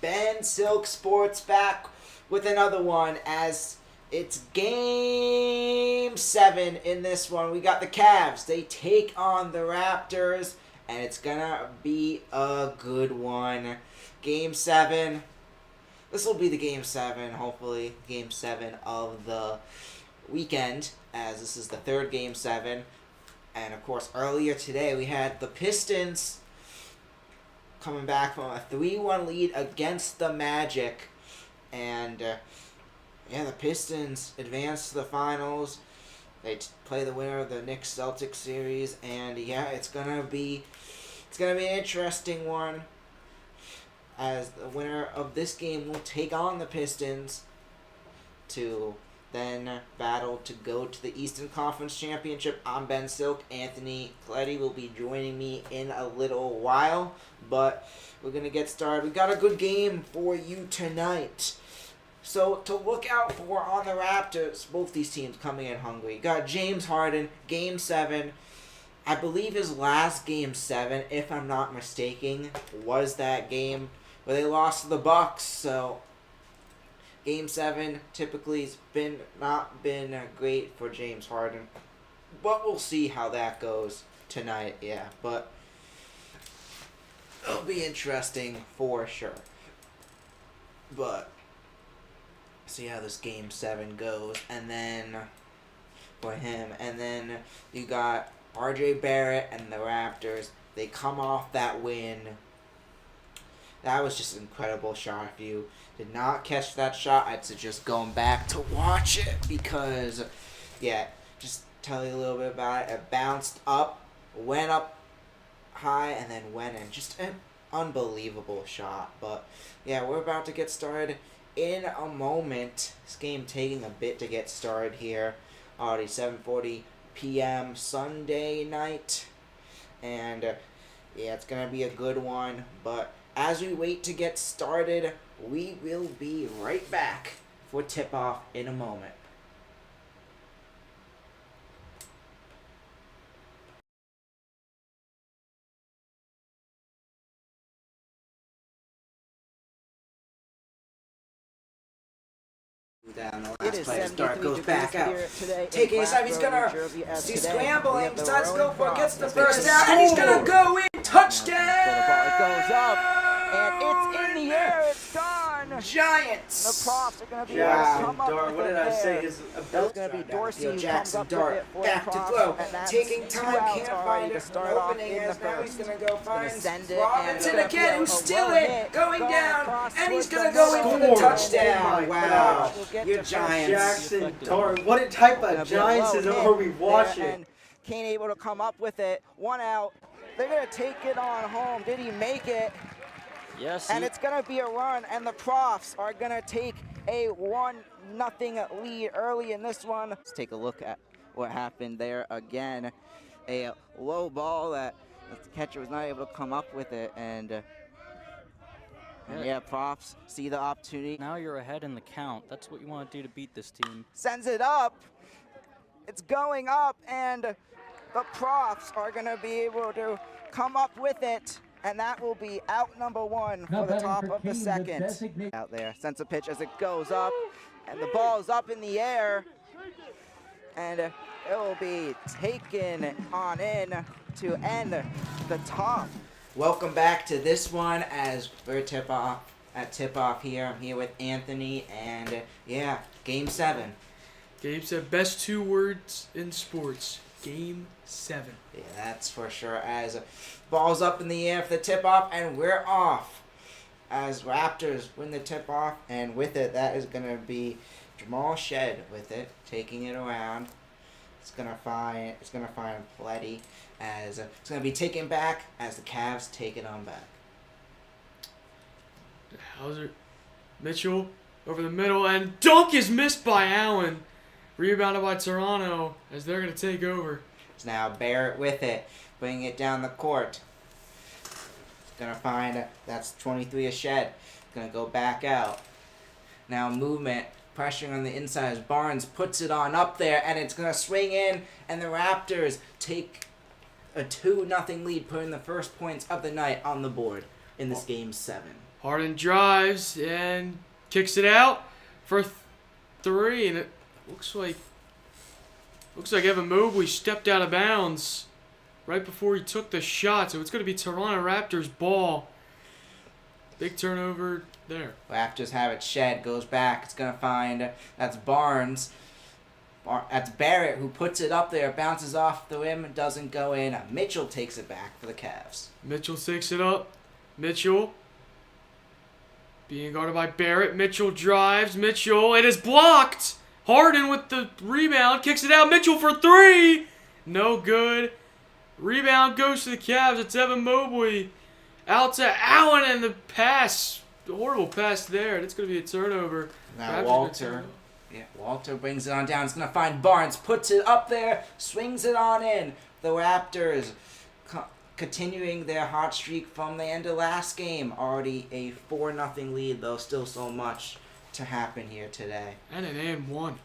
Ben Silk Sports back with another one as it's game 7 in this one. We got the Cavs. They take on the Raptors, and it's gonna be a good one. Game 7. This will be the game 7, hopefully. Game 7 of the weekend, as this is the third game 7. And of course, earlier today we had the Pistons coming back from a 3-1 lead against the Magic. And the Pistons advanced to the finals. They play the winner of the Knicks-Celtics series, and it's gonna be an interesting one, as the winner of this game will take on the Pistons to then battle to go to the Eastern Conference Championship. I'm Ben Silk. Anthony Coletti will be joining me in a little while, but we're going to get started. We got a good game for you tonight. So to look out for on the Raptors, both these teams coming in hungry. You got James Harden, Game 7. I believe his last Game 7, if I'm not mistaken, was that game where they lost to the Bucks. So Game 7 typically has not been great for James Harden. But we'll see how that goes tonight, But it'll be interesting for sure. But see how this Game 7 goes. And then for him. And then you got RJ Barrett and the Raptors. They come off that win. That was just an incredible shot. If you did not catch that shot, I'd suggest going back to watch it because, just tell you a little bit about it. It bounced up, went up high, and then went in. Just an unbelievable shot. But, we're about to get started in a moment. This game taking a bit to get started here. Already 7:40 p.m. Sunday night. And, it's going to be a good one, but as we wait to get started, we will be right back for tip-off in a moment. Down the last player start goes back out. Taking his time, he's scrambling, decides to go for it, gets the first down, and he's gonna go in, touchdown! It goes up, and it's in the air, it's gone! Giants! The props are gonna be able to come up with what did I say? It's gonna be Dorsey who comes up with it for back the to props, throw, and that's taking 2 time, outs can't already find to an start off opening in the as now he's first. gonna go find Send it, Robinson and again, who's still in, going down, across and he's towards gonna go in for the score. touchdown. Oh my Wow, gosh. your Giants. Jackson Dart. What type of Giants are we watching? And Kane able to come up with it. 1 out. They're going to take it on home. Did he make it? Yes. And it's going to be a run, and the Profs are going to take a 1-0 lead early in this one. Let's take a look at what happened there again. A low ball that the catcher was not able to come up with it, and Profs see the opportunity. Now you're ahead in the count. That's what you want to do to beat this team. Sends it up. It's going up, and the Profs are going to be able to come up with it, and that will be out number 1 for the top of the second. Out there, sends a pitch as it goes up, and the ball is up in the air, and it will be taken on in to end the top. Welcome back to this one as we're tip-off here. I'm here with Anthony, and Game 7. Gabe said best 2 words in sports. Game 7. Yeah, that's for sure. As ball's up in the air for the tip-off, and we're off. As Raptors win the tip-off, and with it, that is going to be Jamal Shed with it, taking it around. It's gonna find Pletty as it's gonna be taken back as the Cavs take it on back. Hauser, Mitchell over the middle, and dunk is missed by Allen. Rebounded by Toronto as they're gonna take over. It's now Barrett with it, bringing it down the court. It's gonna find that's 23 a Shed. Gonna go back out. Now movement. Pressuring on the inside as Barnes puts it on up there, and it's going to swing in, and the Raptors take a 2-0 lead, putting the first points of the night on the board in this Game 7. Harden drives and kicks it out for 3, and it looks like Evan Mobley stepped out of bounds right before he took the shot, so it's going to be Toronto Raptors ball. Big turnover there. Raptors have it. Shed goes back. It's going to find, that's Barnes. That's Barrett who puts it up there, bounces off the rim, doesn't go in. Mitchell takes it back for the Cavs. Mitchell takes it up. Mitchell being guarded by Barrett. Mitchell drives. Mitchell, it is blocked. Harden with the rebound, kicks it out. Mitchell for 3. No good. Rebound goes to the Cavs. It's Evan Mobley. Out to Allen, and the pass. Horrible pass there. It's going to be a turnover. Now Walter brings it on down. It's going to find Barnes. Puts it up there. Swings it on in. The Raptors continuing their hot streak from the end of last game. Already a 4-0 lead, though. Still so much to happen here today. And an and 1.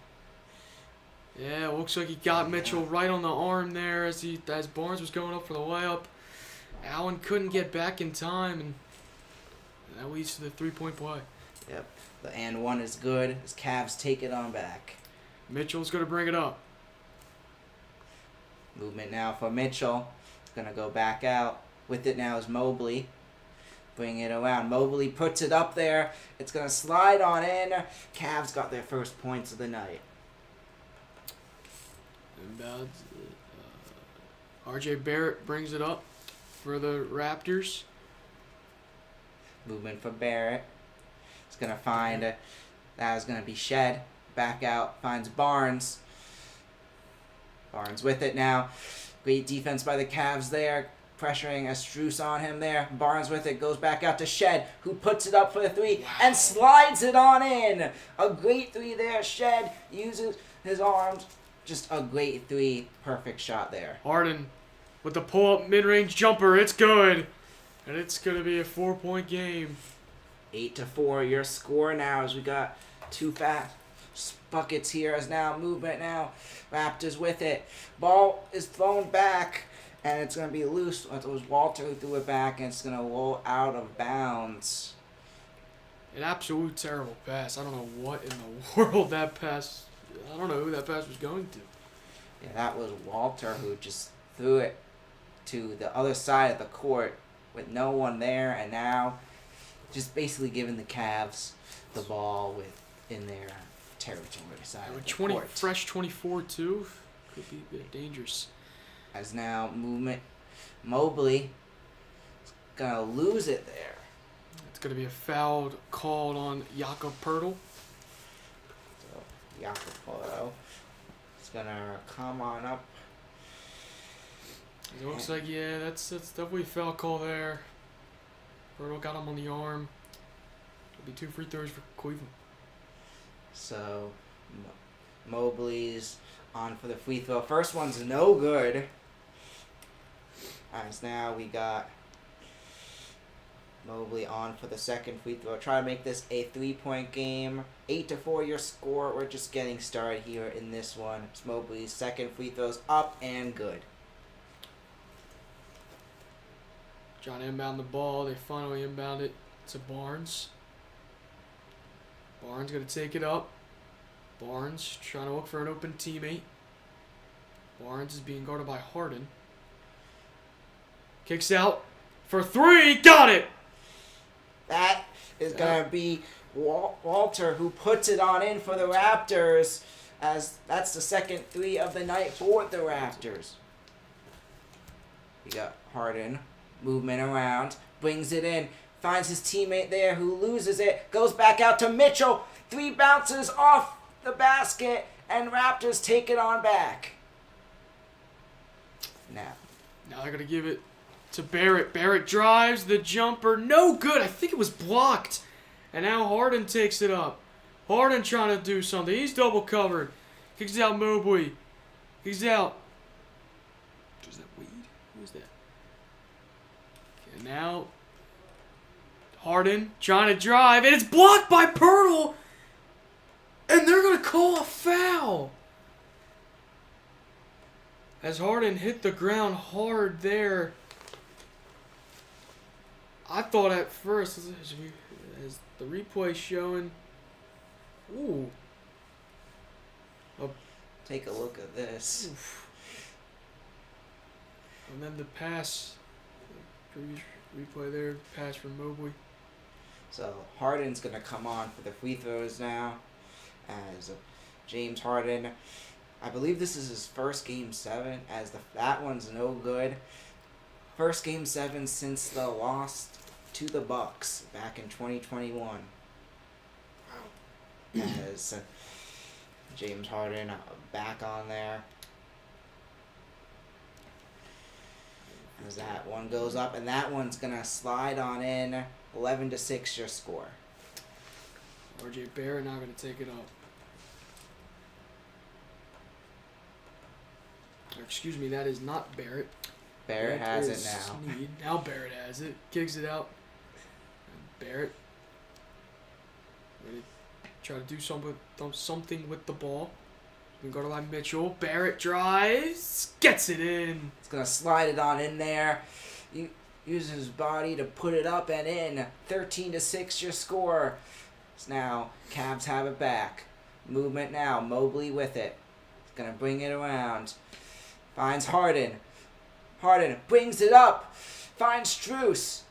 Yeah, it looks like he got Mitchell right on the arm there as Barnes was going up for the layup. Allen couldn't get back in time, and that leads to the 3-point play. Yep. The and 1 is good as Cavs take it on back. Mitchell's going to bring it up. Movement now for Mitchell. Going to go back out. With it now is Mobley. Bring it around. Mobley puts it up there. It's going to slide on in. Cavs got their first points of the night. Inbound. RJ Barrett brings it up for the Raptors. Movement for Barrett. It's going to find, that is going to be Shed. Back out, finds Barnes. Barnes with it now. Great defense by the Cavs there. Pressuring Estrus on him there. Barnes with it, goes back out to Shed, who puts it up for the 3 and slides it on in. A great 3 there. Shed uses his arms. Just a great 3. Perfect shot there. Harden with the pull-up mid-range jumper. It's good. And it's going to be a 4-point game. 8-4 your score now as we got 2 fast buckets here as now movement now. Raptors with it. Ball is thrown back and it's going to be loose. It was Walter who threw it back and it's going to roll out of bounds. An absolute terrible pass. I don't know what in the world that pass. I don't know who that pass was going to. Yeah, that was Walter who just threw it to the other side of the court with no one there, and now just basically giving the Cavs the ball in their territory side of the court. Fresh 24 too. Could be a bit dangerous. As now movement, Mobley is gonna lose it there. It's gonna be a foul called on Jakob Poeltl. So Jakob Poeltl is gonna come on up. It looks like, yeah, that's definitely a foul call there. Poeltl got him on the arm. It'll be 2 free throws for Cleveland. So Mobley's on for the free throw. First one's no good. As now we got Mobley on for the second free throw. Try to make this a 3-point game. 8-4 your score. We're just getting started here in this one. It's Mobley's second free throw's up and good. Trying to inbound the ball. They finally inbound it to Barnes. Barnes going to take it up. Barnes trying to look for an open teammate. Barnes is being guarded by Harden. Kicks out for 3. Got it! That is going to be Walter who puts it on in for the Raptors, as that's the second 3 of the night for the Raptors. We got Harden. Movement around, brings it in, finds his teammate there who loses it, goes back out to Mitchell, 3 bounces off the basket, and Raptors take it on back. Now they're going to give it to Barrett. Barrett drives the jumper. No good. I think it was blocked. And now Harden takes it up. Harden trying to do something. He's double covered. Kicks out Mobley. He's out. Is that Weed? Who is that? And now Harden trying to drive, and it's blocked by Poeltl, and they're going to call a foul. As Harden hit the ground hard there. I thought at first, As the replay showing. Ooh. Take a look at this. Oof. And then the pass. Previous replay there. Pass from Mobley. So Harden's going to come on for the free throws now. As James Harden, I believe this is his first Game 7, as that one's no good. First Game 7 since the loss to the Bucks back in 2021. As James Harden back on there. As that one goes up, and that one's going to slide on in. 11-6 your score. RJ Barrett not going to take it up. Or excuse me, that is not Barrett. Barrett That has it is now. Sneed. Now Barrett has it. Kicks it out. And Barrett. Ready to try to do something with the ball. We go to line Mitchell. Barrett drives. Gets it in. It's going to slide it on in there. You uses his body to put it up and in. 13-6 your score. So now Cavs have it back. Movement now. Mobley with it. He's going to bring it around. Finds Harden. Harden brings it up. Finds Strus.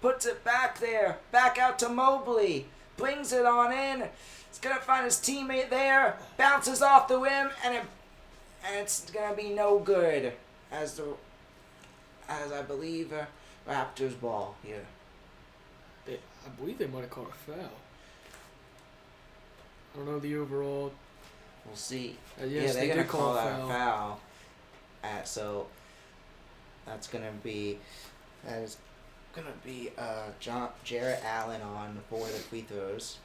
Puts it back there. Back out to Mobley. Brings it on in. He's going to find his teammate there. Bounces off the rim. And it's going to be no good. As I believe Raptors ball here. I believe they might have called a foul. I don't know the overall. We'll see. Yes, they're they going to did call call a that a foul. So that's going to be Jarrett Allen on for the free throws.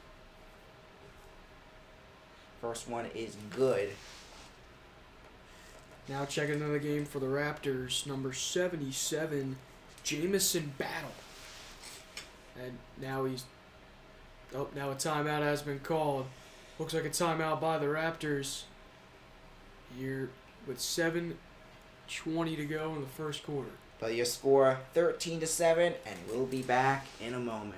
First one is good. Now checking another game for the Raptors. Number 77, Jamison Battle. And now now a timeout has been called. Looks like a timeout by the Raptors. Here with 7:20 to go in the first quarter. But your score 13-7, and we'll be back in a moment.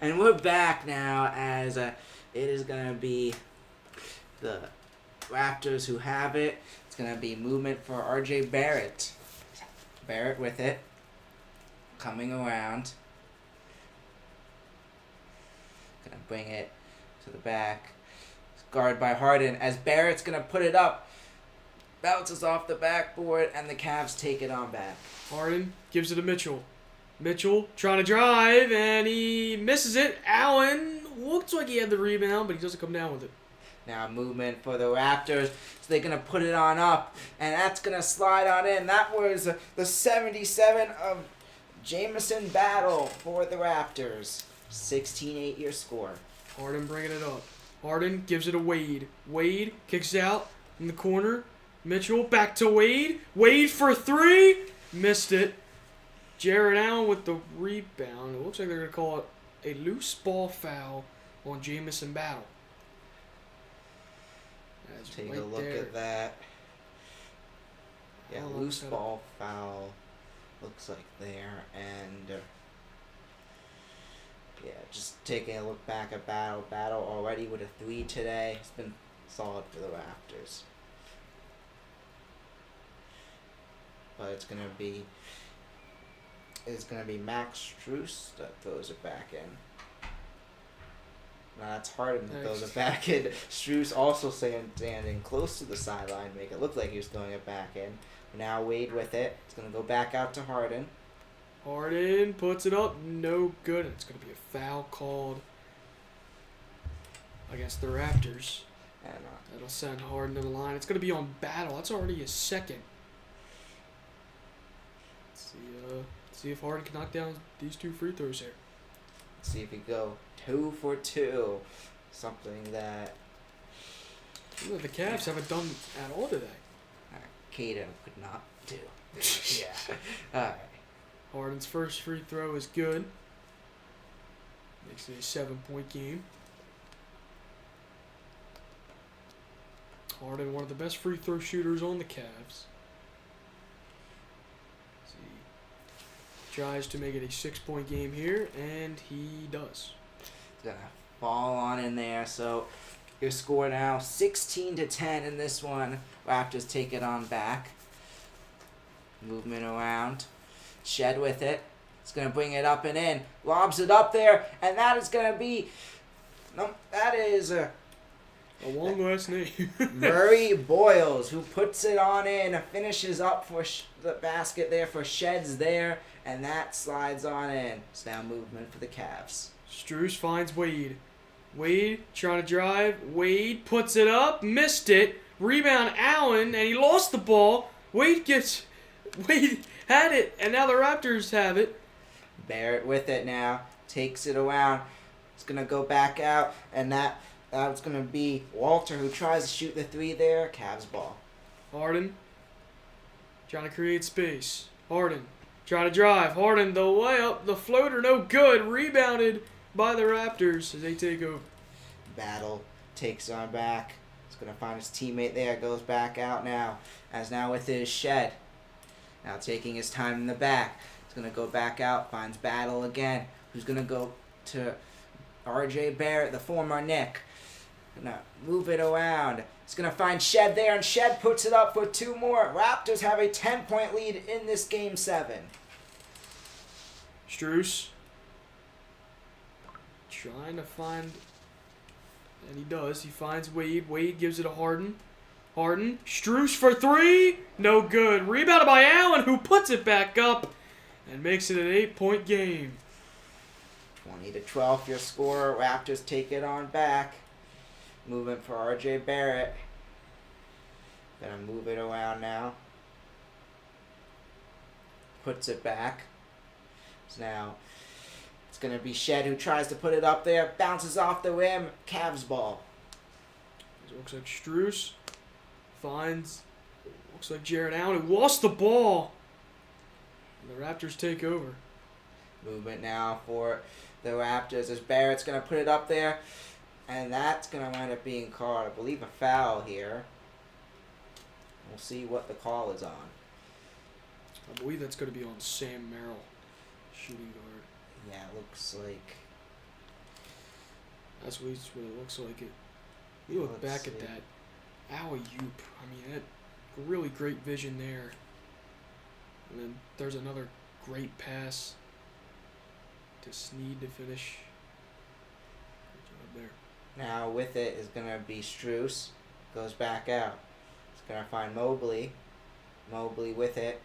And we're back now as it is going to be the Raptors who have it. It's going to be movement for RJ Barrett. Barrett with it. Coming around. Going to bring it to the back. Guarded by Harden as Barrett's going to put it up. Bounces off the backboard and the Cavs take it on back. Harden gives it to Mitchell. Mitchell trying to drive and he misses it. Allen looks like he had the rebound, but he doesn't come down with it. Now movement for the Raptors. So they're going to put it on up. And that's going to slide on in. That was the 77 of Jamison Battle for the Raptors. 16-8 your score. Harden bringing it up. Harden gives it to Wade. Wade kicks out in the corner. Mitchell back to Wade. Wade for three. Missed it. Jared Allen with the rebound. It looks like they're going to call it a loose ball foul on Jamison Battle. That's Take right a look there. at that. Yeah, Hold on, loose set up. ball foul looks like there. And yeah, just taking a look back at Battle. Battle already with a 3 today. It's been solid for the Raptors. But it's gonna be Max Strus that throws it back in. Now that's Harden that throws it back in. Strus also standing close to the sideline, make it look like he was throwing it back in. Now Wade with it. It's gonna go back out to Harden. Harden puts it up. No good. It's going to be a foul called against the Raptors. And That'll send Harden to the line. It's going to be on Battle. That's already his second. Let's see if Harden can knock down these 2 free throws here. see if we go 2 for 2. Something that The Cavs haven't done at all today. Cato could not do. Yeah. Alright. Harden's first free throw is good. Makes it a 7-point game. Harden, one of the best free throw shooters on the Cavs. Tries to make it a 6-point game here, and he does. It's gonna fall on in there. So your score now 16-10 in this one. Raptors take it on back. Movement around. Shed with it. It's gonna bring it up and in. Lobs it up there, and that is gonna be. No, that is A long last name. Murray Boyles, who puts it on in, finishes up for the basket there for Sheds there, and that slides on in. It's now movement for the Cavs. Strus finds Wade. Wade trying to drive. Wade puts it up. Missed it. Rebound Allen, and he lost the ball. Wade had it, and now the Raptors have it. Barrett with it now. Takes it around. It's going to go back out, and that's going to be Walter, who tries to shoot the 3 there. Cavs ball. Harden trying to create space. Harden trying to drive. Harden, the layup, the floater, no good. Rebounded by the Raptors as they take over. Battle takes on back. He's going to find his teammate there. Goes back out now. As now with his Shed. Now taking his time in the back. He's going to go back out. Finds Battle again. Who's going to go to RJ Barrett, the former Knick. Gonna move it around. He's going to find Shed there, and Shed puts it up for 2 more. Raptors have a 10-point lead in this Game 7. Strus trying to find, and he does. He finds Wade. Wade gives it to Harden. Harden. Strus for 3. No good. Rebounded by Allen, who puts it back up and makes it an 8-point game. 20-12 your score. Raptors take it on back. Movement for RJ Barrett. Gonna move it around now. Puts it back. So now it's gonna be Shed who tries to put it up there. Bounces off the rim. Cavs ball. It looks like Strus finds, looks like Jared Allen, who lost the ball. And the Raptors take over. Movement now for the Raptors as Barrett's gonna put it up there. And that's going to wind up being called, I believe, a foul here. We'll see what the call is on. I believe that's going to be on Sam Merrill, shooting guard. Yeah, it looks like That's what it looks like. You look Let's back at see. that. Alley-oop. I mean, that really great vision there. And then there's another great pass to Sneed to finish. Good job there. Now with it is going to be Strus. Goes back out. It's going to find Mobley. Mobley with it.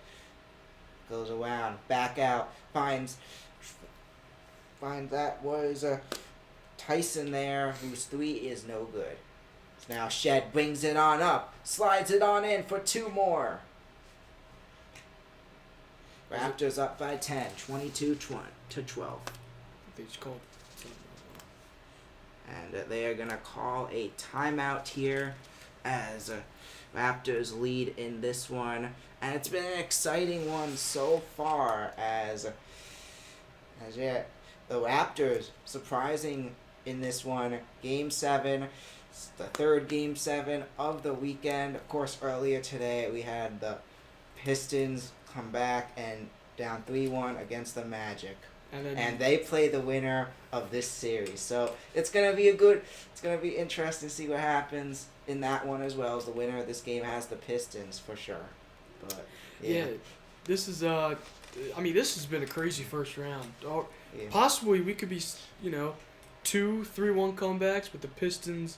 Goes around. Back out. Finds that was Tyson there, whose three is no good. So now Shed brings it on up. Slides it on in for two more. Raptors up by 10. 22-12. They just called. And they are going to call a timeout here as Raptors lead in this one. And it's been an exciting one so far as yet the Raptors surprising in this one. Game 7. It's the third Game 7 of the weekend. Of course, earlier today we had the Pistons come back and down 3-1 against the Magic. And they play the winner of this series. So it's gonna be interesting to see what happens in that one as well. As the winner of this game has the Pistons for sure. But yeah. This is this has been a crazy first round. Yeah. Possibly we could be 2-3-1 comebacks with the Pistons,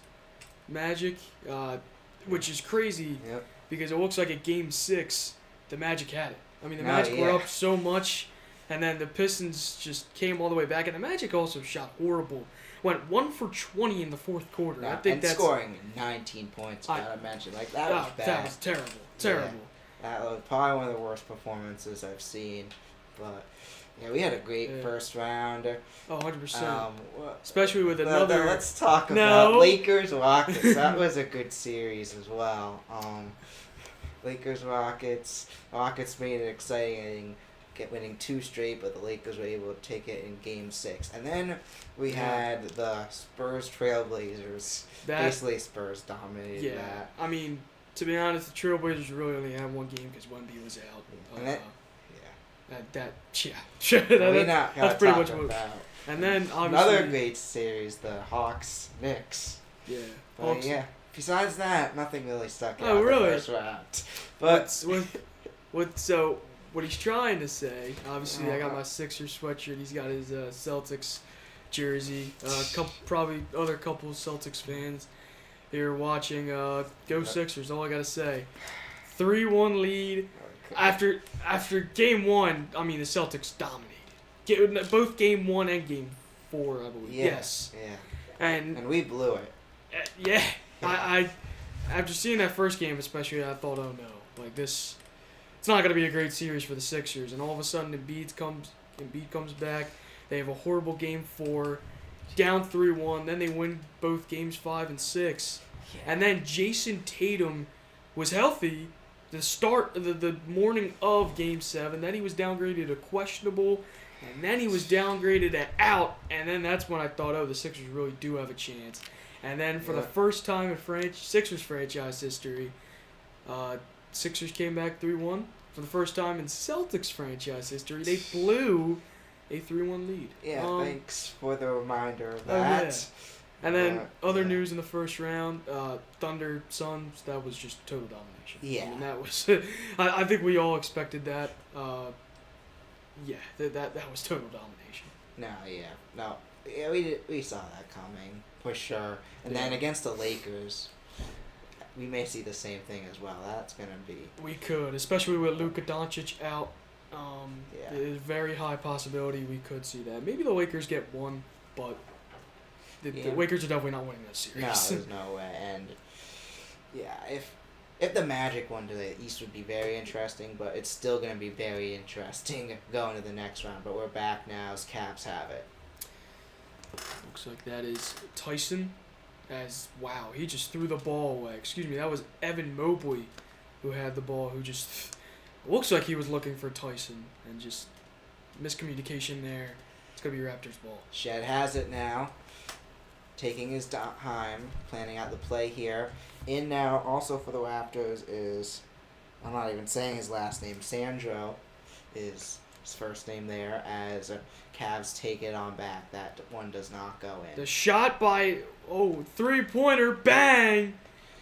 Magic, which is crazy. Yep. Because it looks like at Game 6 the Magic had it. I mean the Magic were up so much. And then the Pistons just came all the way back. And the Magic also shot horrible. Went 1 for 20 in the fourth quarter. I think that's scoring 19 points, gotta mention. Like, that was bad. That was terrible. Yeah, that was probably one of the worst performances I've seen. But, yeah, we had a great first round. Oh, 100%. Especially with another... Let's talk about Lakers-Rockets. That was a good series as well. Lakers-Rockets. Rockets made it exciting. Winning 2 straight, but the Lakers were able to take it in Game 6. And then we had the Spurs Trailblazers. Basically, Spurs dominated that. I mean, to be honest, the Trailblazers really only had one game because Wemby was out. That's pretty much what. And then obviously another great series, the Hawks-Knicks. Yeah. But besides that, nothing really stuck out. Oh, really? The first round. But what he's trying to say, obviously, I got my Sixers sweatshirt. He's got his Celtics jersey. Probably other couple Celtics fans here watching. Go Sixers! All I gotta say. 3-1 lead. After Game 1, I mean the Celtics dominated. Both Game 1 and Game 4, I believe. Yes. Yeah. And we blew it. Yeah. I after seeing that first game, especially, I thought, oh no, like this. It's not going to be a great series for the Sixers. And all of a sudden, Embiid comes back. They have a horrible Game 4, down 3-1. Then they win both Games 5 and 6. Yeah. And then Jason Tatum was healthy the morning of Game 7. Then he was downgraded to questionable. And then he was downgraded to out. And then that's when I thought, oh, the Sixers really do have a chance. And then for the first time in Sixers franchise history, Sixers came back 3-1. For the first time in Celtics franchise history, they blew a 3-1 lead. Yeah, thanks for the reminder of that. Yeah. And then other news in the first round, Thunder, Suns, that was just total domination. Yeah. I mean, that was... I think we all expected that. That was total domination. No, we saw that coming, for sure. And then against the Lakers... we may see the same thing as well. That's going to be... We could, especially with Luka Doncic out. There's a very high possibility we could see that. Maybe the Lakers get one, but the Lakers are definitely not winning this series. No, there's no way. And, if the Magic won to the East would be very interesting, but it's still going to be very interesting going to the next round. But we're back now as Cavs have it. Looks like that is Tyson. He just threw the ball away. Excuse me, that was Evan Mobley who had the ball, who just looks like he was looking for Tyson, and just miscommunication there. It's going to be Raptors ball. Shed has it now, taking his time, planning out the play here. In now, also for the Raptors is, I'm not even saying his last name, Sandro is his first name there, as Cavs take it on back. That one does not go in. The shot by, three-pointer, bang!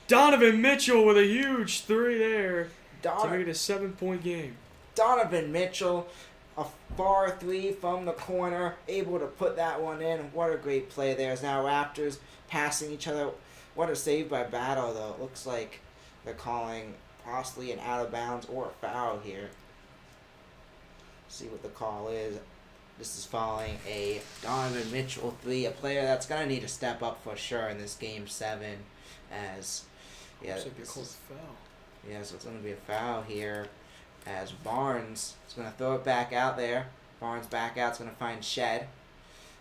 Donovan Mitchell with a huge three there to make it a 7-point game. Donovan Mitchell, a far three from the corner, able to put that one in. What a great play there. As now Raptors passing each other. What a save by Battle, though. It looks like they're calling possibly an out of bounds or a foul here. See what the call is. This is following a Donovan Mitchell three, a player that's going to need to step up for sure in this game 7. As, yeah, looks like they called a foul. Yeah, so it's going to be a foul here. As Barnes is going to throw it back out there. Barnes back out. It's going to find Shed.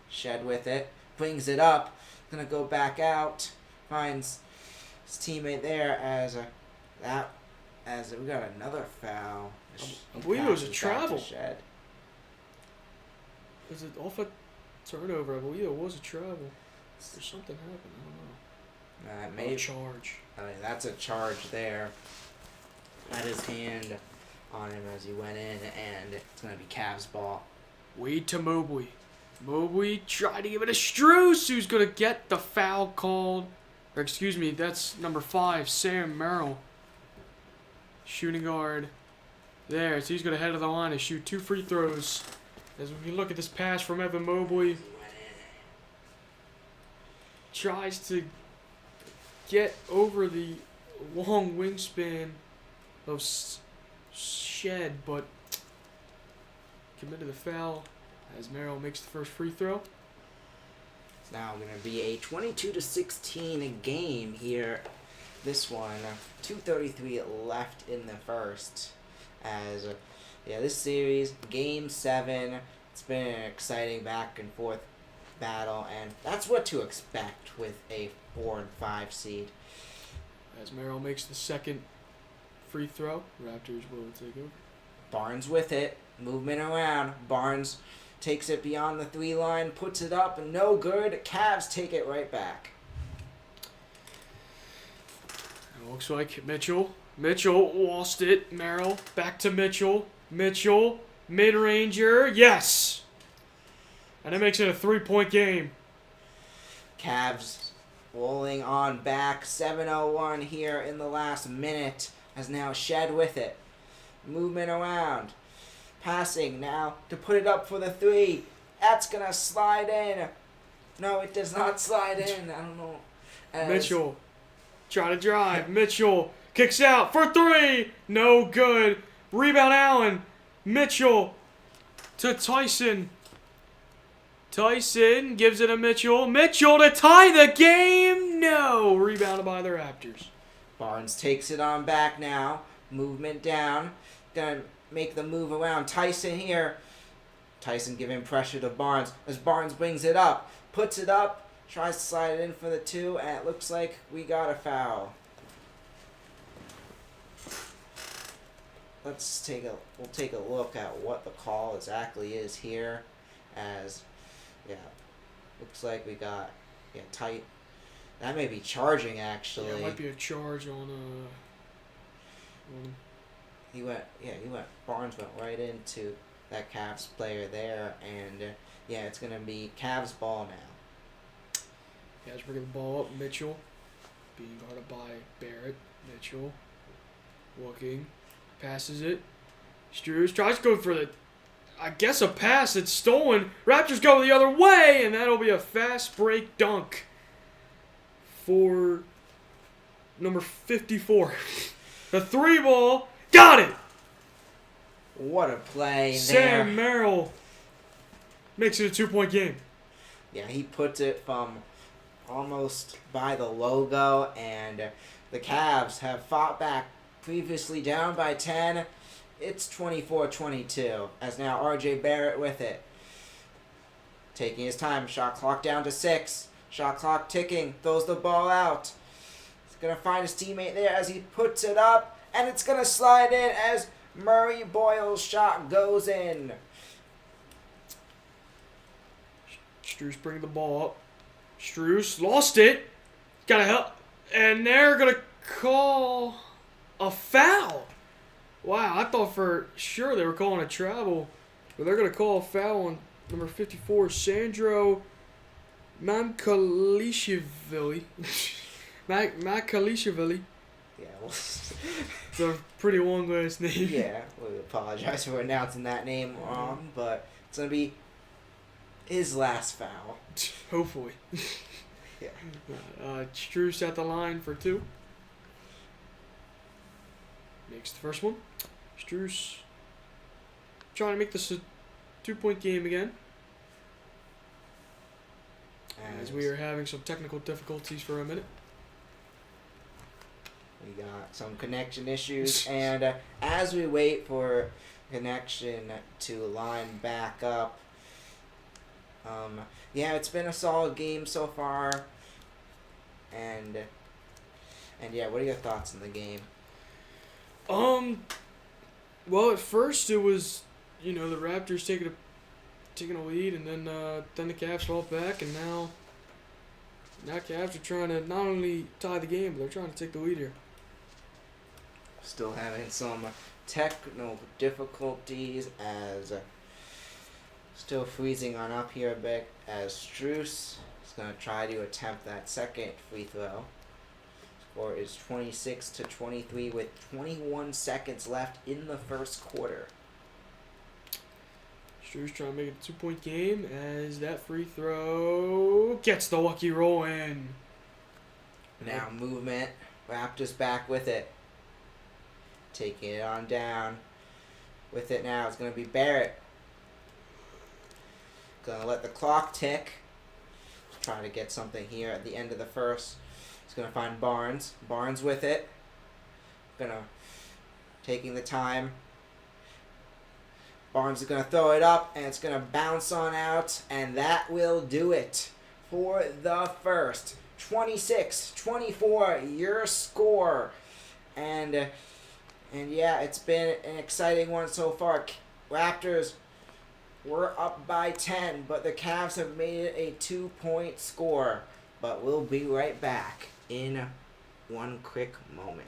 Shed with it. Brings it up. Going to go back out. Finds his teammate there as we got another foul. I believe it was a Passes back to travel. Shed. Was it off a turnover? I believe it was a travel. Or something happened. I don't know. Maybe Charge. I mean, that's a charge there. Had his hand on him as he went in, and it's going to be Cavs ball. Wade to Mobley. Mobley tried to give it to Strus, who's going to get the foul called. Or excuse me, that's number 5, Sam Merrill. Shooting guard. There, so he's going to head to the line and shoot 2 free throws. As we look at this pass from Evan Mobley. Tries to get over the long wingspan of Shed, but committed the foul as Merrill makes the first free throw. It's now going to be a 22-16 game here. This one, 2:33 left in the first. As this series, game 7, it's been an exciting back and forth battle, and that's what to expect with a 4 and 5 seed. As Merrill makes the second free throw, Raptors will take over. Barnes with it, movement around. Barnes takes it beyond the 3 line, puts it up, and no good. Cavs take it right back. It looks like Mitchell lost it. Merrill back to Mitchell. Mitchell, mid-ranger, yes! And it makes it a 3-point game. Cavs rolling on back. 7:01 here in the last minute. Has now Shed with it. Movement around. Passing now to put it up for the 3. That's going to slide in. No, it does not slide in. I don't know. Mitchell, try to drive. Mitchell kicks out for 3. No good. Rebound Allen. Mitchell to Tyson. Tyson gives it to Mitchell. Mitchell to tie the game. No. Rebounded by the Raptors. Barnes takes it on back now. Movement down. Gonna make the move around. Tyson here. Tyson giving pressure to Barnes as Barnes brings it up. Puts it up. Tries to slide it in for the 2, and it looks like we got a foul. We'll take a look at what the call exactly is here, as looks like we got tight. That may be charging actually. Yeah, it might be a charge on He went. Barnes went right into that Cavs player there, and it's gonna be Cavs ball now. Cavs bringing the ball up. Mitchell being guarded by Barrett. Mitchell looking. Passes it. Strus tries to go for a pass that's stolen. Raptors go the other way, and that'll be a fast break dunk for number 54. The 3 ball. Got it! What a play there. Sam Merrill makes it a 2-point game. Yeah, he puts it from almost by the logo, and the Cavs have fought back. Previously down by 10, it's 24-22, as now R.J. Barrett with it. Taking his time, shot clock down to 6, shot clock ticking, throws the ball out. He's going to find his teammate there as he puts it up, and it's going to slide in as Murray Boyle's shot goes in. Strus bringing the ball up. Strus lost it. Got to help. And they're going to call a foul. Wow, I thought for sure they were calling a travel But they're going to call a foul on number 54, Sandro Mamkalishvili. Mamkalishvili. Yeah, well, It's a pretty long last name. yeah, we apologize for announcing that name wrong, but it's going to be his last foul. Hopefully. Yeah. Struess at the line for 2. Makes the first one. Struess trying to make this a 2-point game again. As we are having some technical difficulties for a minute. We got some connection issues, and as we wait for connection to line back up, yeah, it's been a solid game so far, and yeah, what are your thoughts on the game? Well, at first it was, the Raptors taking a lead, and then the Cavs fought back, and now Cavs are trying to not only tie the game, but they're trying to take the lead here. Still having some technical difficulties as still freezing on up here a bit as Struess is going to try to attempt that second free throw. Score is 26-23 with 21 seconds left in the first quarter. Struess trying to make it a 2-point game as that free throw gets the lucky roll in. Now movement. Raptors back with it. Taking it on down. With it now, it's going to be Barrett. Going to let the clock tick. Trying to get something here at the end of the first. He's going to find Barnes. Barnes with it. Taking the time. Barnes is going to throw it up, and it's going to bounce on out, and that will do it for the first. 26-24, your score. And yeah, it's been an exciting one so far. Raptors were up by 10, but the Cavs have made it a 2-point score. But we'll be right back in one quick moment.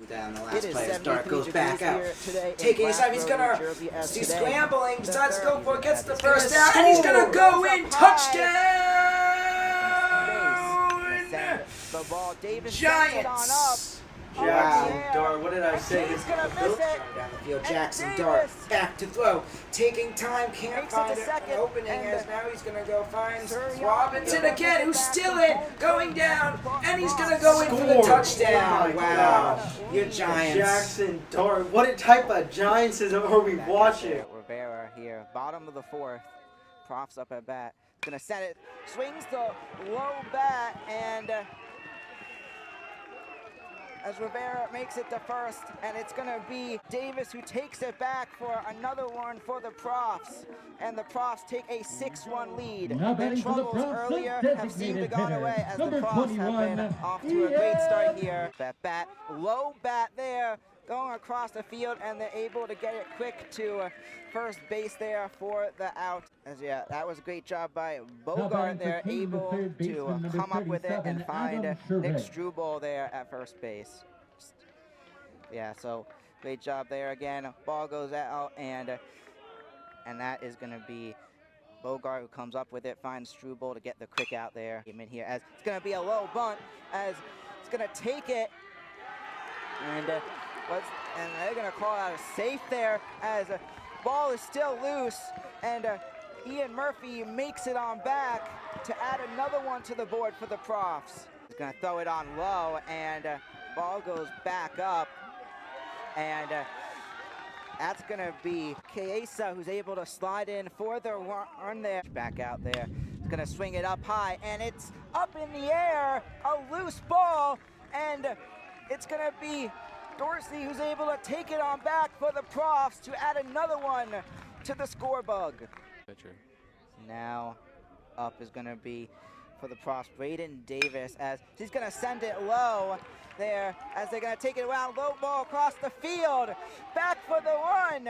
Down the last player's dart goes back out. Taking his time, he's scrambling, decides to go for it, gets the first down, and he's gonna go in, touchdown! Giants! Jackson Dart, what did I say? He's gonna miss it. Down the field, Jackson Dart, back to throw, taking time, can't find an opening as now he's gonna go find Robinson again, who's still in, going down, and he's gonna go in for the touchdown. Wow, your Giants. Jackson Dart, what type of Giants are we watching? Rivera here, bottom of the 4th. Profs up at bat. Gonna set it, swings the low bat, and as Rivera makes it to first, and it's going to be Davis who takes it back for another one for the Profs, and the Profs take a 6-1 lead. Their troubles earlier have seemed to gone away as the Profs have been off to a great start here. That bat, low bat there, going across the field, and they're able to get it quick to first base there for the out. As yeah, that was a great job by Bogart there, able to come up with it and find Nick Struble there at first base. Yeah, so great job there again. Ball goes out, and that is going to be Bogart who comes up with it, finds Struble to get the quick out there. Him in here as it's going to be a low bunt as it's going to take it, and they're going to call out a safe there as ball is still loose, and Ian Murphy makes it on back to add another one to the board for the Profs. He's going to throw it on low, and ball goes back up, and that's going to be Chiesa who's able to slide in for the run there. Back out there. He's going to swing it up high, and it's up in the air, a loose ball, and it's going to be Dorsey who's able to take it on back for the Profs to add another one to the score bug. Now up is going to be for the Profs, Braden Davis, as he's going to send it low. there as they're going to take it around. Low ball across the field. Back for the one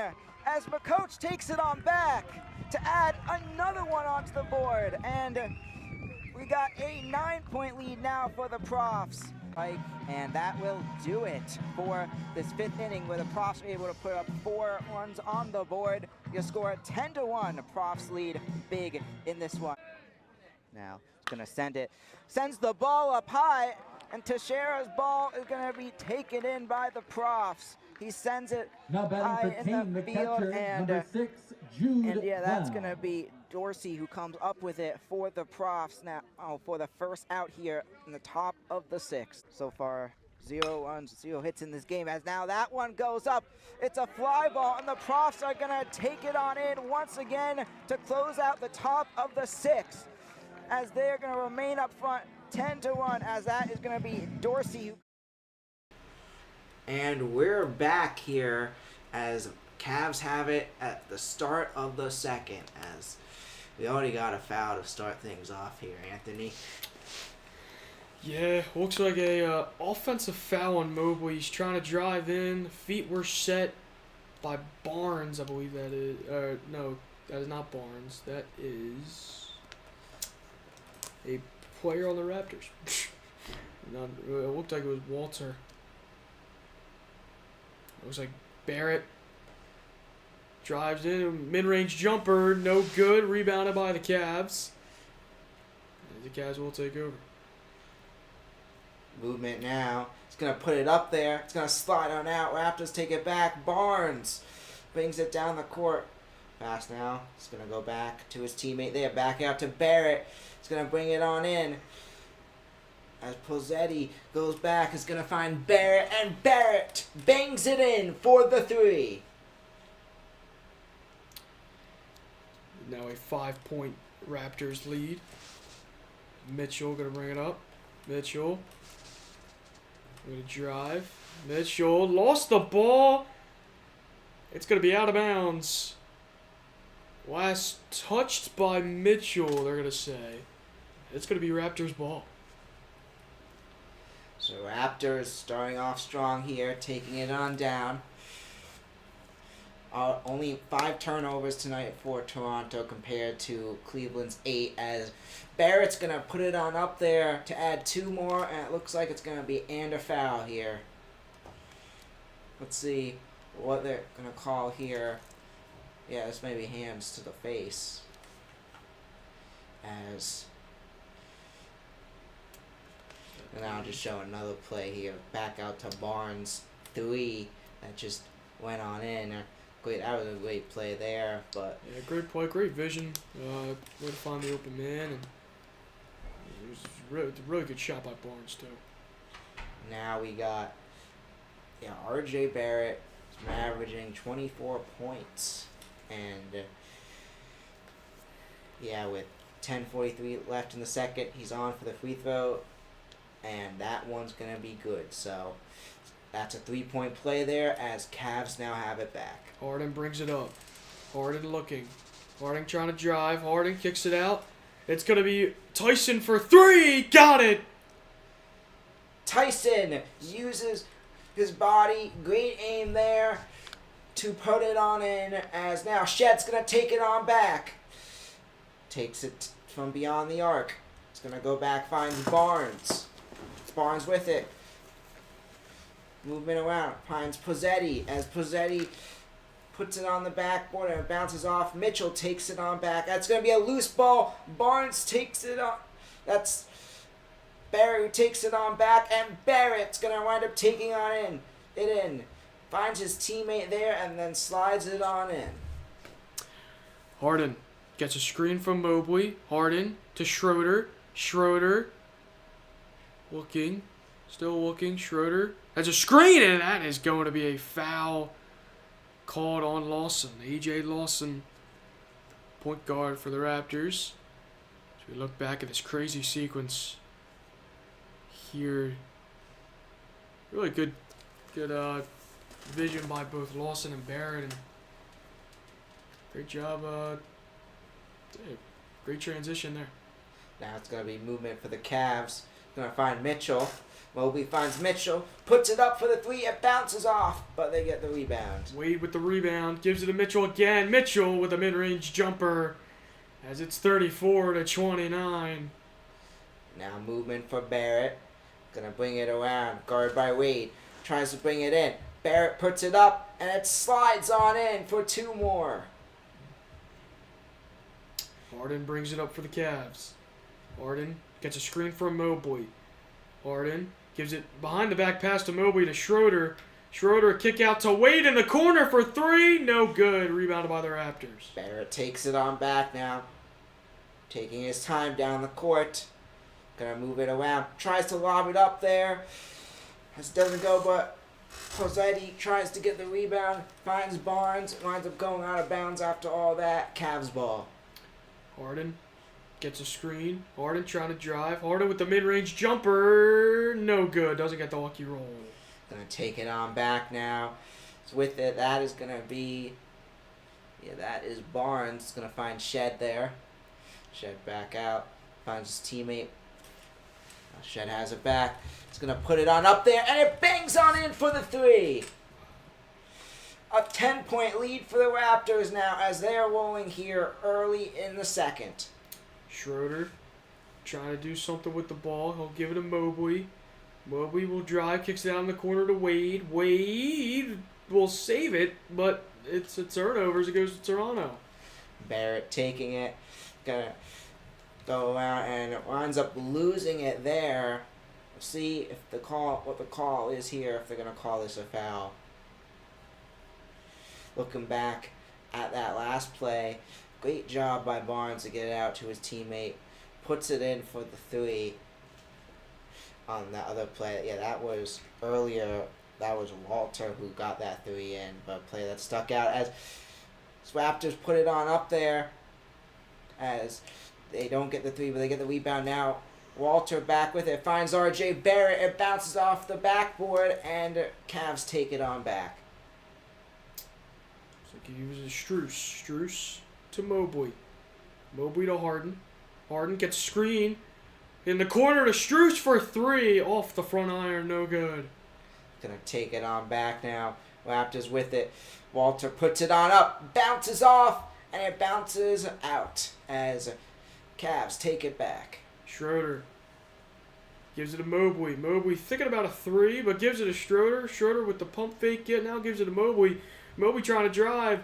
as McCoach takes it on back to add another one onto the board. And we got a 9-point lead now for the Profs. And that will do it for this fifth inning where the Profs are able to put up 4 runs on the board. You score 10-1. Profs lead big in this one. Now it's going to send it. Sends the ball up high, and Teixeira's ball is going to be taken in by the Profs. He sends it high in the field, and yeah, that's going to be Dorsey who comes up with it for the Profs now. For the first out here in the top of the 6th. So far, 0 runs, 0 hits in this game. As now that one goes up. It's a fly ball, and the Profs are going to take it on in once again to close out the top of the 6th. As they're going to remain up front 10-1, as that is going to be Dorsey. And we're back here as Cavs have it at the start of the 2nd, as we already got a foul to start things off here, Anthony. Yeah, looks like a offensive foul on Mobley. He's trying to drive in. Feet were set by Barnes, I believe that is. No, that is not Barnes. That is a player on the Raptors. It looked like it was Walter. It looks like Barrett drives in, mid-range jumper, no good, rebounded by the Cavs. And the Cavs will take over. Movement now. It's going to put it up there. It's going to slide on out. Raptors take it back. Barnes brings it down the court. Pass now. It's going to go back to his teammate there. Back out to Barrett. It's going to bring it on in. As Pozzetti goes back, is going to find Barrett, and Barrett bangs it in for the 3. Now a 5-point Raptors lead. Mitchell going to bring it up. Mitchell going to drive. Mitchell lost the ball. It's going to be out of bounds. Last touched by Mitchell, they're going to say. It's going to be Raptors ball. So Raptors starting off strong here, taking it on down. Only 5 turnovers tonight for Toronto compared to Cleveland's 8, as Barrett's going to put it on up there to add 2 more, and it looks like it's going to be and a foul here. Let's see what they're going to call here. Yeah, this may be hands to the face. As... And I'll just show another play here. Back out to Barnes. 3 that just went on in. Great, that was a great play there. But yeah, great play, great vision. Where to find the open man, and it was a really good shot by Barnes too. Now we got R.J. Barrett averaging 24 points, and with 10:43 left in the 2nd, he's on for the free throw. And that one's going to be good. So that's a 3-point play there as Cavs now have it back. Harden brings it up. Harden looking. Harden trying to drive. Harden kicks it out. It's going to be Tyson for 3. Got it! Tyson uses his body. Great aim there to put it on in, as now Shed's going to take it on back. Takes it from beyond the arc. It's going to go back, finds Barnes. Barnes with it. Movement around. Finds Pozzetti. As Pozzetti puts it on the backboard and it bounces off. Mitchell takes it on back. That's going to be a loose ball. Barnes takes it on. That's Barrett who takes it on back. And Barrett's going to wind up taking it in. Finds his teammate there and then slides it on in. Harden gets a screen from Mobley. Harden to Schroeder. Schroeder. Looking. Still looking. Schroeder. That's a screen, and that is going to be a foul called on Lawson. A.J. Lawson, point guard for the Raptors. As we look back at this crazy sequence here. Really good vision by both Lawson and Barrett. And great job. Great transition there. Now it's going to be movement for the Cavs. Gonna find Mitchell. Mobley finds Mitchell, puts it up for the 3, it bounces off, but they get the rebound. Wade with the rebound, gives it to Mitchell again. Mitchell with a mid-range jumper as it's 34-29. Now movement for Barrett. Gonna bring it around. Guard by Wade. Tries to bring it in. Barrett puts it up, and it slides on in for 2 more. Harden brings it up for the Cavs. Harden gets a screen from Mobley. Harden gives it behind the back pass to Mobley to Schroeder. Schroeder kick out to Wade in the corner for 3. No good. Rebounded by the Raptors. Barrett takes it on back now. Taking his time down the court. Gonna move it around. Tries to lob it up there. This doesn't go, but Posetti tries to get the rebound. Finds Barnes. Winds up going out of bounds after all that. Cavs ball. Harden gets a screen. Harden trying to drive. Harden with the mid-range jumper. No good. Doesn't get the lucky roll. Gonna take it on back now. So with it, that is gonna be... Yeah, that is Barnes. Gonna find Shed there. Shed back out. Finds his teammate. Shed has it back. He's going to put it on up there, and it bangs on in for the 3. A 10-point lead for the Raptors now as they are rolling here early in the second. Schroeder trying to do something with the ball. He'll give it to Mobley. Mobley will drive, kicks it out in the corner to Wade. Wade will save it, but it's a turnover as it goes to Toronto. Barrett taking it. Gonna go around and it winds up losing it there. We'll see if what the call is here, if they're gonna call this a foul. Looking back at that last play, great job by Barnes to get it out to his teammate. Puts it in for the 3 on that other play. Yeah, that was earlier. That was Walter who got that 3 in, but a play that stuck out as Raptors put it on up there as they don't get the 3, but they get the rebound now. Walter back with it, finds R.J. Barrett. It bounces off the backboard, and Cavs take it on back. So he uses Strus. Strus to Mobley. Mobley to Harden. Harden gets screen in the corner to Strus for 3. Off the front iron, no good. Gonna take it on back now. Raptors with it. Walter puts it on up, bounces off, and it bounces out as Cavs take it back. Schroeder gives it to Mobley. Mobley thinking about a 3, but gives it to Schroeder. Schroeder with the pump fake now gives it to Mobley. Mobley trying to drive.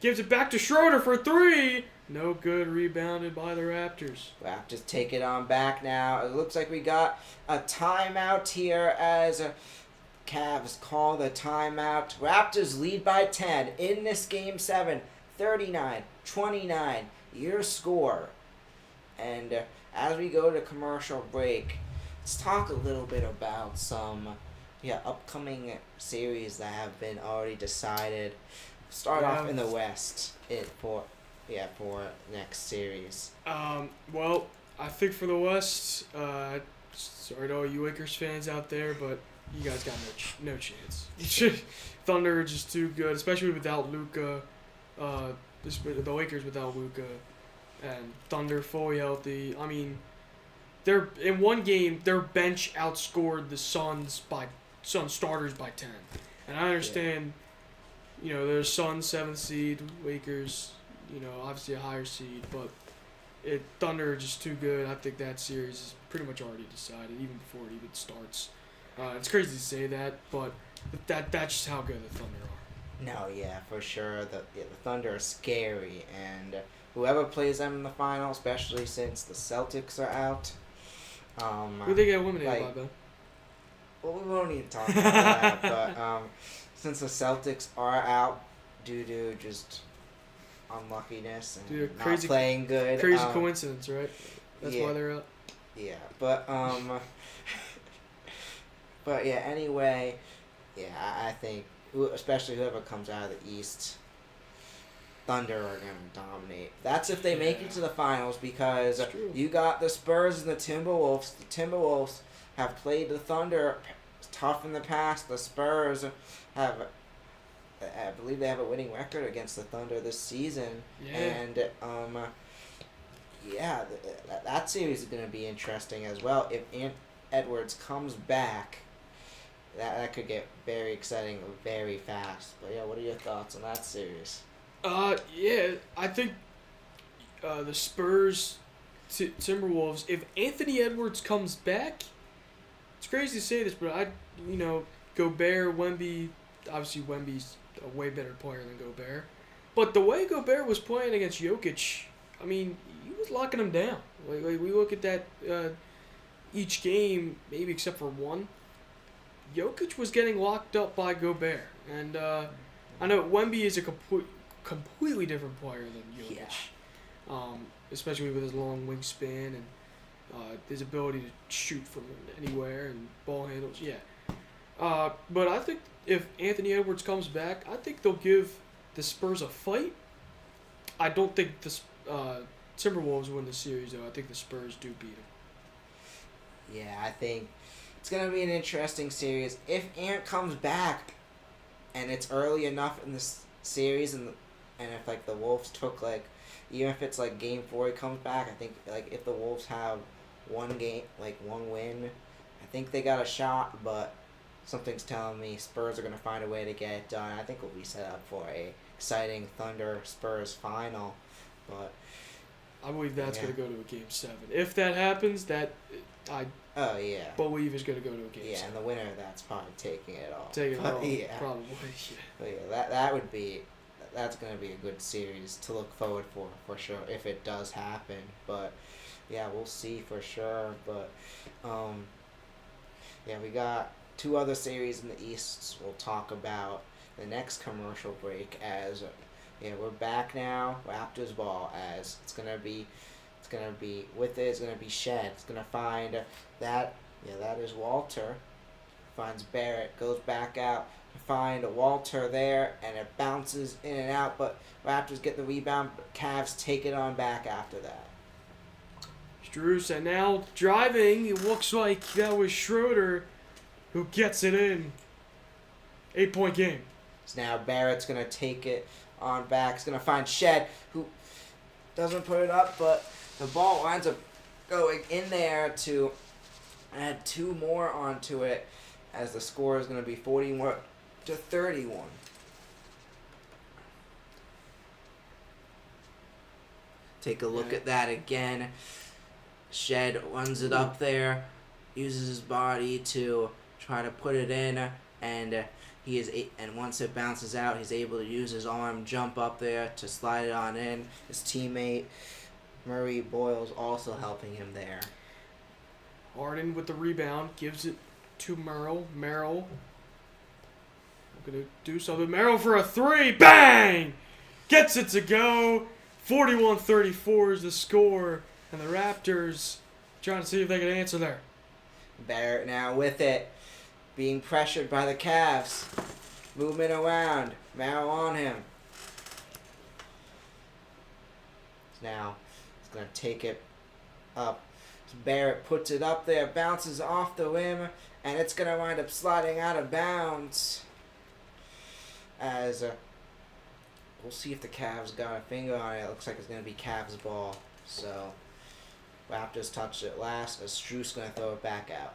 Gives it back to Schroeder for 3. No good. Rebounded by the Raptors. Raptors take it on back now. It looks like we got a timeout here as Cavs call the timeout. Raptors lead by 10 in this game 7. 39-29. Your score. And as we go to commercial break, let's talk a little bit about some upcoming series that have been already decided. Start off in the West for next series. Well, I think for the West, sorry to all you Lakers fans out there, but you guys got no chance. Thunder are just too good, especially without Luka. The Lakers without Luka. And Thunder fully healthy. I mean, they're in one game. Their bench outscored the Suns starters by 10. And I understand, their Suns 7th seed, Lakers, obviously a higher seed, but Thunder are just too good. I think that series is pretty much already decided even before it even starts. It's crazy to say that, but that's just how good the Thunder are. No, yeah, for sure. The Thunder are scary, and whoever plays them in the final, especially since the Celtics are out. Who they get eliminated by, Ben? Well, we won't even talk about that, but since the Celtics are out due to just unluckiness and not playing good. Crazy coincidence, right? That's why they're out. Yeah, but anyway, I think especially whoever comes out of the East, Thunder are going to dominate. That's if they make it to the finals, because you got the Spurs and the Timberwolves. The Timberwolves have played the Thunder tough in the past. The Spurs I believe they have a winning record against the Thunder this season. Yeah. And that series is going to be interesting as well. Edwards comes back, that could get very exciting very fast. But yeah, what are your thoughts on that series? Yeah, I think the Spurs, Timberwolves. If Anthony Edwards comes back, it's crazy to say this, but Gobert, Wemby. Obviously, Wemby's a way better player than Gobert. But the way Gobert was playing against Jokic, I mean, he was locking him down. Like we look at that each game, maybe except for one, Jokic was getting locked up by Gobert. And I know Wemby is a completely different player than Jokic, especially with his long wingspan and his ability to shoot from anywhere and ball handles. Yeah. But I think if Anthony Edwards comes back, I think they'll give the Spurs a fight. I don't think the Timberwolves win the series, though. I think the Spurs do beat them. Yeah, I think it's going to be an interesting series. If Ant comes back and it's early enough in the series and if, like, the Wolves took, like, even if it's, like, Game 4 he comes back, I think, like, if the Wolves have one win, I think they got a shot, but something's telling me Spurs are going to find a way to get it done. I think we'll be set up for a exciting Thunder-Spurs final, but I believe that's going to go to a Game 7. If that happens, believe is going to go to a Game 7. Yeah, and the winner of that's probably taking it all. Yeah. Probably. But yeah, that's going to be a good series to look forward for sure, if it does happen. But yeah, we'll see for sure. But we got 2 other series in the East we'll talk about the next commercial break as we're back now. Raptors ball as it's gonna be Shed. It's gonna find that is Walter. Finds Barrett, goes back out to find Walter there, and it bounces in and out, but Raptors get the rebound, but Cavs take it on back after that. Strus, and now driving, it looks like that was Schroeder who gets it in. 8-point game. So now Barrett's going to take it on back. He's going to find Shed, who doesn't put it up, but the ball winds up going in there to add 2 more onto it, as the score is going to be 41-31. Take a look at that again. Shed runs it up there, uses his body to try to put it in, and once it bounces out, he's able to use his arm, jump up there to slide it on in. His teammate Murray Boyle's also helping him there. Harden with the rebound, gives it to Merrill. Merrill gonna do something. Merrill for a 3, bang! Gets it to go. 41-34 is the score, and the Raptors trying to see if they can answer there. Barrett now with it, being pressured by the Cavs. Movement around. Merrill on him. Now, he's going to take it up. Barrett puts it up there, bounces off the rim, and it's going to wind up sliding out of bounds. As we'll see if the Cavs got a finger on it. It looks like it's going to be Cavs ball. So, Raptors touched it last, as Strus going to throw it back out.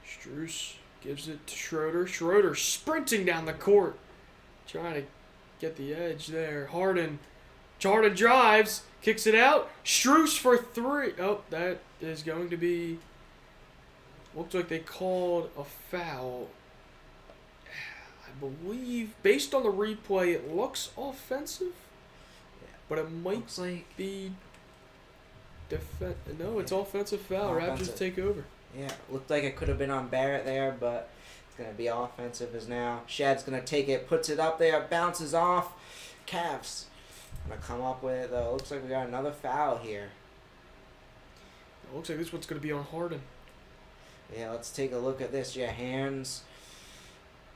Strus gives it to Schroeder. Schroeder sprinting down the court, trying to get the edge there. Harden drives, kicks it out. Strus for 3. Oh, that is going to be... Looks like they called a foul. I believe, based on the replay, it looks offensive. But it might be... No, it's offensive foul. Raptors take over. Yeah, looked like it could have been on Barrett there, but it's going to be offensive as now. Shad's going to take it, puts it up there, bounces off. Cavs going to come up with it, though. Looks like we got another foul here. It looks like this one's going to be on Harden. Yeah, let's take a look at this. Yeah, hands.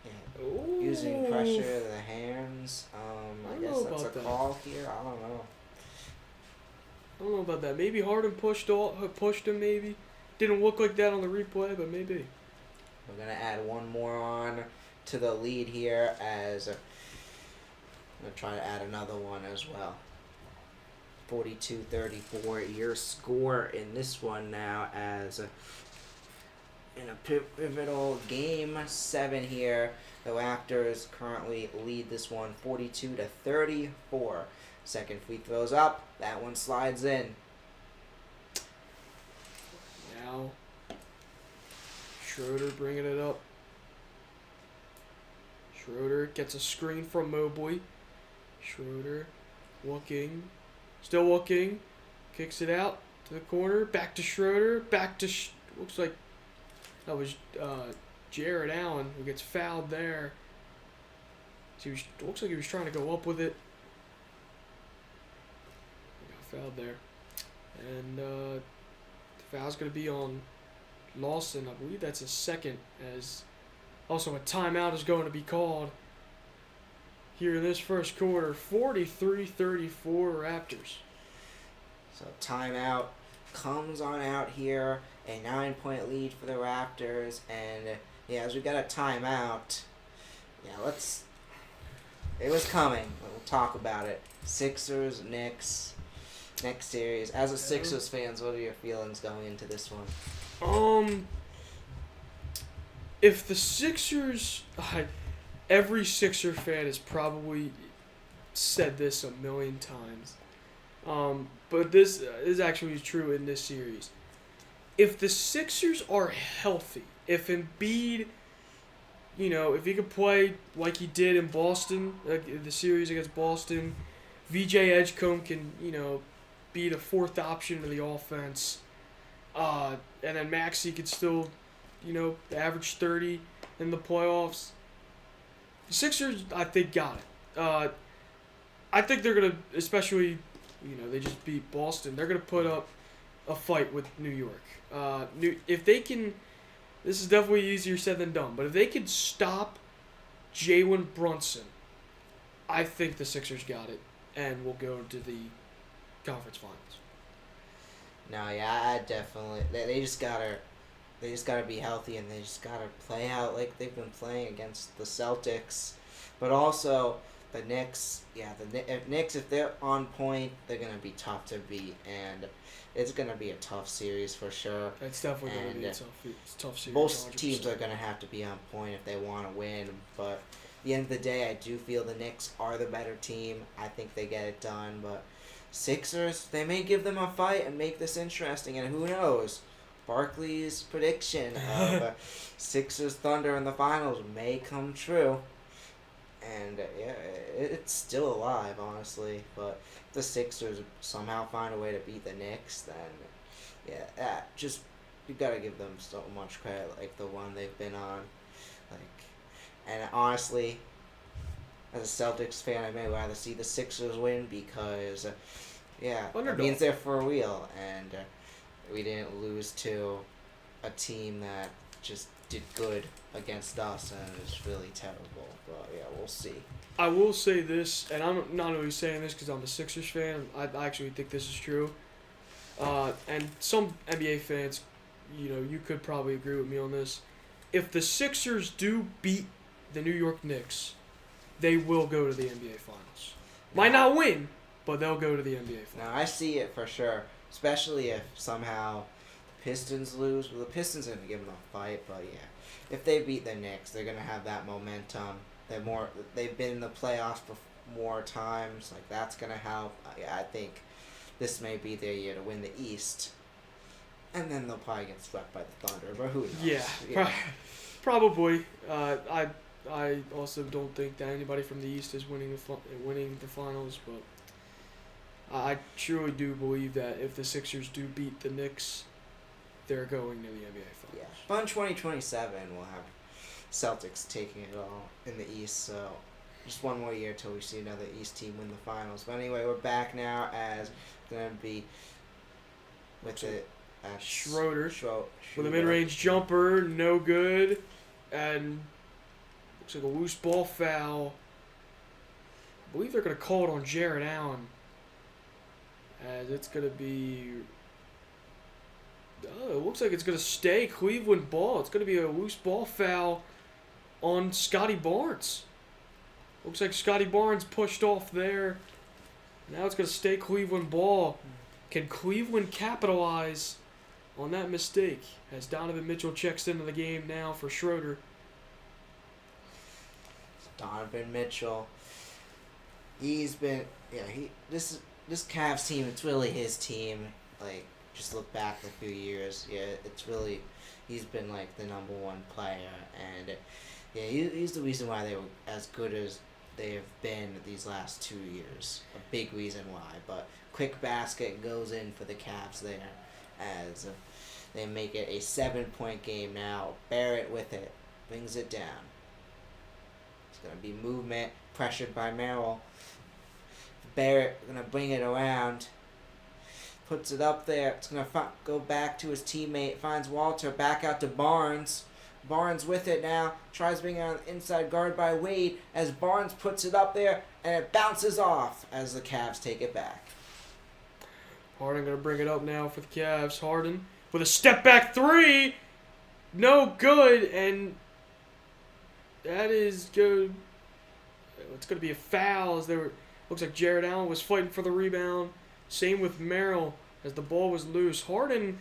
Yeah, Ooh. Using pressure, the hands. I guess that's a call here. I don't know. I don't know about that. Maybe Harden pushed him, maybe. Didn't look like that on the replay, but maybe. We're going to add 1 more on to the lead here, as I'm going to try to add another one as well. 42-34. Your score in this one now as in a pivotal game 7 here. The Raptors currently lead this one 42-34. Second free throws up. That one slides in. Now, Schroeder bringing it up. Schroeder gets a screen from Mobley. Schroeder looking. Still looking. Kicks it out to the corner. Back to Schroeder. Back to... looks like that was Jared Allen who gets fouled there. So looks like he was trying to go up with it. Got fouled there. And the foul's going to be on Lawson. I believe that's a second, as also a timeout is going to be called here in this first quarter. 43-34 Raptors. So timeout comes on out here. A 9-point lead for the Raptors. And yeah, as we got a timeout, yeah, it was coming. We'll talk about it. Sixers, Knicks, next series. As a Sixers fans, what are your feelings going into this one? If the Sixers, every Sixer fan has probably said this a million times, but this is actually true in this series. If the Sixers are healthy, if Embiid, if he could play like he did in Boston, like the series against Boston, VJ Edgecombe can, be the fourth option of the offense, and then Maxey could still, average 30 in the playoffs. The Sixers, I think, got it. I think they're going to, especially, they just beat Boston, they're going to put up a fight with New York. If they can, this is definitely easier said than done, but if they can stop Jalen Brunson, I think the Sixers got it and will go to the conference finals. No, yeah, I definitely. They just gotta be healthy, and they just gotta play out like they've been playing against the Celtics, but also the Knicks. Yeah, the Knicks, if they're on point, they're gonna be tough to beat, and it's gonna be a tough series for sure. It's definitely gonna be a tough series. Most 100%. teams are gonna have to be on point if they want to win, but at the end of the day, I do feel the Knicks are the better team. I think they get it done, but Sixers, they may give them a fight and make this interesting, and who knows? Barkley's prediction of Sixers Thunder in the finals may come true. And yeah, it's still alive, honestly. But if the Sixers somehow find a way to beat the Knicks, then yeah, you gotta give them so much credit, like the one they've been on. And honestly, as a Celtics fan, I may rather see the Sixers win because, it means they're for real, and we didn't lose to a team that just did good against us, and it's really terrible. But yeah, we'll see. I will say this, and I'm not only saying this because I'm a Sixers fan. I actually think this is true. And some NBA fans, you could probably agree with me on this. If the Sixers do beat the New York Knicks, they will go to the NBA Finals. Might not win, but they'll go to the NBA Finals. Now, I see it for sure, especially if somehow the Pistons lose. Well, the Pistons are going to give them a fight, but yeah. If they beat the Knicks, they're going to have that momentum. They've been in the playoffs for more times. Like, that's going to help. I think this may be their year to win the East. And then they'll probably get swept by the Thunder, but who knows? Yeah. Probably. I also don't think that anybody from the East is winning the finals, but I truly do believe that if the Sixers do beat the Knicks, they're going to the NBA Finals. Yeah. But in 2027, we'll have Celtics taking it all in the East, so just one more year till we see another East team win the finals. But anyway, we're back now as going to be with it. Schroeder with a mid-range jumper, no good, and looks like a loose ball foul. I believe they're going to call it on Jared Allen, as it's going to be. Oh, it looks like it's going to stay Cleveland ball. It's going to be a loose ball foul on Scotty Barnes. Looks like Scotty Barnes pushed off there. Now it's going to stay Cleveland ball. Can Cleveland capitalize on that mistake as Donovan Mitchell checks into the game now for Schroeder? Donovan Mitchell. He's been this Cavs team, it's really his team. Like, just look back a few years. Yeah, it's really, he's been like the number one player, and yeah, he's the reason why they were as good as they have been these last 2 years. A big reason why. But quick basket goes in for the Cavs there as they make it a 7-point game now. Barrett with it, brings it down. It's gonna be movement, pressured by Merrill. Barrett gonna bring it around, puts it up there. It's gonna go back to his teammate, finds Walter, back out to Barnes. Barnes with it now, tries to bring it on the inside, guard by Wade, as Barnes puts it up there, and it bounces off as the Cavs take it back. Harden gonna bring it up now for the Cavs. Harden with a step back three, no good, and that is good. It's gonna be a foul as looks like Jared Allen was fighting for the rebound. Same with Merrill as the ball was loose. Harden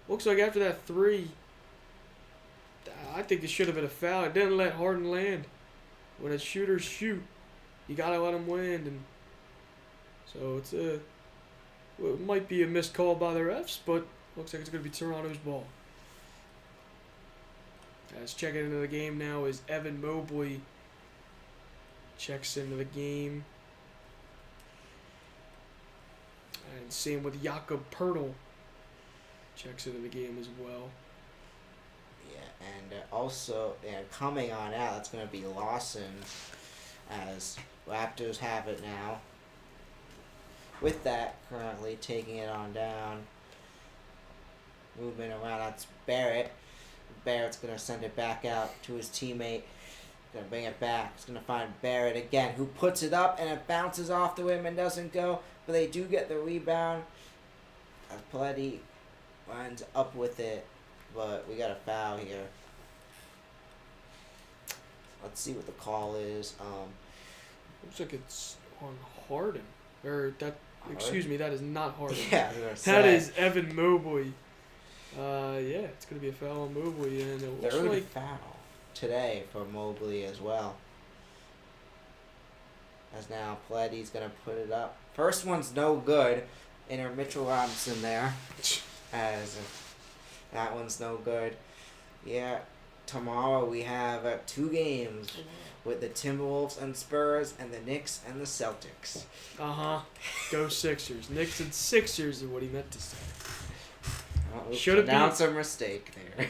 looks like after that three, I think it should have been a foul. It didn't let Harden land. When a shooters shoot, you gotta let them land, and so it might be a missed call by the refs, but looks like it's gonna be Toronto's ball. As checking into the game now is Evan Mobley. Checks into the game. And same with Jakob Pertl. Checks into the game as well. Yeah, and also coming on out, it's going to be Lawson as Raptors have it now. With that, currently taking it on down. Movement around, that's Barrett. Barrett's going to send it back out to his teammate. Going to bring it back. He's going to find Barrett again, who puts it up, and it bounces off the rim and doesn't go. But they do get the rebound. Paletti winds up with it, but we got a foul here. Let's see what the call is. Looks like it's on Harden. Excuse me, that is not Harden. Yeah, I was gonna say. That is Evan Mobley. Yeah, it's going to be a foul on Mobley, and it looks Third like foul today for Mobley as well. As now Paletti's going to put it up. First one's no good. Enter Mitchell Robinson there. As that one's no good. Yeah, tomorrow we have 2 games with the Timberwolves and Spurs and the Knicks and the Celtics. Go Sixers. Knicks and Sixers is what he meant to say. Should have announced a mistake there.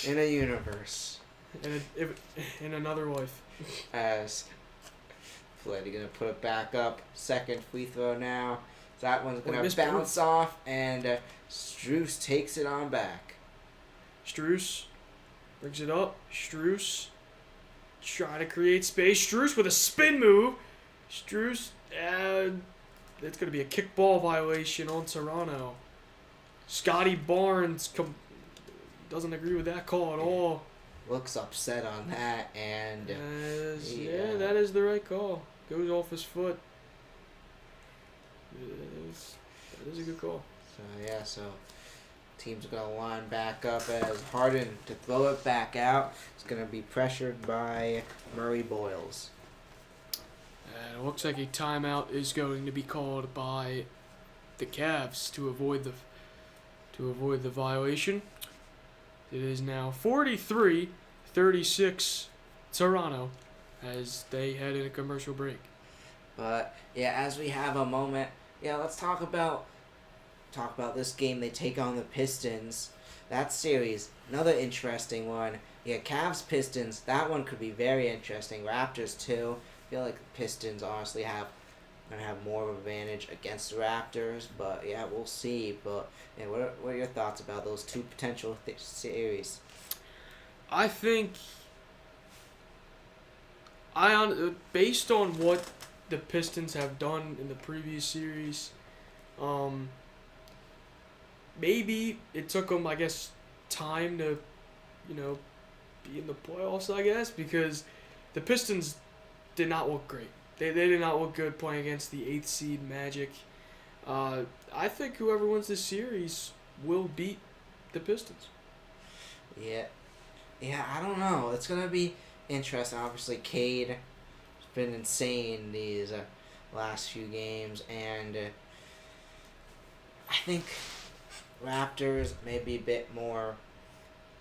In a universe. In another life. As Paletti gonna put it back up. Second free throw now. That one's gonna bounce off, and Strus takes it on back. Strus brings it up. Strus try to create space. Strus with a spin move. Strus, it's gonna be a kickball violation on Toronto. Scotty Barnes doesn't agree with that call at all. Looks upset on that, and yeah, that is the right call. Goes off his foot. That is a good call. So team's gonna line back up as Harden to throw it back out. It's gonna be pressured by Murray Boyles. And it looks like a timeout is going to be called by the Cavs to avoid the violation. It is now 43-36 Toronto as they head in a commercial break. But yeah, as we have a moment, let's talk about this game. They take on the Pistons. That series, another interesting one. Yeah, Cavs Pistons. That one could be very interesting. Raptors too. I feel like the Pistons honestly gonna have more of an advantage against the Raptors, but yeah, we'll see. But yeah, what are your thoughts about those two potential series? I think, based on what the Pistons have done in the previous series, maybe it took them, I guess, time to, be in the playoffs, I guess, because the Pistons did not look great. They did not look good playing against the 8th seed Magic. I think whoever wins this series will beat the Pistons. Yeah, I don't know. It's gonna be interesting. Obviously, Cade has been insane these last few games, and I think Raptors may be a bit more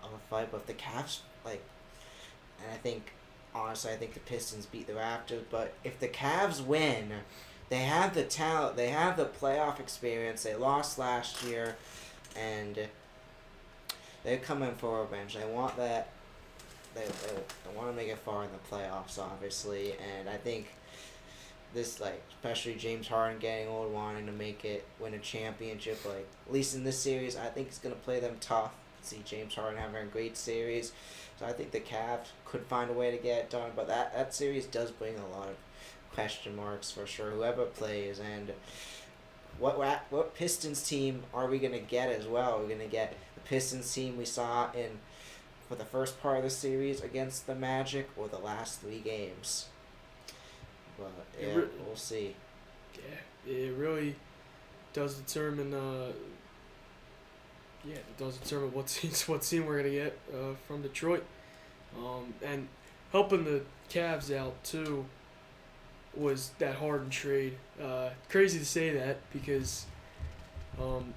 of a fight, but the Cavs and I think honestly, I think the Pistons beat the Raptors. But if the Cavs win, they have the talent, they have the playoff experience. They lost last year, and they're coming for revenge. They want that. They want to make it far in the playoffs, obviously, and I think this, especially James Harden getting old, wanting to win a championship, at least in this series, I think he's going to play them tough. See James Harden having a great series, so I think the Cavs could find a way to get it done, but that series does bring a lot of question marks for sure, whoever plays, and what Pistons team are we going to get as well? We're going to get the Pistons team we saw for the first part of the series against the Magic, or the last 3 games. But yeah, we'll see. Yeah, it really does determine. It does determine what team we're gonna get from Detroit, and helping the Cavs out too was that Harden trade. Crazy to say that because, you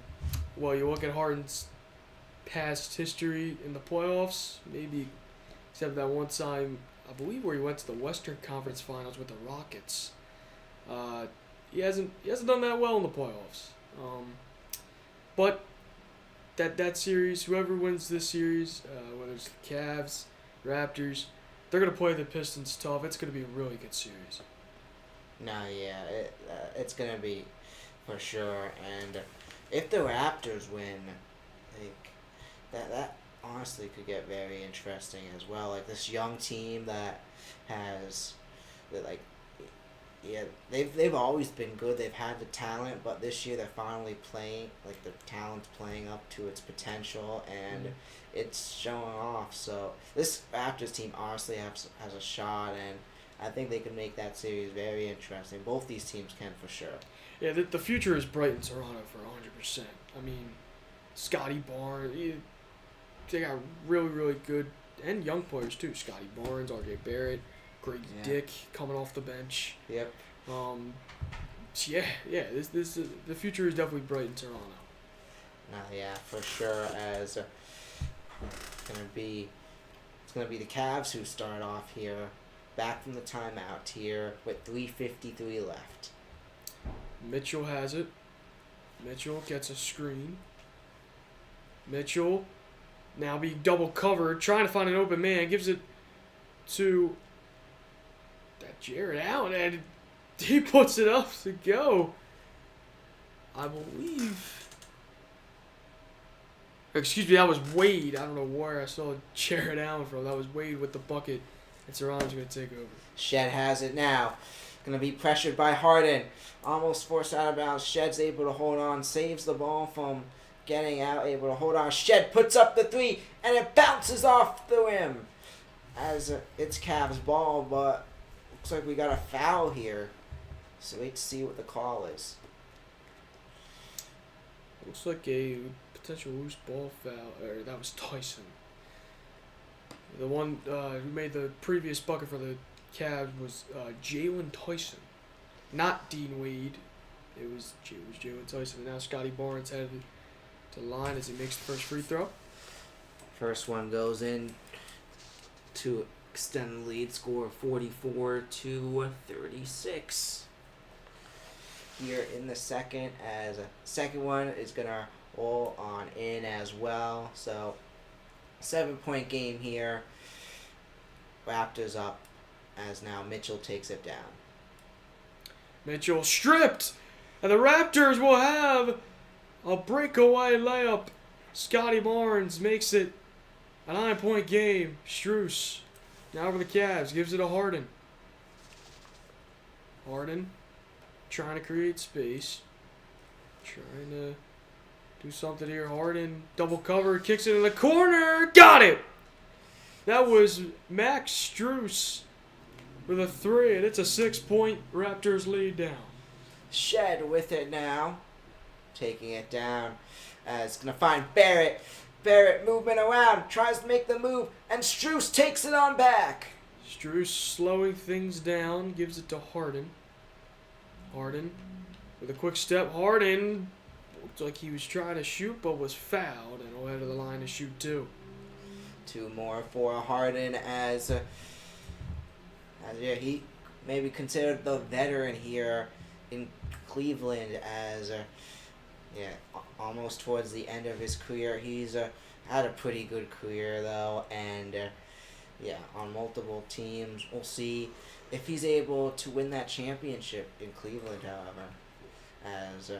look at Harden's past history in the playoffs, maybe except that one time, I believe, where he went to the Western Conference Finals with the Rockets. He hasn't done that well in the playoffs. But that series, whoever wins this series, whether it's the Cavs, Raptors, they're gonna play the Pistons tough. It's gonna be a really good series. No, yeah, it's gonna be for sure. And if the Raptors win, that honestly could get very interesting as well. This young team they've always been good. They've had the talent, but this year they're finally playing, the talent's playing up to its potential, and it's showing off. So this Raptors team honestly has a shot, and I think they can make that series very interesting. Both these teams can for sure. Yeah, the future is bright in Toronto for 100%. I mean, Scotty Barnes, they got really, really good and young players too. Scotty Barnes, R.J. Barrett, Greg Dick coming off the bench. Yep. This the future is definitely bright in Toronto. No, yeah, for sure. As it's gonna be the Cavs who start off here, back from the timeout here with 3:53 left. Mitchell has it. Mitchell gets a screen. Mitchell now being double covered, trying to find an open man, gives it to that Jared Allen, and he puts it up to go. I believe. Excuse me, that was Wade. I don't know where I saw Jared Allen from. That was Wade with the bucket, and Toronto's going to take over. Shed has it now. Going to be pressured by Harden. Almost forced out of bounds. Shed's able to hold on. Saves the ball from getting out. Able to hold on. Shed puts up the 3. And it bounces off the rim. As it's Cavs ball. But looks like we got a foul here. So wait to see what the call is. Looks like a potential loose ball foul. That was Tyson. The one who made the previous bucket for the Cavs was Jalen Tyson, not Dean Wade. It was Jalen Tyson. And now Scotty Barnes headed to the line as he makes the first free throw. First one goes in to extend the lead score 44-36. Here in the second, as a second one is gonna roll on in as well. So 7-point game here. Raptors up as now Mitchell takes it down. Mitchell stripped, and the Raptors will have a breakaway layup. Scotty Barnes makes it a 9-point game. Strus now for the Cavs, gives it to Harden. Harden trying to create space, trying to do something here. Harden double cover, kicks it in the corner, got it. That was Max Strus with a 3, and it's a 6-point Raptors lead down. Shed with it now. Taking it down. It's going to find Barrett. Barrett moving around. Tries to make the move. And Strus takes it on back. Strus slowing things down. Gives it to Harden. Harden with a quick step. Harden looked like he was trying to shoot but was fouled. And head of the line to shoot 2. 2 more for Harden as he maybe considered the veteran here in Cleveland as almost towards the end of his career. He's had a pretty good career though, and on multiple teams. We'll see if he's able to win that championship in Cleveland, however, as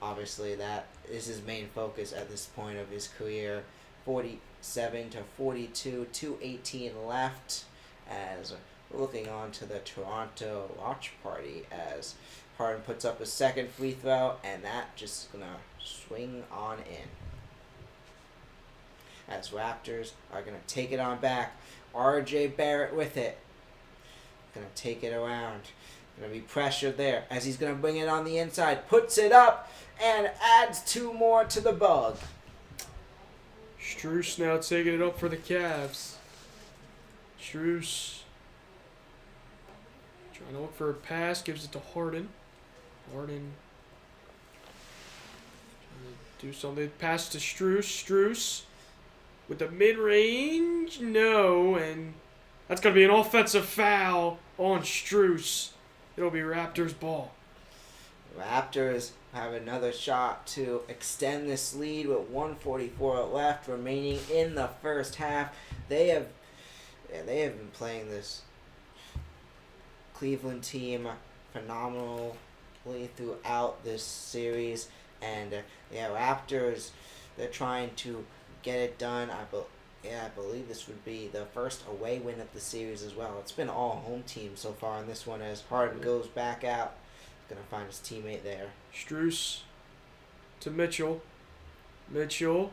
obviously that is his main focus at this point of his career. 47 to 42, 2:18 left as we're looking on to the Toronto watch party as Harden puts up a second free throw, and that just going to swing on in. As Raptors are going to take it on back. R.J. Barrett with it. Going to take it around. Going to be pressured there as he's going to bring it on the inside. Puts it up and adds 2 more to the bug. Strus now taking it up for the Cavs. Strus trying to look for a pass. Gives it to Harden. Harden trying to do something. Pass to Strus. Strus with the mid-range. No. And that's going to be an offensive foul on Strus. It'll be Raptors ball. Raptors have another shot to extend this lead with 1:44 left remaining in the first half. They have been playing this Cleveland team phenomenally throughout this series, and Raptors, they're trying to get it done. I believe this would be the first away win of the series as well. It's been all home teams so far in this one as Harden goes back out. Going to find his teammate there. Strus to Mitchell. Mitchell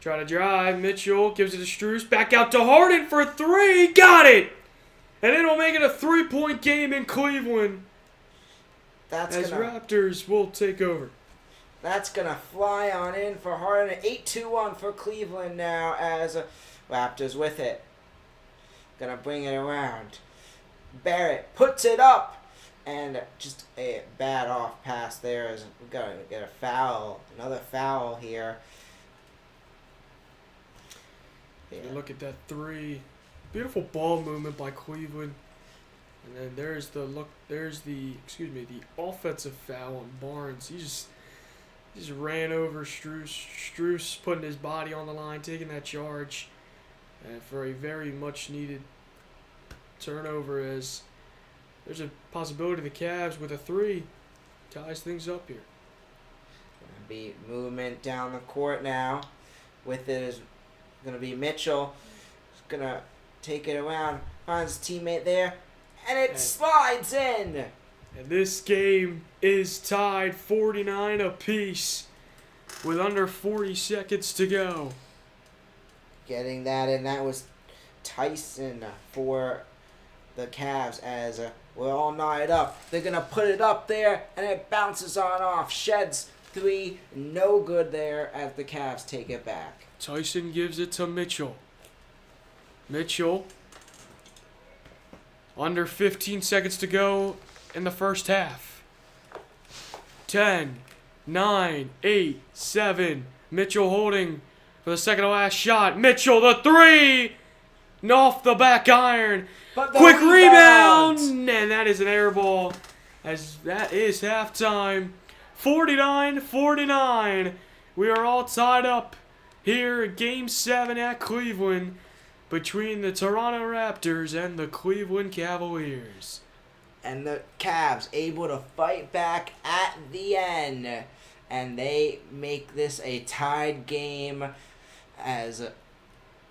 trying to drive. Mitchell gives it to Strus. Back out to Harden for 3. Got it! And it'll make it a 3-point game in Cleveland. Raptors will take over. That's going to fly on in for Harden. 8-2-1 for Cleveland now as Raptors with it. Going to bring it around. Barrett puts it up. And just a bad off pass there as we've got to get a foul. Another foul here. Look at that 3. Beautiful ball movement by Cleveland. And then there's the offensive foul on Barnes. He just ran over Strus. Strus putting his body on the line, taking that charge for a very much needed turnover as there's a possibility the Cavs with a 3 ties things up here. Gonna be movement down the court now. With it is gonna be Mitchell. He's gonna take it around, finds his teammate there, and it slides in. And this game is tied 49 apiece with under 40 seconds to go. Getting that in, that was Tyson for the Cavs as we're all knotted up. They're going to put it up there, and it bounces on off. Sheds 3, no good there as the Cavs take it back. Tyson gives it to Mitchell. Mitchell, under 15 seconds to go in the first half. 10, 9, 8, 7. Mitchell holding for the second to last shot. Mitchell, the 3! And off the back iron. Quick rebound! And that is an air ball. As that is halftime. 49-49. We are all tied up here at Game 7 at Cleveland between the Toronto Raptors and the Cleveland Cavaliers. And the Cavs able to fight back at the end. And they make this a tied game as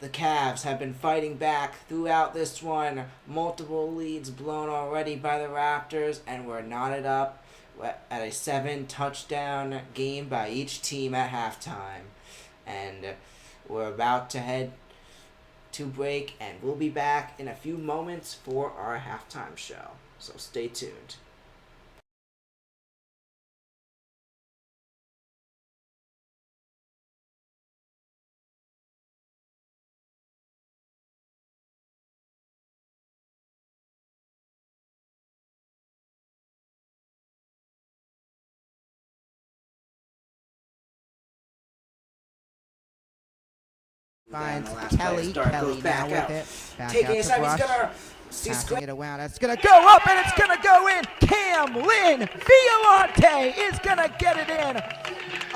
the Cavs have been fighting back throughout this one. Multiple leads blown already by the Raptors, and we're knotted up at a 7-touchdown game by each team at halftime. And we're about to head to break, and we'll be back in a few moments for our halftime show. So stay tuned. Finds Kelly. Kelly back now out. with it. Back Taking out his to time, he's Brush. gonna Passing it around. It's going to go up, and it's going to go in. Camlyn Violante is going to get it in.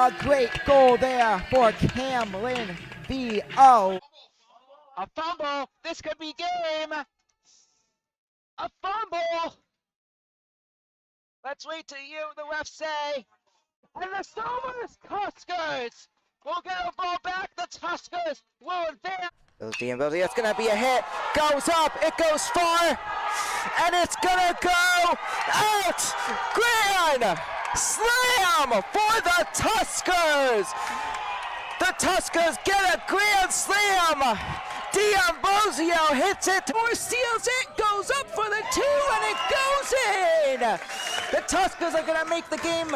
A great goal there for Camlyn V.O. A fumble. This could be game. A fumble. Let's wait to hear the ref say. And the Somers Tuskers will get a ball back. The Tuskers will advance. It's going to be a hit. Goes up. It goes far. And it's going to go out. Grand slam for the Tuskers. The Tuskers get a grand slam. D'Ambrosio hits it, or steals it, goes up for the 2, and it goes in! The Tuskers are gonna make the game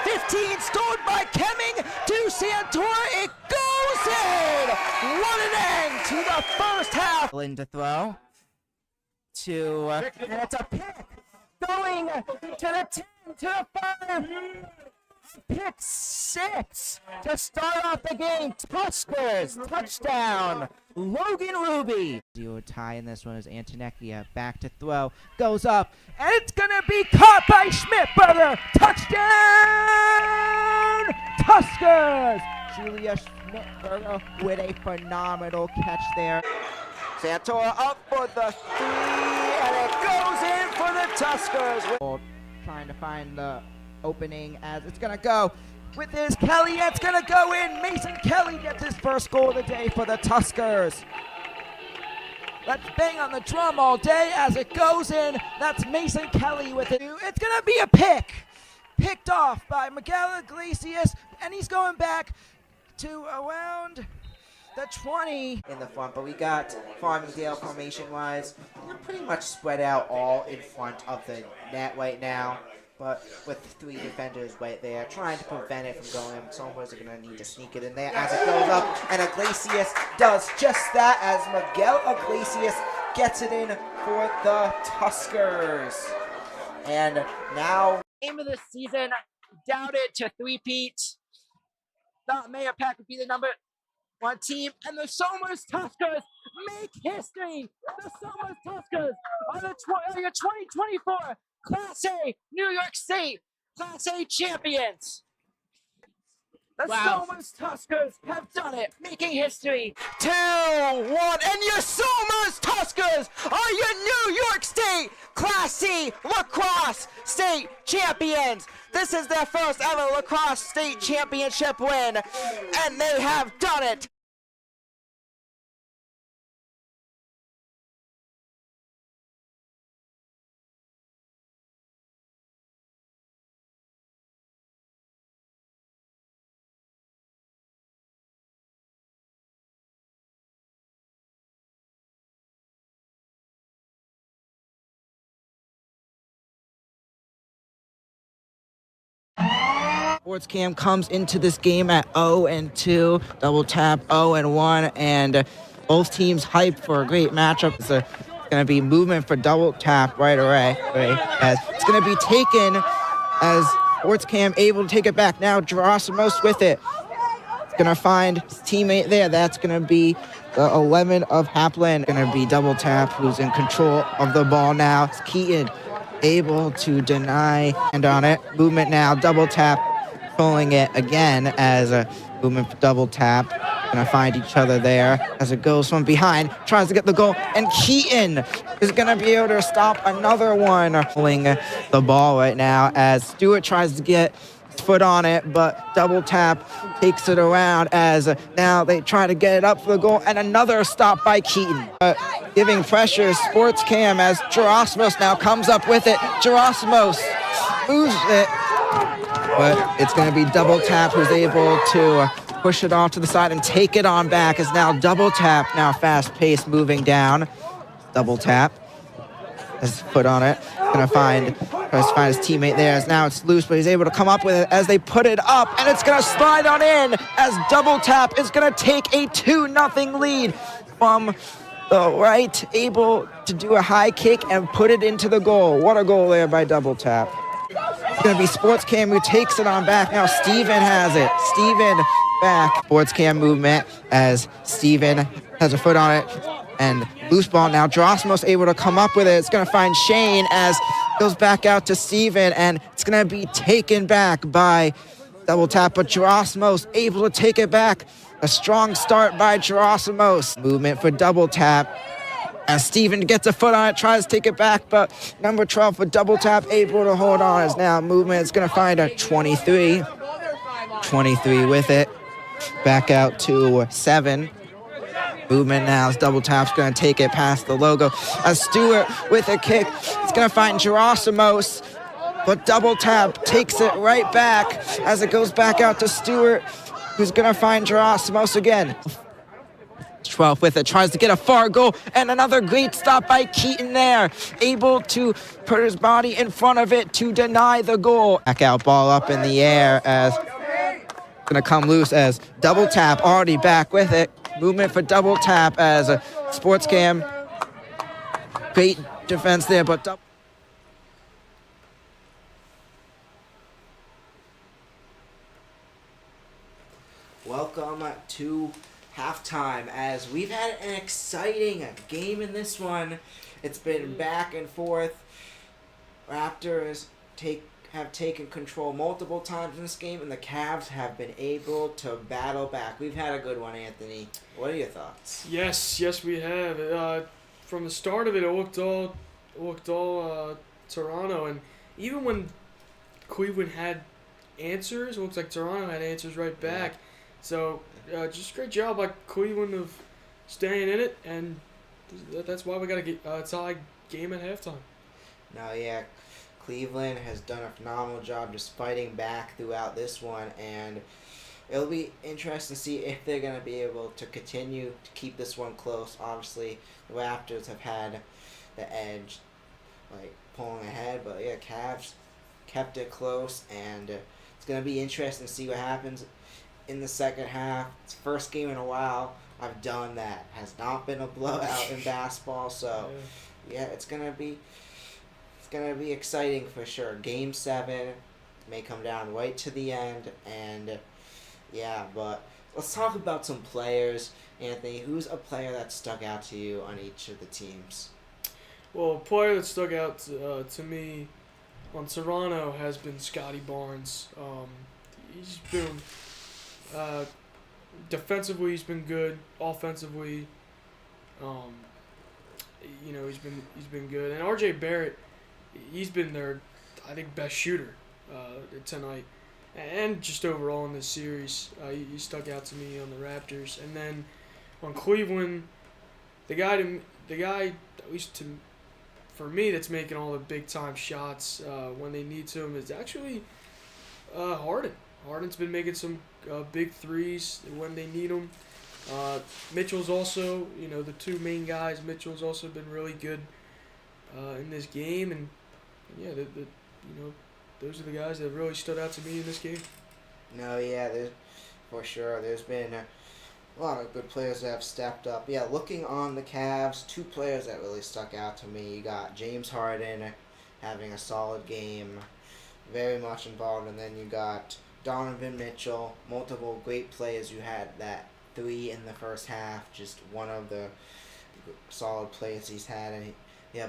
15, stored by Kemming to Santora, it goes in! What an end to the first half! To throw, and it's a pick, going to the 10, to the 5, pick 6 to start off the game. Tuskers touchdown. Logan Ruby. Zero tie in this one is Antonecchia. Back to throw. Goes up. And it's going to be caught by Schmidt, brother. Touchdown. Tuskers. Julia Schmidt, brother, with a phenomenal catch there. Santora up for the 3. And it goes in for the Tuskers. Trying to find the opening as it's gonna go with his Kelly. It's gonna go in. Mason Kelly gets his first goal of the day for the Tuskers. Let's bang on the drum all day as it goes in. That's Mason Kelly with it. It's gonna be a pick. Picked off by Miguel Iglesias, and he's going back to around the 20 in the front, but we got Farmingdale formation-wise. They're pretty much spread out all in front of the net right now. But with 3 defenders right there, trying to prevent it from going, Somers are going to need to sneak it in there as it goes up, and Iglesias does just that as Miguel Iglesias gets it in for the Tuskers. And now, game of the season, down it to 3-peat. Thought Mayor Pack would be the number 1 team, and the Somers Tuskers make history. The Somers Tuskers are your 2024 Class A New York State Class A champions. The Somers Tuskers have done it, making history. 2-1, and your Somers Tuskers are your New York State Class C lacrosse state champions. This is their first ever lacrosse state championship win, and they have done it. Sports Cam comes into this game at 0-2, double tap 0-1, and both teams hyped for a great matchup. It's going to be movement for double tap right away, as it's going to be taken as Sports Cam able to take it back. Now Gerasimos with it. It's going to find his teammate there. That's going to be the 11 of Haplin. Going to be double tap, who's in control of the ball now. It's Keaton able to deny and on it. Movement now, double tap. Pulling it again as a movement for double tap. Gonna find each other there as it goes from behind. Tries to get the goal, and Keaton is gonna be able to stop another one. Pulling the ball right now as Stewart tries to get his foot on it, but double tap takes it around as now they try to get it up for the goal, and another stop by Keaton. Giving pressure, Sports Cam as Gerasimos now comes up with it. Gerasimos moves it. But it's going to be double tap who's able to push it onto the side and take it on back. Is now double tap, now fast pace moving down. Double tap. Has his foot on it. Tries to find his teammate there. As now it's loose, but he's able to come up with it as they put it up, and it's gonna slide on in as double tap is gonna take a 2-0 lead from the right, able to do a high kick and put it into the goal. What a goal there by double tap. It's gonna be Sports Cam who takes it on back. Now Steven has it. Steven back. Sports Cam movement as Steven has a foot on it. And loose ball now. Drossmos able to come up with it. It's going to find Shane as it goes back out to Steven, and it's going to be taken back by double tap. But Drossmos able to take it back. A strong start by Drossmos. Movement for double tap. As Steven gets a foot on it, tries to take it back, but number 12 for double tap able to hold on. As now movement is going to find a 23. 23 with it. Back out to 7. Movement now as double tap's going to take it past the logo. As Stewart with a kick, it's going to find Gerasimos, but double tap takes it right back as it goes back out to Stewart, who's going to find Gerasimos again. 12 with it, tries to get a far goal, and another great stop by Keaton there, able to put his body in front of it to deny the goal. Back out, ball up in the air as going to come loose as double tap already back with it. Movement for double tap as a Sports Cam. Great defense there, but welcome to halftime as we've had an exciting game in this one. It's been back and forth. Raptors have taken control multiple times in this game, and the Cavs have been able to battle back. We've had a good one, Anthony. What are your thoughts? Yes, we have. From the start of it, it looked all Toronto, and even when Cleveland had answers, it looks like Toronto had answers right back. Yeah. So just great job by Cleveland of staying in it, and that's why we got a tie game at halftime. No, yeah. Cleveland has done a phenomenal job just fighting back throughout this one, and it'll be interesting to see if they're going to be able to continue to keep this one close. Obviously, the Raptors have had the edge, like pulling ahead, but yeah, Cavs kept it close, and it's going to be interesting to see what happens in the second half. It's the first game in a while I've done that. Has not been a blowout in basketball, so yeah, it's going to be exciting for sure. Game 7 may come down right to the end, and yeah, but let's talk about some players. Anthony, who's a player that stuck out to you on each of the teams? Well, a player that stuck out to me on Toronto has been Scotty Barnes. He's been defensively, he's been good. Offensively, he's been good. And RJ Barrett, he's been their, I think, best shooter tonight, and just overall in this series. He stuck out to me on the Raptors. And then on Cleveland, the guy at least for me that's making all the big time shots when they need to him is actually Harden. Harden's been making some big threes when they need them. Mitchell's also, the two main guys. Mitchell's also been really good in this game, and yeah, those are the guys that really stood out to me in this game. No, yeah, for sure. There's been a lot of good players that have stepped up. Yeah, looking on the Cavs, 2 players that really stuck out to me. You got James Harden having a solid game, very much involved, and then you got Donovan Mitchell, multiple great plays. You had that 3 in the first half, just one of the solid plays he's had, and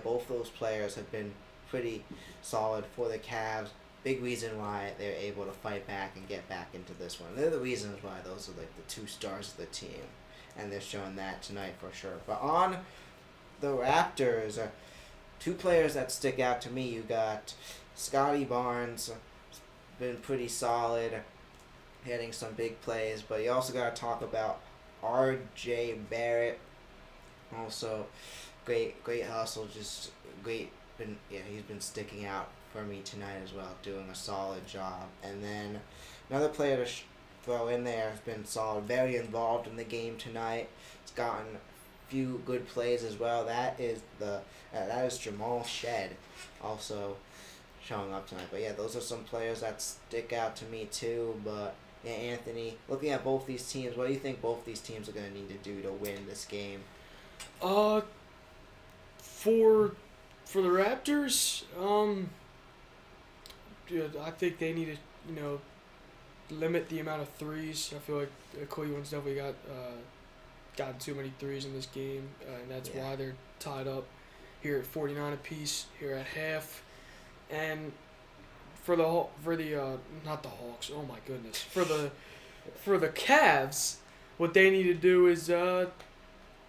both those players have been pretty solid for the Cavs. Big reason why they're able to fight back and get back into this one. They're the reasons why those are like the 2 stars of the team, and they're showing that tonight for sure. But on the Raptors, 2 players that stick out to me. You got Scotty Barnes, been pretty solid, hitting some big plays, but you also got to talk about RJ Barrett. Also, great hustle, just great. He's been sticking out for me tonight as well, doing a solid job. And then another player to throw in there has been solid. Very involved in the game tonight. He's gotten a few good plays as well. That is Jamal Shed also showing up tonight. But yeah, those are some players that stick out to me too. But yeah, Anthony, looking at both these teams, what do you think both these teams are going to need to do to win this game? For the Raptors, I think they need to, limit the amount of threes. I feel like Cleveland's definitely gotten too many threes in this game, and that's why they're tied up here at 49 apiece here at half. And for the not the Hawks, oh my goodness, for the Cavs, what they need to do is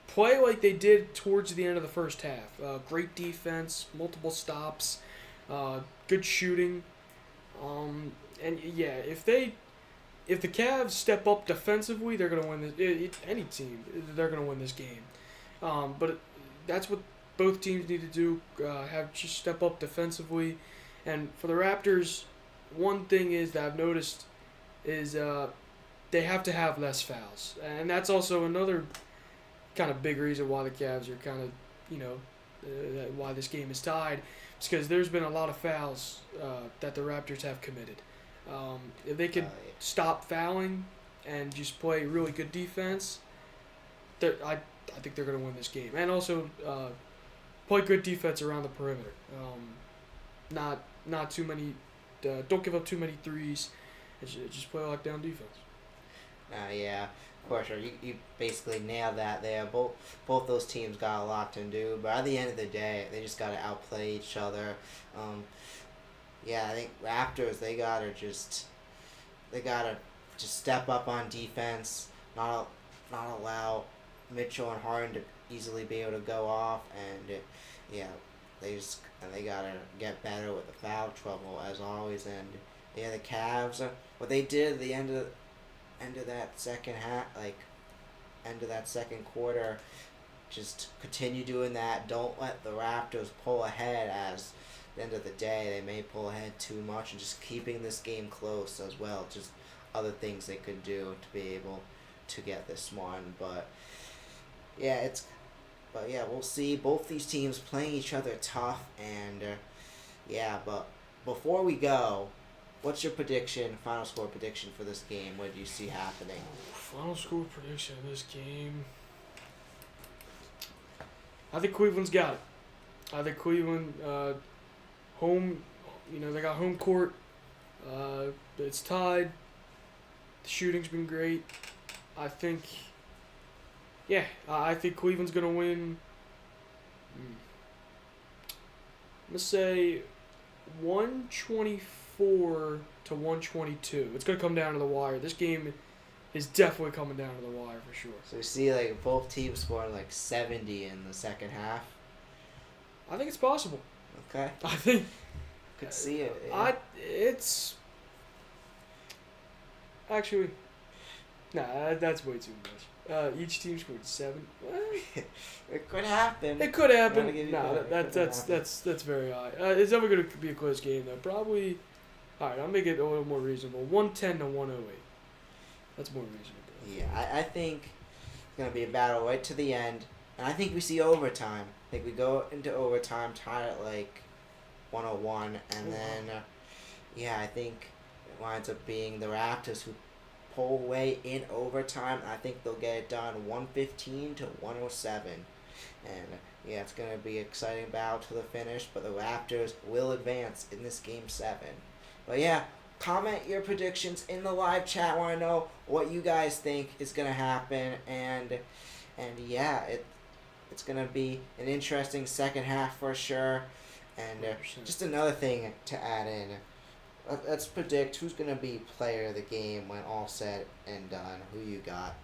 play like they did towards the end of the first half. Great defense, multiple stops, good shooting, and yeah, if the Cavs step up defensively, they're gonna win this. Any team, they're gonna win this game. But that's what both teams need to do. Have just step up defensively, and for the Raptors, one thing is that I've noticed is they have to have less fouls, and that's also another kind of big reason why the Cavs are kind of, why this game is tied. It's because there's been a lot of fouls that the Raptors have committed. If they could stop fouling and just play really good defense, I think they're going to win this game. And also play good defense around the perimeter. Not too many. Don't give up too many threes. And just play lockdown defense. Yeah. For sure, you basically nailed that there. Both those teams got a lot to do, but at the end of the day, they just gotta outplay each other. I think Raptors they gotta just step up on defense, not allow Mitchell and Harden to easily be able to go off, and they gotta get better with the foul trouble as always. And the Cavs, what they did at the end of that second half, end of that second quarter, just continue doing that. Don't let the Raptors pull ahead, as at the end of the day they may pull ahead too much, and just keeping this game close as well. Just other things they could do to be able to get this one. But we'll see. Both these teams playing each other tough, and but before we go, what's your final score prediction for this game? What do you see happening? Final score prediction of this game. I think Cleveland's got it. I think Cleveland, home, they got home court. It's tied. The shooting's been great. I think Cleveland's going to win. I'm going to say 124 to 122. It's going to come down to the wire. This game is definitely coming down to the wire for sure. So you see both teams scoring 70 in the second half? I think it's possible. Okay. I think could see it. Yeah. It's actually that's way too much. Each team scored 7. It could happen. It could happen. No, that's very high. It's never going to be a close game though. Probably. All right, I'll make it a little more reasonable. 110 to 108. That's more reasonable. Yeah, I think it's going to be a battle right to the end. And I think we see overtime. I think we go into overtime tied at 101. And then, I think it winds up being the Raptors who pull away in overtime. I think they'll get it done 115 to 107. And, it's going to be an exciting battle to the finish. But the Raptors will advance in this Game 7. But, comment your predictions in the live chat. I want to know what you guys think is going to happen. And it's going to be an interesting second half for sure. And just another thing to add in. Let's predict who's going to be player of the game when all said and done. Who you got?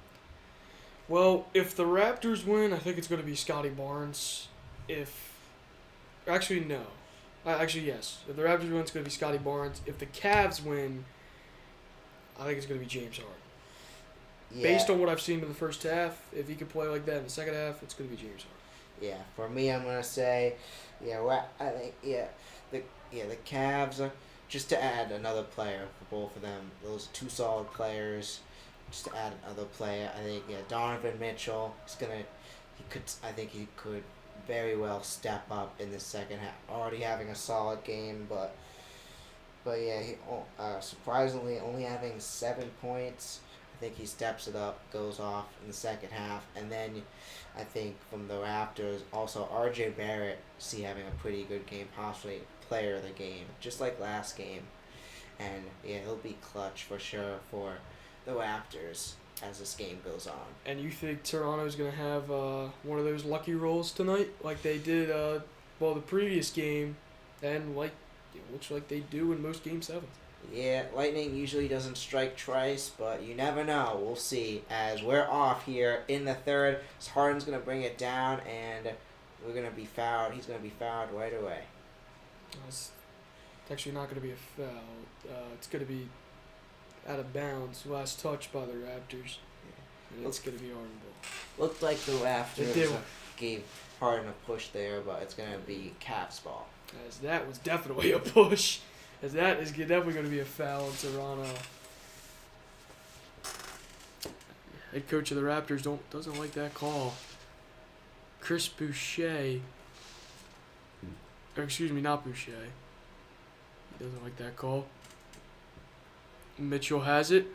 Well, if the Raptors win, I think it's going to be Scotty Barnes. No. Yes. If the Raptors win, it's going to be Scotty Barnes. If the Cavs win, I think it's going to be James Harden. Yeah. Based on what I've seen in the first half, if he can play like that in the second half, it's going to be James Harden. Yeah, for me, I'm going to say, I think, the Cavs just to add another player for both of them. Those two solid players. Just to add another player, I think Donovan Mitchell is gonna. I think he could very well step up in the second half. Already having a solid game, but yeah, he surprisingly only having 7 points. I think he steps it up, goes off in the second half, and then I think from the Raptors, also R.J. Barrett see having a pretty good game, possibly player of the game, just like last game, and yeah, he'll be clutch for sure for the Raptors as this game goes on. And you think Toronto's going to have one of those lucky rolls tonight like they did the previous game, and like it looks like they do in most Game 7s? Yeah, lightning usually doesn't strike twice, but you never know. We'll see. As we're off here in the third, Harden's going to bring it down, and we're going to be fouled. He's going to be fouled right away. It's actually not going to be a foul. It's going to be out of bounds. Last touch by the Raptors. Yeah. And it's going to be Harden ball. Looked like the Raptors gave Harden a push there, but it's going to be Cavs ball. As that was definitely a push. As that is definitely going to be a foul in Toronto. Head coach of the Raptors doesn't like that call. Chris Boucher. Or excuse me, not Boucher. He doesn't like that call. Mitchell has it.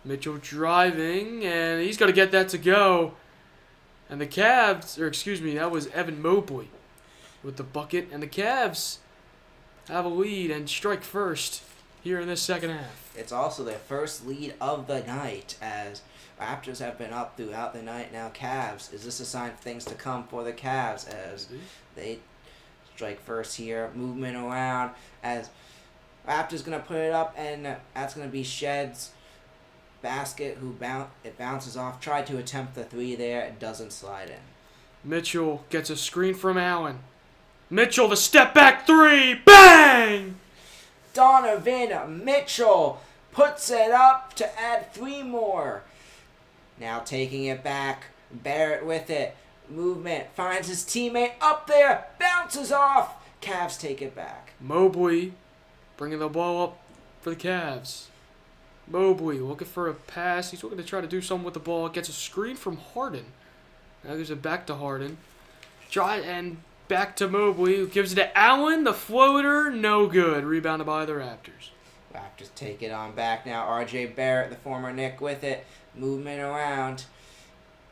Mitchell driving, and he's going to get that to go. And the Cavs, or excuse me, that was Evan Mobley with the bucket. And the Cavs have a lead and strike first here in this second half. It's also their first lead of the night, as Raptors have been up throughout the night. Now Cavs, is this a sign of things to come for the Cavs as they strike first here? Movement around as Raptors going to put it up, and that's going to be Shed's basket, it bounces off. Tried to attempt the three there, it doesn't slide in. Mitchell gets a screen from Allen. Mitchell, the step back three, bang! Donovan Mitchell puts it up to add 3 more. Now taking it back, Barrett with it. Movement, finds his teammate up there, bounces off. Cavs take it back. Mobley bringing the ball up for the Cavs. Mobley looking for a pass. He's looking to try to do something with the ball. Gets a screen from Harden. Now gives it back to Harden. And back to Mobley, who gives it to Allen. The floater, no good. Rebounded by the Raptors. Raptors take it on back now. R.J. Barrett, the former Knick, with it. Movement around.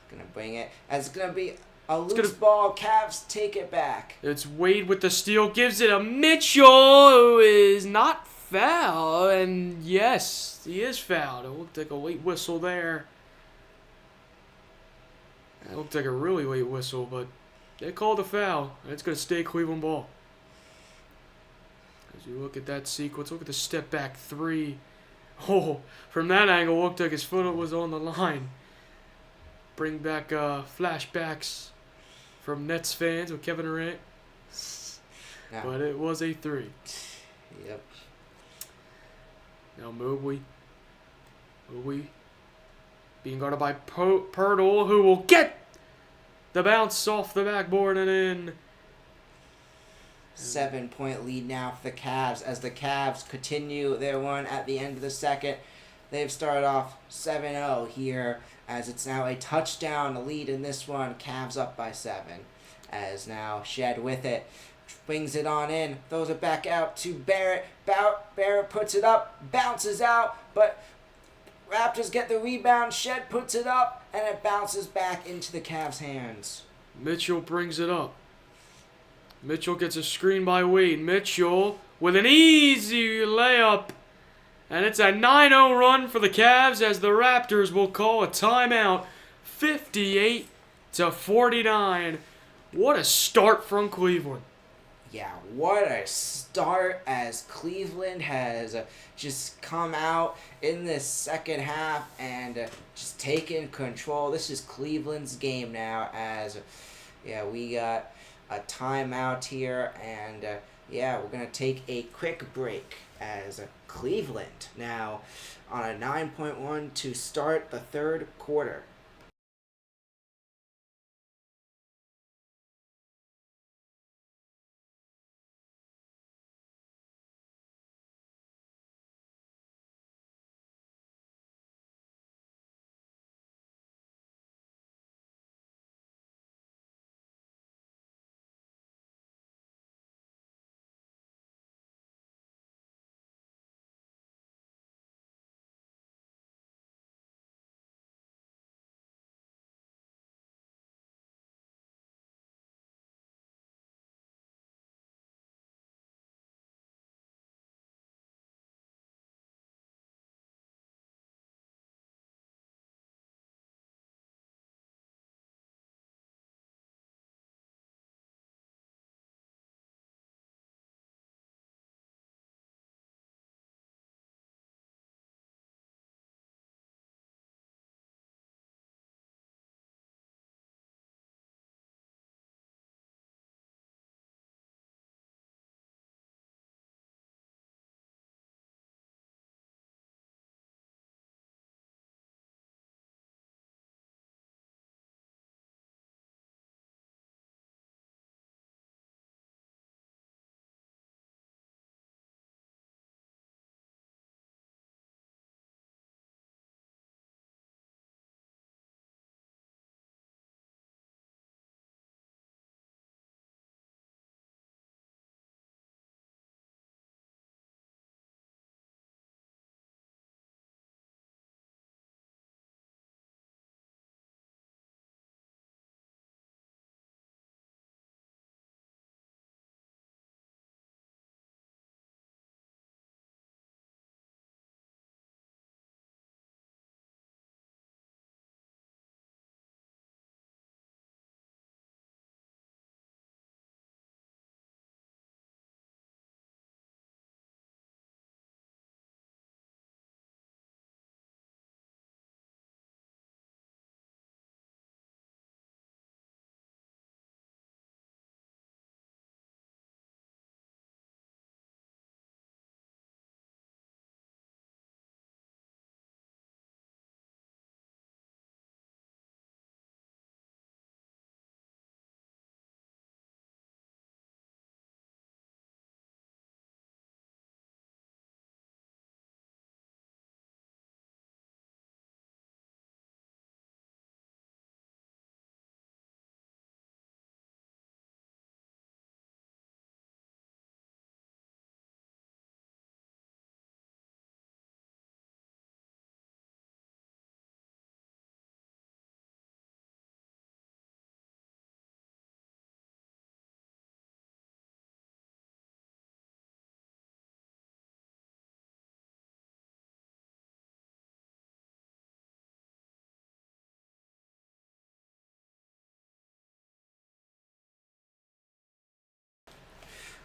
Gonna bring it. It's gonna be a loose ball. Cavs take it back. It's Wade with the steal. Gives it to Mitchell, who is not fouled. And yes, he is fouled. It looked like a late whistle there. It looked like a really late whistle, but they called a foul, and it's going to stay Cleveland ball. As you look at that sequence, look at the step back three. Oh, from that angle, looked like his foot was on the line. Bring back flashbacks from Nets fans with Kevin Durant. Yeah. But it was a 3. Yep. Now Mobley being guarded by Pirtle, who will get the bounce off the backboard and in. 7-point lead now for the Cavs as the Cavs continue their run at the end of the second. They've started off 7-0 here as it's now a touchdown lead in this one. Cavs up by 7 as now Shed with it. Brings it on in, throws it back out to Barrett. Barrett puts it up, bounces out, but Raptors get the rebound. Shed puts it up, and it bounces back into the Cavs' hands. Mitchell brings it up. Mitchell gets a screen by Wade. Mitchell with an easy layup. And it's a 9-0 run for the Cavs as the Raptors will call a timeout. 58-49. What a start from Cleveland. Yeah, what a start as Cleveland has just come out in this second half and just taken control. This is Cleveland's game now as, we got a timeout here and, we're going to take a quick break as Cleveland now on a 9-point to start the third quarter.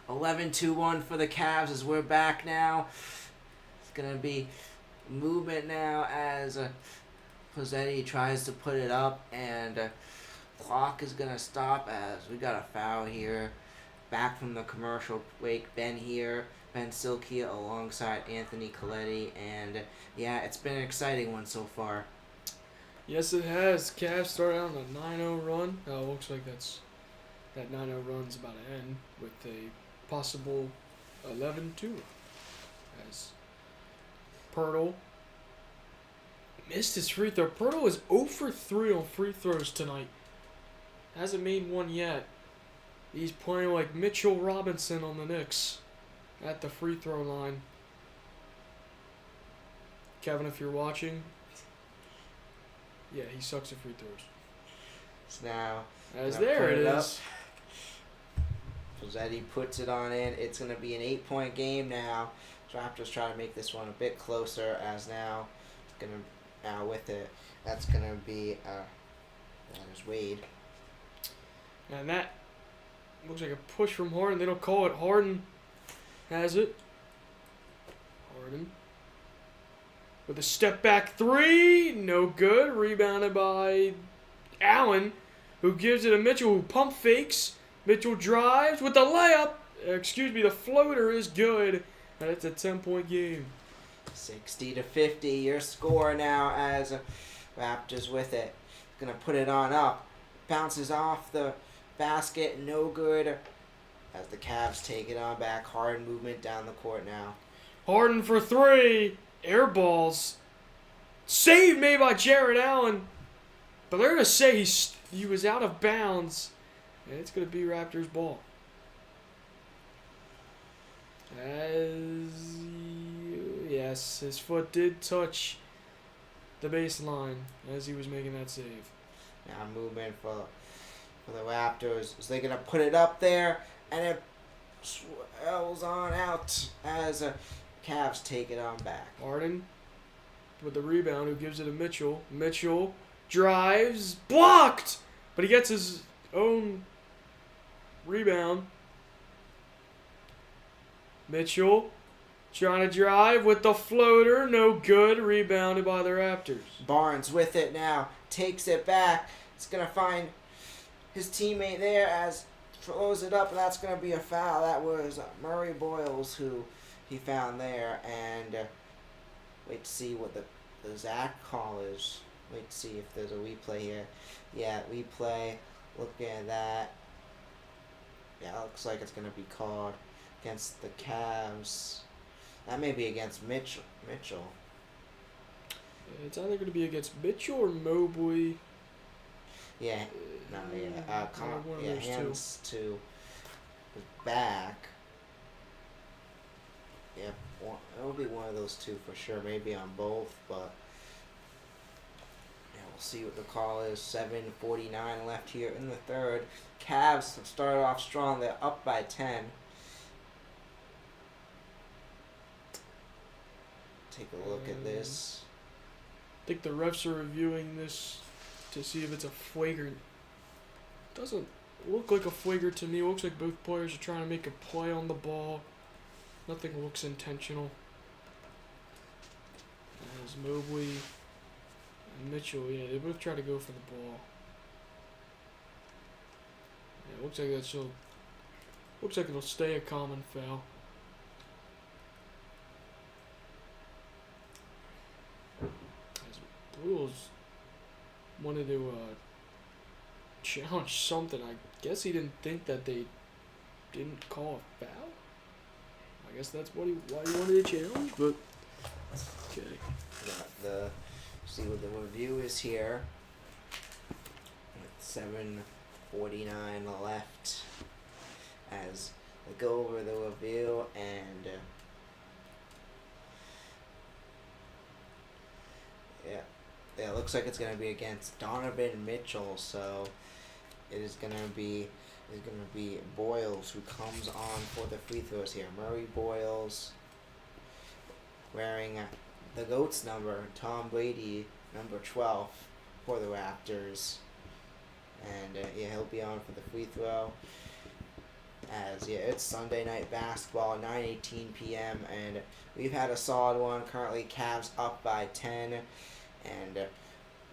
11-1 for the Cavs as we're back now. It's going to be movement now as Pozzetti tries to put it up, and clock is going to stop as we got a foul here. Back from the commercial break, Ben Silkia alongside Anthony Coletti, and yeah, it's been an exciting one so far. Yes, it has. Cavs start out on a 9-0 run. Oh, it looks like that 9-0 run's about to end with a possible 11-2. As Pirtle missed his free throw. Pirtle is 0 for 3 on free throws tonight. Hasn't made one yet. He's playing like Mitchell Robinson on the Knicks at the free throw line. Kevin, if you're watching, yeah, he sucks at free throws. So now, as there it is. Pozzetti puts it on in. It's going to be an 8-point game now. Raptors try to make this one a bit closer, as now it's going to, now with it, that's going to be, that is Wade. And that looks like a push from Harden. They don't call it. Harden has it. Harden with a step back three. No good. Rebounded by Allen, who gives it to Mitchell, who pump fakes. Mitchell drives with the layup. The floater is good. And it's a 10-point game. 60-50, your score now as Raptors with it. Going to put it on up. Bounces off the basket, no good. As the Cavs take it on back. Hard movement down the court now. Harden for three. Air balls. Save made by Jared Allen. But they're going to say he was out of bounds. And it's going to be Raptors ball. Yes, his foot did touch the baseline as he was making that save. Now movement for the Raptors. So they're going to put it up there, and it swells on out as Cavs take it on back. Harden with the rebound, who gives it to Mitchell. Mitchell drives, blocked, but he gets his own rebound. Mitchell trying to drive with the floater, no good, rebounded by the Raptors. Barnes with it now, takes it back. It's going to find his teammate there as throws it up, and that's going to be a foul. That was Murray Boyles who he found there, and wait to see what the Zach call is. Wait to see if there's a replay here. Yeah, replay, looking at that. Yeah, it looks like it's going to be called against the Cavs. That may be against Mitchell. It's either going to be against Mitchell or Mobley. Yeah, no, yeah. Hands to his back. Yeah, it will be one of those two for sure. Maybe on both, but yeah, we'll see what the call is. 7:49 left here in the third. Cavs have started off strong. They're up by 10. Take a look at this. I think the refs are reviewing this to see if it's a flagrant. Doesn't look like a flagrant to me. It looks like both players are trying to make a play on the ball. Nothing looks intentional. As Mobley and Mitchell, yeah, they both try to go for the ball. Yeah, it looks like that's still. Looks like it'll stay a common foul. Rules wanted to challenge something. I guess he didn't think that they didn't call a foul. I guess that's why he wanted to challenge, but okay. See what the review is here. 7:49 left as they go over the review, and yeah, it looks like it's gonna be against Donovan Mitchell. So it is gonna be Boyles who comes on for the free throws here. Murray Boyles wearing the GOAT's number, Tom Brady, number 12 for the Raptors. And yeah, he'll be on for the free throw. As yeah, it's Sunday night basketball, 9:18 p.m. and we've had a solid one. Currently, Cavs up by 10, and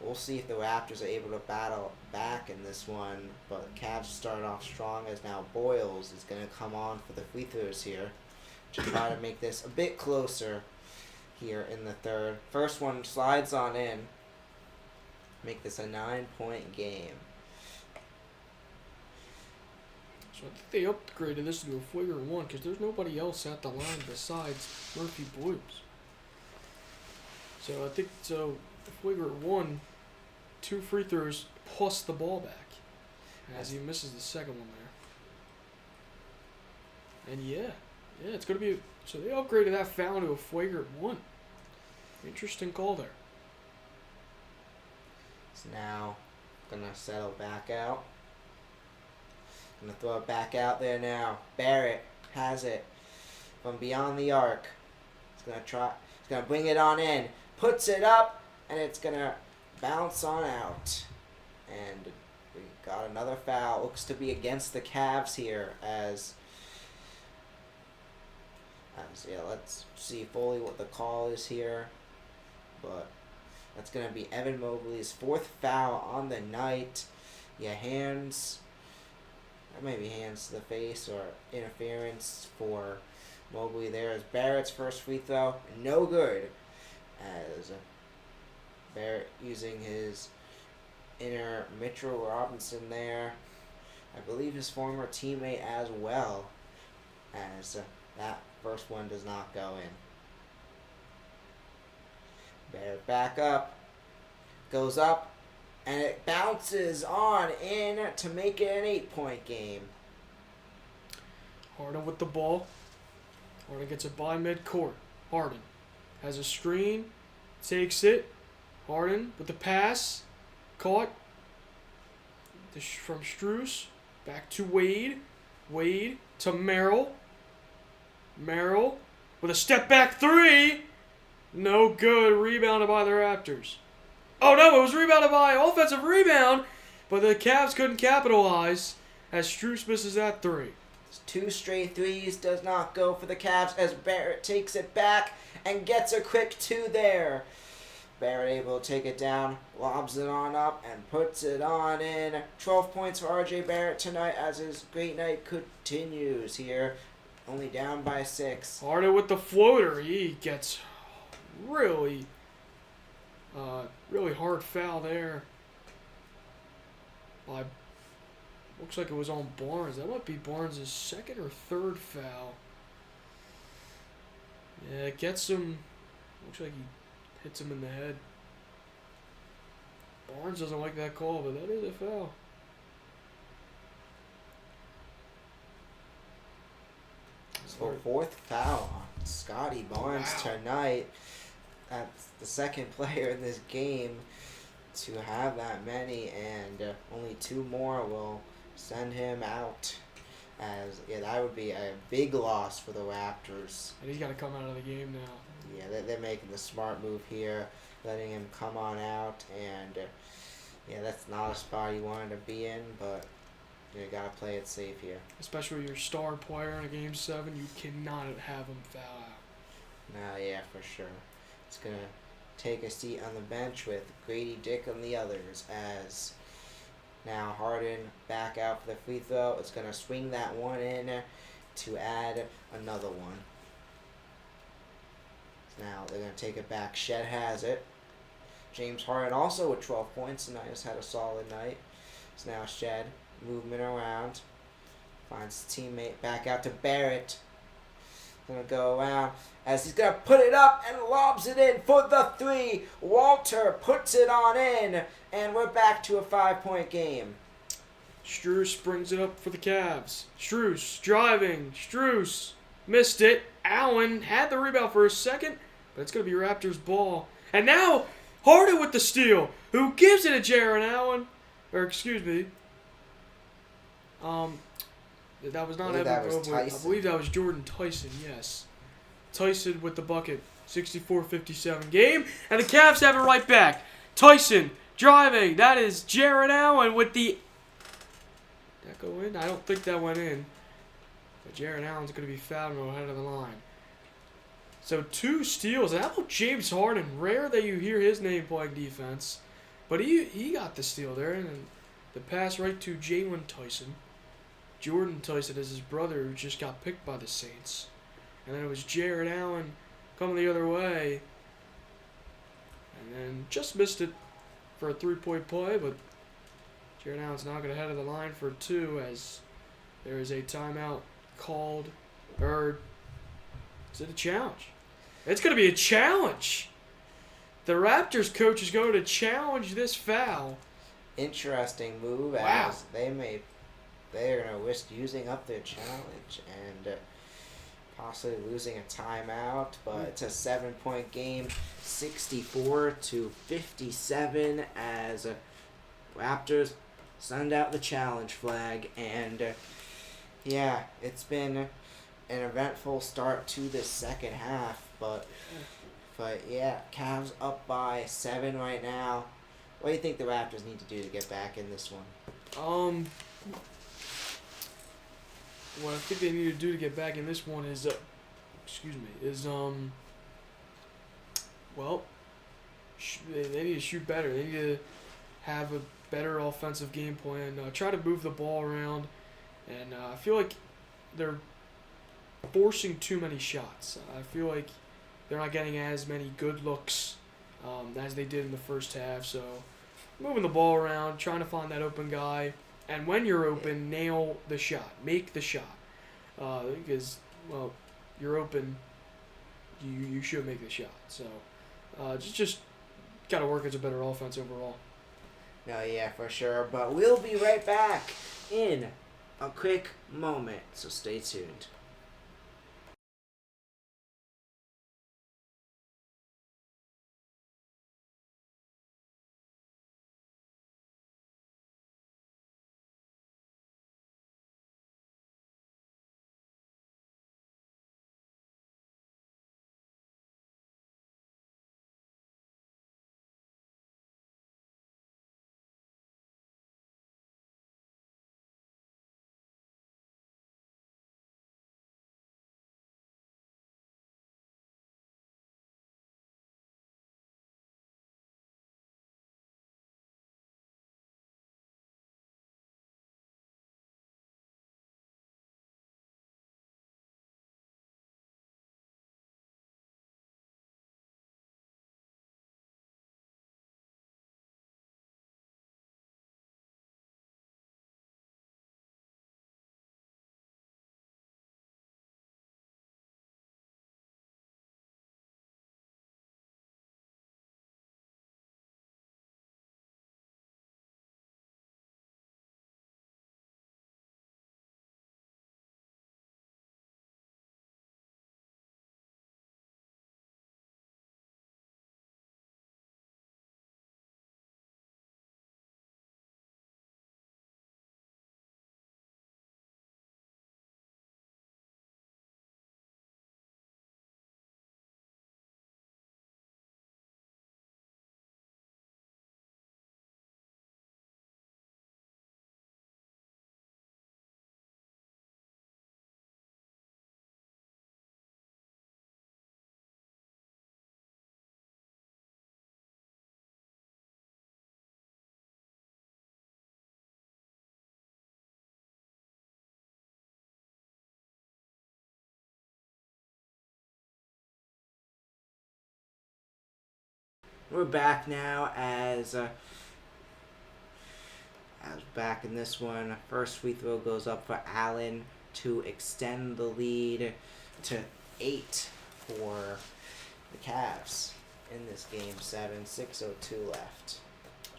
we'll see if the Raptors are able to battle back in this one. But the Cavs started off strong, as now Boyles is going to come on for the free throws here to try to make this a bit closer here in the third. First one slides on in, make this a 9-point game. So I think they upgraded this to a flagrant one because there's nobody else at the line besides Murphy Boyles. So I think so. The flagrant one, 2 free throws plus the ball back, as he misses the second one there. And yeah, it's gonna be. So they upgraded that foul to a flagrant one. Interesting call there. It's now gonna settle back out. Gonna throw it back out there now. Barrett has it from beyond the arc. He's gonna bring it on in. Puts it up, and it's gonna bounce on out. And we got another foul. Looks to be against the Cavs here. As yeah, let's see fully what the call is here. But that's gonna be Evan Mobley's 4th foul on the night. Yeah, hands. That may be hands to the face or interference for Mobley there. As Barrett's first free throw, no good. As Barrett using his inner Mitchell Robinson there. I believe his former teammate as well. As that first one does not go in. Barrett back up. Goes up. And it bounces on in to make it an 8-point game. Harden with the ball. Harden gets it by midcourt. Harden has a screen. Takes it. Harden with the pass. Caught. From Strus. Back to Wade. Wade to Merrill. Merrill with a step back 3. No good. Rebounded by the Raptors. Oh no, it was rebounded by offensive rebound, but the Cavs couldn't capitalize as Strus misses that 3. 2 straight threes does not go for the Cavs as Barrett takes it back and gets a quick 2 there. Barrett able to take it down, lobs it on up, and puts it on in. 12 points for RJ Barrett tonight as his great night continues here. Only down by 6. Harden with the floater. He gets really hard foul there. Looks like it was on Barnes. That might be Barnes' 2nd or 3rd foul. Yeah, it gets him. Looks like he hits him in the head. Barnes doesn't like that call, but that is a foul. So 4th foul on Scotty Barnes tonight. That's the 2nd player in this game to have that many, and only 2 more will send him out. As yeah, that would be a big loss for the Raptors. And he's got to come out of the game now. Yeah, they're making the smart move here, letting him come on out, and yeah, that's not a spot you wanted to be in, but you gotta play it safe here. Especially your star player in a game 7, you cannot have him foul out. Nah, yeah, for sure. It's going to take a seat on the bench with Grady Dick and the others as now Harden back out for the free throw. It's going to swing that one in to add another one. Now they're going to take it back. Shed has it. James Harden also with 12 points tonight has had a solid night. It's now Shed. Movement around. Finds his teammate back out to Barrett. Gonna go around as he's gonna put it up and lobs it in for the 3. Walter puts it on in, and we're back to a 5-point game. Strus brings it up for the Cavs. Strus driving. Strus missed it. Allen had the rebound for a second, but it's gonna be Raptors ball. And now Harden with the steal. Who gives it to Jaron Allen? Or excuse me. That was not Evan Mobley. I believe that was Jordan Tyson, yes. Tyson with the bucket. 64-57 game. And the Cavs have it right back. Tyson driving. That is Jaron Allen with the... Did that go in? I don't think that went in. But Jared Allen's going to be fouled and go ahead of the line. So 2 steals. And how about James Harden? Rare that you hear his name playing defense. But he got the steal there. And then the pass right to Jalen Tyson. Jordan Tyson is his brother who just got picked by the Saints. And then it was Jared Allen coming the other way. And then just missed it for a 3-point play. But Jared Allen's now going to head of the line for 2 as there is a timeout called. Or is it a challenge? It's going to be a challenge. The Raptors coach is going to challenge this foul. Interesting move. Wow. As they're going to risk using up their challenge and possibly losing a timeout. But it's a 7-point game, 64-57, as Raptors send out the challenge flag. And yeah, it's been an eventful start to this second half. But yeah, Cavs up by 7 right now. What do you think the Raptors need to do to get back in this one? What I think they need to do to get back in this one is, they need to shoot better. They need to have a better offensive game plan. Try to move the ball around, and I feel like they're forcing too many shots. I feel like they're not getting as many good looks as they did in the first half. So moving the ball around, trying to find that open guy. And when you're open, nail the shot. Make the shot. Because, well, you're open, you should make the shot. So, just got to work as a better offense overall. No, yeah, for sure. But we'll be right back in a quick moment. So stay tuned. We're back now as back in this one. First free throw goes up for Allen to extend the lead to 8 for the Cavs in this game 7. 6:02 left.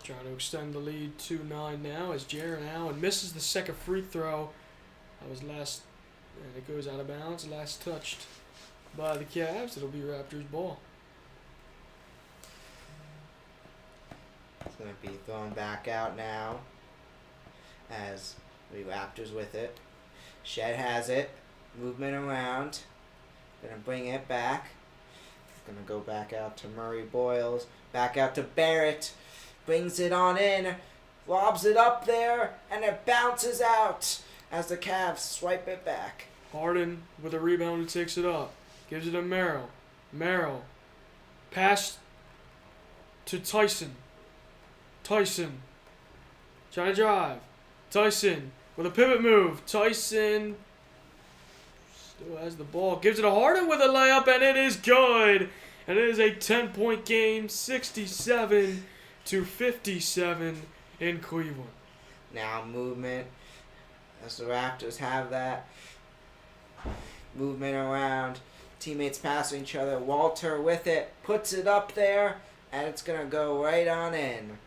Trying to extend the lead 2-9 now as Jared Allen misses the second free throw. That was last, and it goes out of bounds. Last touched by the Cavs. It'll be Raptors ball. It's going to be thrown back out now as the Raptors with it. Shed has it. Movement around. Going to bring it back. Going to go back out to Murray Boyles. Back out to Barrett. Brings it on in. Lobs it up there. And it bounces out as the Cavs swipe it back. Harden with a rebound who takes it up. Gives it to Merrill. Merrill. Pass to Tyson. Tyson. Trying to drive. Tyson with a pivot move. Tyson still has the ball. Gives it to Harden with a layup, and it is good. And it is a 10-point game, 67-57 in Cleveland. Now movement, as the Raptors have that movement around, teammates passing each other. Walter with it, puts it up there, and it's going to go right on in.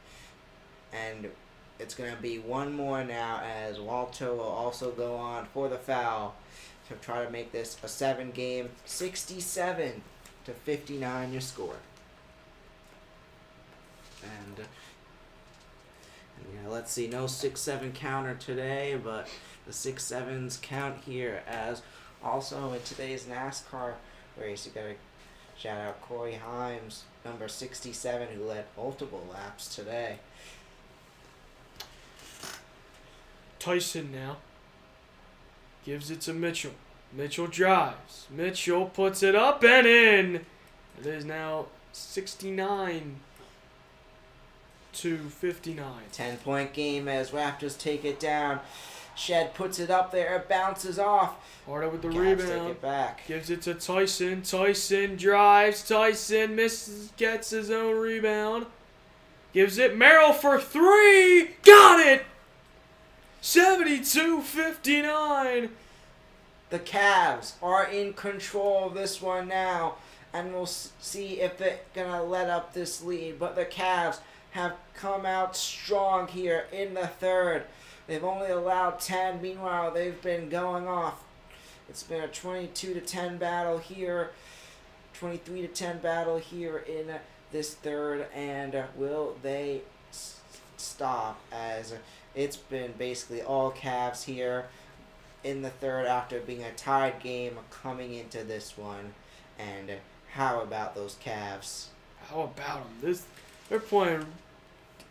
And it's going to be one more now, as Walter will also go on for the foul to try to make this a 7-game, 67-59 your score. And yeah, let's see, no 6-7 counter today, but the 6-7s count here. As also in today's NASCAR race, you gotta shout out Corey Himes, number 67, who led multiple laps today. Tyson now gives it to Mitchell. Mitchell drives. Mitchell puts it up and in. It is now 69-59. 10-point game as Raptors take it down. Shed puts it up there. It bounces off. Harder with the Cavs rebound. take it back. Gives it to Tyson. Tyson drives. Tyson misses. Gets his own rebound. Gives it Merrill for 3. Got it! 72-59. The Cavs are in control of this one now, and we'll see if they're going to let up this lead. But the Cavs have come out strong here in the third. They've only allowed 10. Meanwhile, they've been going off. It's been a 22-10 battle here, 23-10 battle here in this third. And will they stop, as it's been basically all Cavs here in the third after being a tied game coming into this one. And how about those Cavs? How about them? They're playing,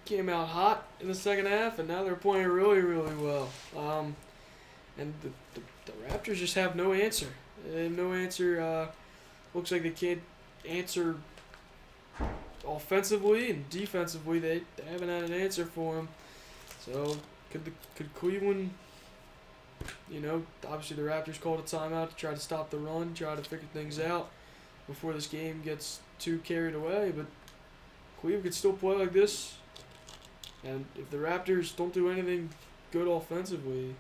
came out hot in the second half, and now they're playing really, really well. And the Raptors just have no answer. They have no answer. Looks like they can't answer offensively and defensively. They haven't had an answer for them. So could Cleveland, obviously the Raptors called a timeout to try to stop the run, try to figure things out before this game gets too carried away. But Cleveland could still play like this, and if the Raptors don't do anything good offensively,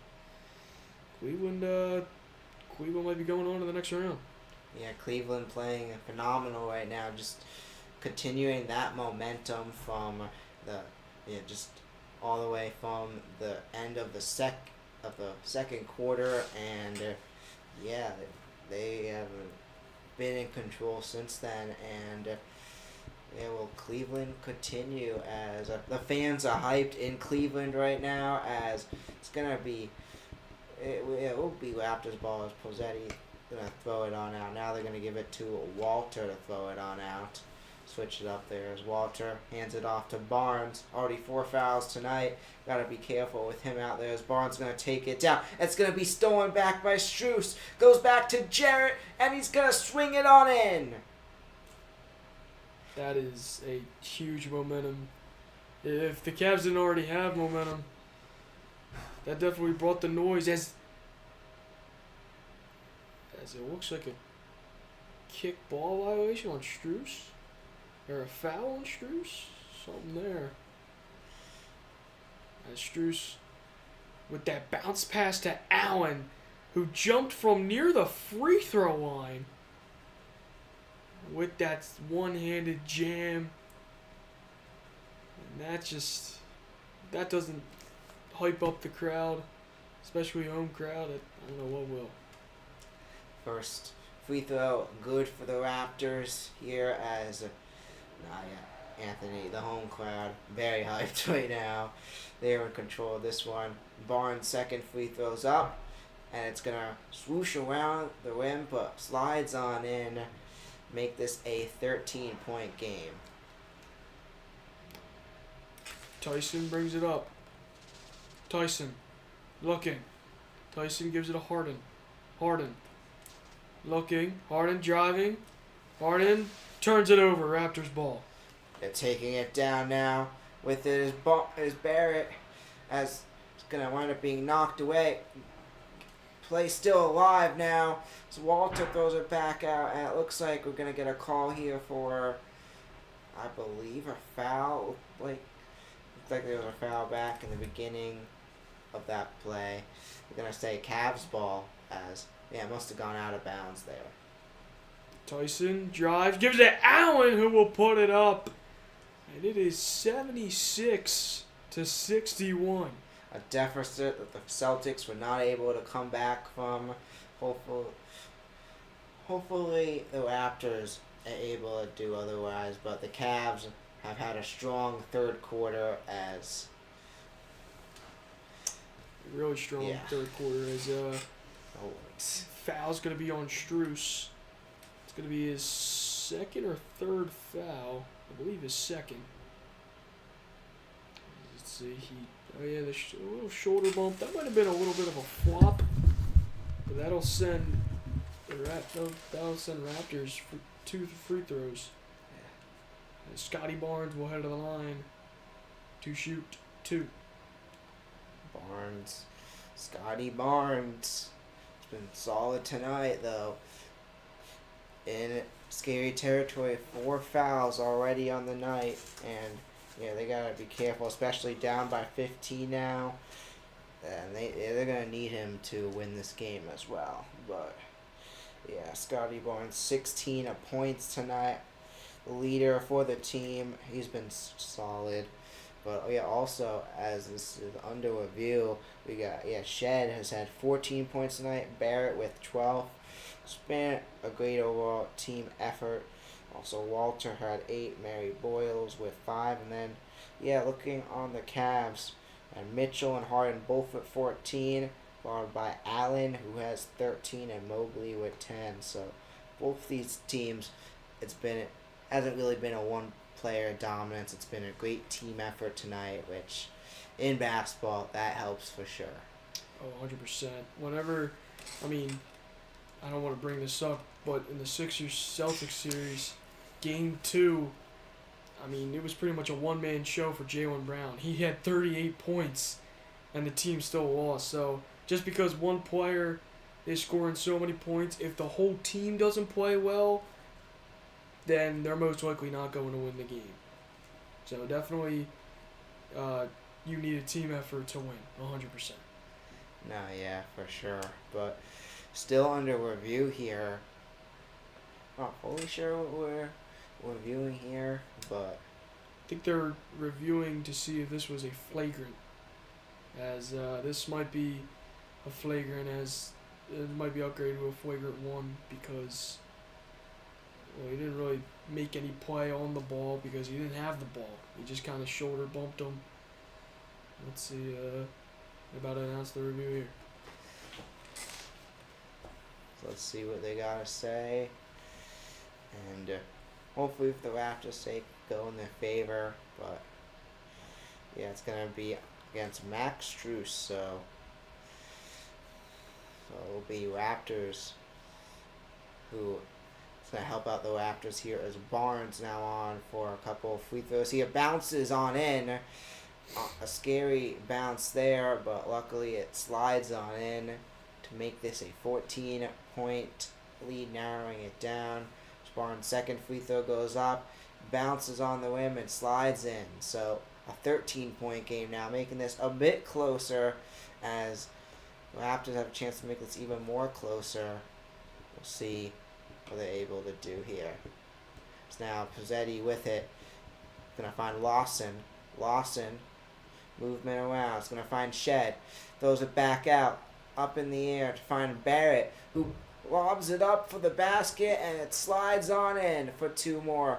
Cleveland might be going on to the next round. Yeah, Cleveland playing phenomenal right now, just continuing that momentum from just all the way from the end of the second quarter, and they have been in control since then. And will Cleveland continue, as the fans are hyped in Cleveland right now, as it's gonna be it will be Raptors ball, as Pozzetti gonna throw it on out. Now they're gonna give it to Walter to throw it on out. Switch it up there as Walter hands it off to Barnes. Already 4 fouls tonight. Gotta be careful with him out there, as Barnes gonna take it down. It's gonna be stolen back by Strus. Goes back to Jarrett, and he's gonna swing it on in. That is a huge momentum. If the Cavs didn't already have momentum, that definitely brought the noise, as it looks like a kick ball violation on Strus. Or a foul on Strus? Something there. As Strus with that bounce pass to Allen, who jumped from near the free throw line with that one-handed jam. And that doesn't hype up the crowd, especially home crowd. I don't know what will. First free throw good for the Raptors here, as Anthony, the home crowd, very hyped right now. They're in control of this one. Barnes' second free throw's up, and it's going to swoosh around the rim, but slides on in, make this a 13-point game. Tyson brings it up. Tyson looking. Tyson gives it to Harden. Harden. Looking. Harden driving. Harden turns it over. Raptors ball. They're taking it down now with his Barrett, as it's going to wind up being knocked away. Play still alive now. So Walter throws it back out, and it looks like we're going to get a call here for, I believe, a foul. Looks like there was a foul back in the beginning of that play. We're going to say Cavs ball, as, it must have gone out of bounds there. Tyson drives, gives it to Allen, who will put it up. And it is 76-61. A deficit that the Celtics were not able to come back from. Hopefully the Raptors are able to do otherwise, but the Cavs have had a strong third quarter as Really strong third quarter as foul's going to be on Strus. It's going to be his second or third foul. I believe his second. Let's see. The little shoulder bump. That might have been a little bit of a flop. But that'll send Raptors for 2 free throws. And Scotty Barnes will head to the line to shoot 2. Scotty Barnes. It's been solid tonight, though. In scary territory, 4 fouls already on the night, and they gotta be careful, especially down by 15 now. And they're gonna need him to win this game as well. But Scotty Barnes, 16 points tonight, the leader for the team. He's been solid. But also, as this is under review, we got Shed has had 14 points tonight. Barrett with 12. It's been a great overall team effort. Also, Walter had 8. Mary Boyles with 5. And then, looking on the Cavs, and Mitchell and Harden both with 14, followed by Allen, who has 13, and Mobley with 10. So, both these teams, hasn't really been a one-player dominance. It's been a great team effort tonight, which, in basketball, that helps for sure. Oh, 100%. I don't want to bring this up, but in the Sixers-Celtics series, Game 2, it was pretty much a one-man show for Jaylen Brown. He had 38 points, and the team still lost. So just because one player is scoring so many points, if the whole team doesn't play well, then they're most likely not going to win the game. So definitely, you need a team effort to win, 100%. No, for sure. But still under review here. Not fully sure what we're reviewing here, but I think they're reviewing to see if this was a flagrant, as this might be a flagrant, as it might be upgraded to a flagrant 1 because he didn't really make any play on the ball because he didn't have the ball. He just kind of shoulder bumped him. Let's see. They're about to announce the review here. So let's see what they gotta say. And hopefully, if the Raptors' sake, go in their favor. But it's gonna be against Max Strus, so it'll be Raptors who is gonna help out the Raptors here, as Barnes now on for a couple of free throws. He bounces on in. A scary bounce there, but luckily it slides on in to make this a 14-point lead, narrowing it down. Barnes' second free throw goes up, bounces on the rim, and slides in. So a 13-point game now, making this a bit closer, as the Raptors have a chance to make this even more closer. We'll see what they're able to do here. It's now Pizzetti with it. Gonna find Lawson. Movement around. It's gonna find Shed. Throws it back out. Up in the air to find Barrett, who lobs it up for the basket, and it slides on in for 2 more.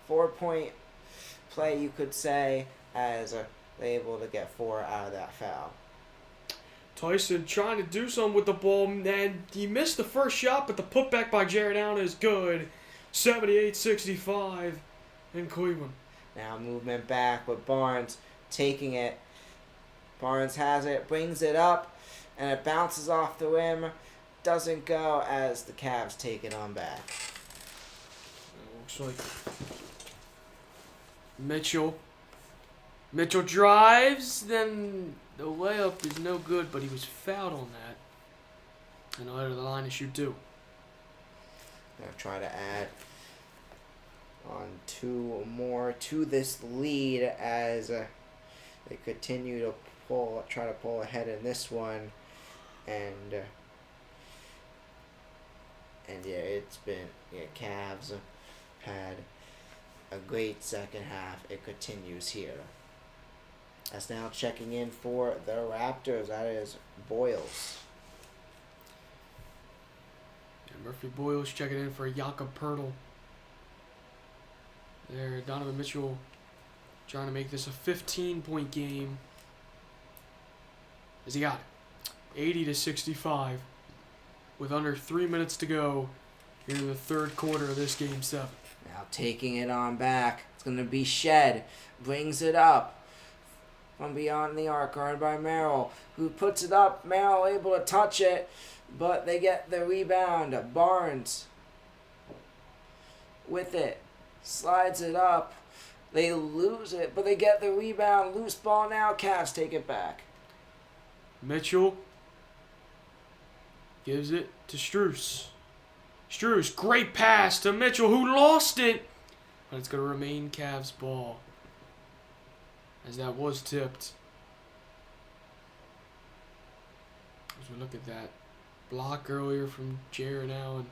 4-point play, you could say, as they're able to get 4 out of that foul. Tyson trying to do something with the ball, and he missed the first shot, but the putback by Jared Allen is good. 78-65 in Cleveland. Now movement back with Barnes taking it. Barnes has it, brings it up, and it bounces off the rim. doesn't go as the Cavs take it on back. Looks like Mitchell drives, then the layup is no good, but he was fouled on that. And out of the line to shoot 2. Gonna try to add on 2 more to this lead as they continue to try to pull ahead in this one, and yeah, it's been Cavs had a great second half. It continues here. As now checking in for the Raptors, that is Boyles. And Murphy Boyles checking in for Jakob Pertl. There, Donovan Mitchell trying to make this a 15-point game. As he got it, 80-65, with under 3 minutes to go here in the third quarter of this game 7. Now taking it on back, it's going to be Shed. Brings it up from beyond the arc, guarded by Merrill, who puts it up. Merrill able to touch it, but they get the rebound. Barnes with it, slides it up. They lose it, but they get the rebound. Loose ball now. Cavs take it back. Mitchell gives it to Strus. Strus, great pass to Mitchell, who lost it. But it's going to remain Cavs ball, as that was tipped. As we look at that block earlier from Jared Allen.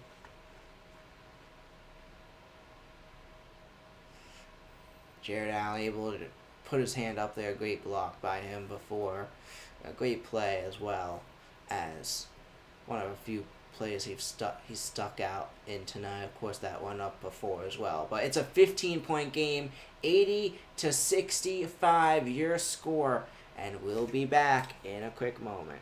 Jared Allen able to put his hand up there. Great block by him before. A great play as well as one of a few plays he's stuck out in tonight. Of course, that one up before as well. But it's a 15-point game, 80-65 your score, and we'll be back in a quick moment.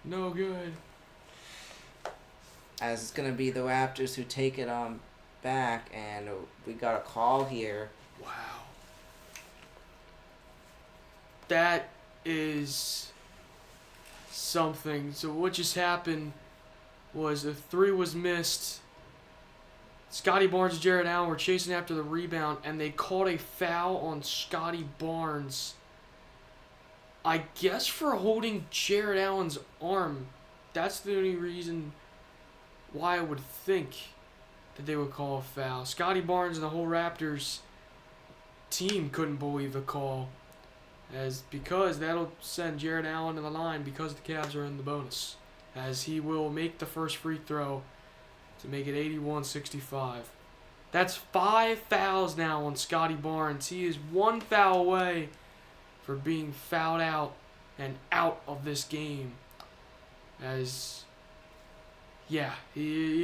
No good. As it's going to be the Raptors who take it on back, and we got a call here. Wow. That is something. So what just happened was a 3 was missed. Scotty Barnes and Jared Allen were chasing after the rebound, and they called a foul on Scotty Barnes. I guess for holding Jared Allen's arm. That's the only reason why I would think that they would call a foul. Scotty Barnes and the whole Raptors team couldn't believe the call, because that'll send Jared Allen to the line because the Cavs are in the bonus, as he will make the first free throw to make it 81-65. That's 5 fouls now on Scotty Barnes. He is 1 foul away for being fouled out and out of this game. He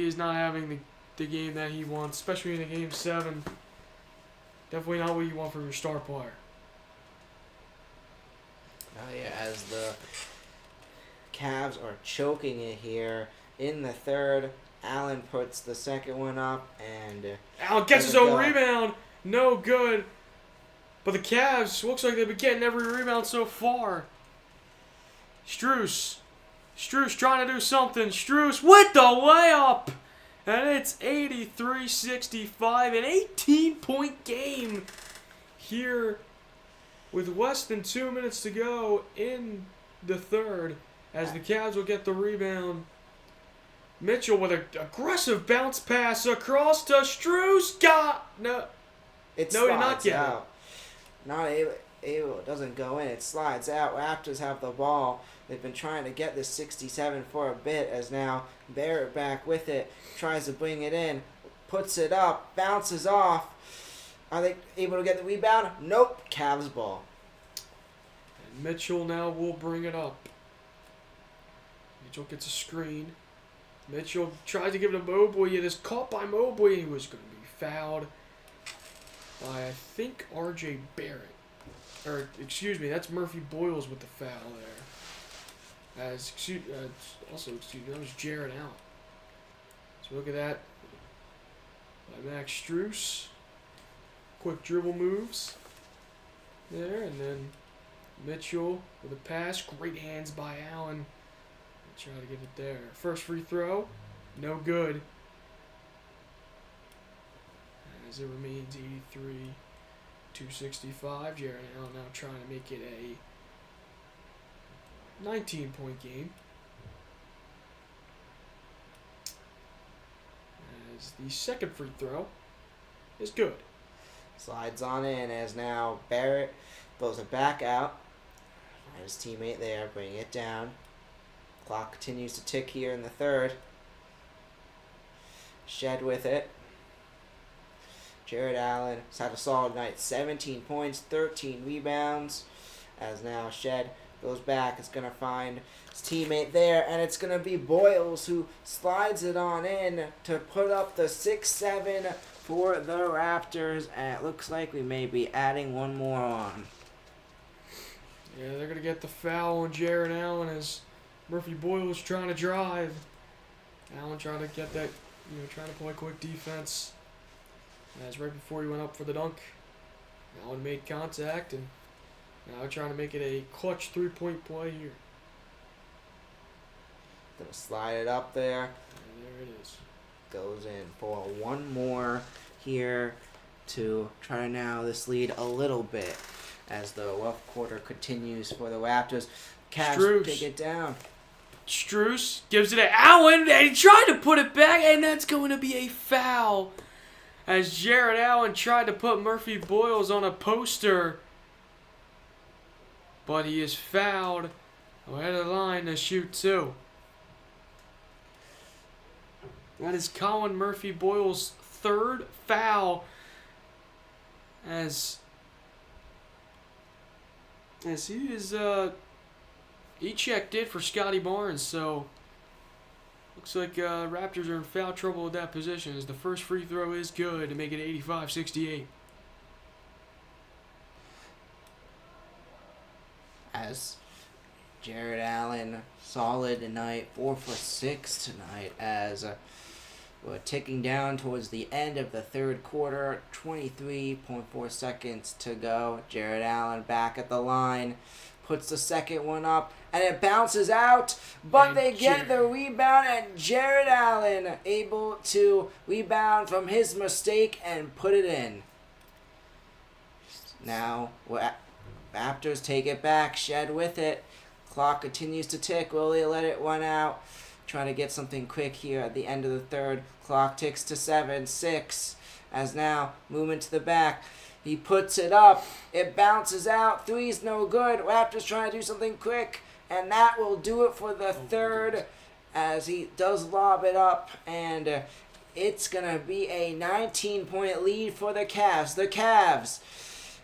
is not having the game that he wants, especially in a game 7. Definitely not what you want from your star player. Yeah, as the Cavs are choking it here in the third. Allen puts the second one up, and Allen gets his doesn't own go. rebound. No good. But the Cavs, looks like they've been getting every rebound so far. Strus trying to do something. Strus with the layup. And it's 83-65, an 18-point game here with less than 2 minutes to go in the third as the Cavs will get the rebound. Mitchell with an aggressive bounce pass across to Strus. No, It no, he did slides not get out. Not able. It doesn't go in. It slides out. Raptors have the ball. They've been trying to get this 67 for a bit, as now Barrett back with it. Tries to bring it in. Puts it up. Bounces off. Are they able to get the rebound? Nope. Cavs ball. And Mitchell now will bring it up. Mitchell gets a screen. Mitchell tries to give it to Mobley. It is caught by Mobley. He was going to be fouled by, I think, R.J. Barrett. Or, excuse me, that's Murphy Boyles with the foul there. That was Jared Allen. So look at that. By Max Strus. Quick dribble moves there, and then Mitchell with a pass. Great hands by Allen. Try to get it there. First free throw, no good. As it remains 83-65. Jared Allen now trying to make it a 19-point game. As the second free throw is good. Slides on in as now Barrett throws it back out. His teammate there, bringing it down. Clock continues to tick here in the third. Shed with it. Jared Allen has had a solid night. 17 points, 13 rebounds. As now Shed goes back. It's going to find his teammate there. And it's going to be Boyles who slides it on in to put up the 6-7 for the Raptors. And it looks like we may be adding one more on. Yeah, they're going to get the foul on Jared Allen as Murphy Boyles trying to drive. Allen trying to get that, trying to play quick defense. As right before he went up for the dunk, Allen made contact, and now trying to make it a clutch three-point play here. Gonna slide it up there. And there it is. Goes in for one more here to try to narrow this lead a little bit as the rough quarter continues for the Raptors. Cavs take it down. Strus gives it to Allen, and he tried to put it back, and that's going to be a foul. As Jared Allen tried to put Murphy Boyles on a poster, but he is fouled. Ahead of the line to shoot two. That is Colin Murphy Boyles' third foul. As he is he checked in for Scotty Barnes, so looks like Raptors are in foul trouble with that position as the first free throw is good to make it 85-68. As Jared Allen, solid tonight, 4 for 6 tonight as we're ticking down towards the end of the third quarter, 23.4 seconds to go. Jared Allen back at the line, puts the second one up, and it bounces out, but they get the rebound, and Jared Allen able to rebound from his mistake and put it in. Now, Raptors take it back, Shed with it. Clock continues to tick. Will they let it run out? Trying to get something quick here at the end of the third. Clock ticks to 7, 6. As now, movement to the back. He puts it up. It bounces out. Three's no good. Raptors trying to do something quick. And that will do it for the third as he does lob it up. And it's going to be a 19-point lead for the Cavs. The Cavs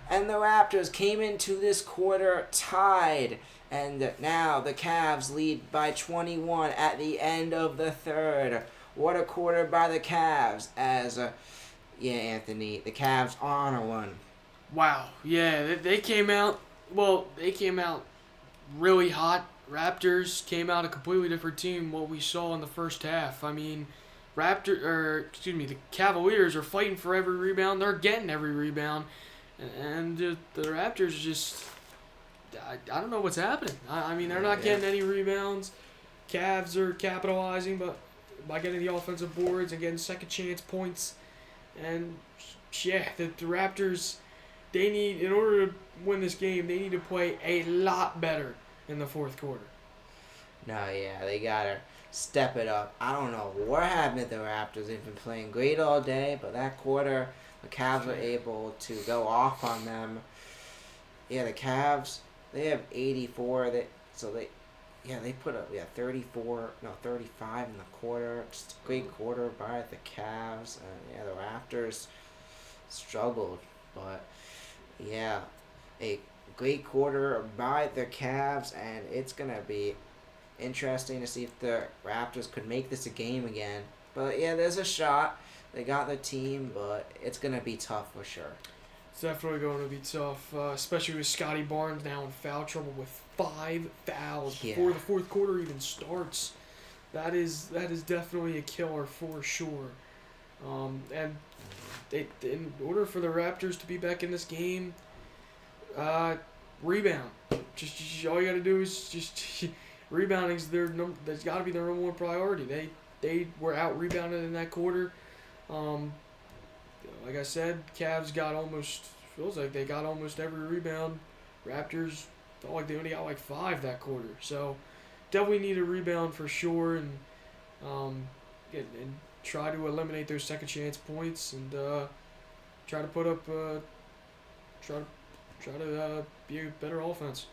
and the Raptors came into this quarter tied. And now the Cavs lead by 21 at the end of the third. What a quarter by the Cavs as, Anthony, the Cavs are on a run. Wow, yeah, they came out, really hot. Raptors came out a completely different team what we saw in the first half. I mean, the Cavaliers are fighting for every rebound. They're getting every rebound. And the Raptors just, I don't know what's happening. I mean, they're not getting any rebounds. Cavs are capitalizing by getting the offensive boards and getting second chance points. And yeah, the Raptors, in order to win this game, they need to play a lot better in the fourth quarter. No, yeah, they gotta step it up. I don't know what happened to the Raptors. They've been playing great all day, but that quarter, the Cavs were able to go off on them. Yeah, the Cavs, they have 84. They put up 35 in the quarter. Just a great quarter by the Cavs. And the Raptors struggled, but yeah, a great quarter by the Cavs, and it's gonna be interesting to see if the Raptors could make this a game again. But yeah, there's a shot. They got the team, but it's gonna be tough for sure. It's definitely going to be tough, especially with Scotty Barnes now in foul trouble with 5 fouls before the fourth quarter even starts. That is definitely a killer for sure. And in order for the Raptors to be back in this game, rebound. Just all you got to do is just rebounding. That's got to be their number one priority. They were out rebounded in that quarter. Like I said, Cavs feels like they got almost every rebound. Raptors felt like they only got like 5 that quarter. So definitely need a rebound for sure, and try to eliminate those second chance points, and try to put up try to be a better offense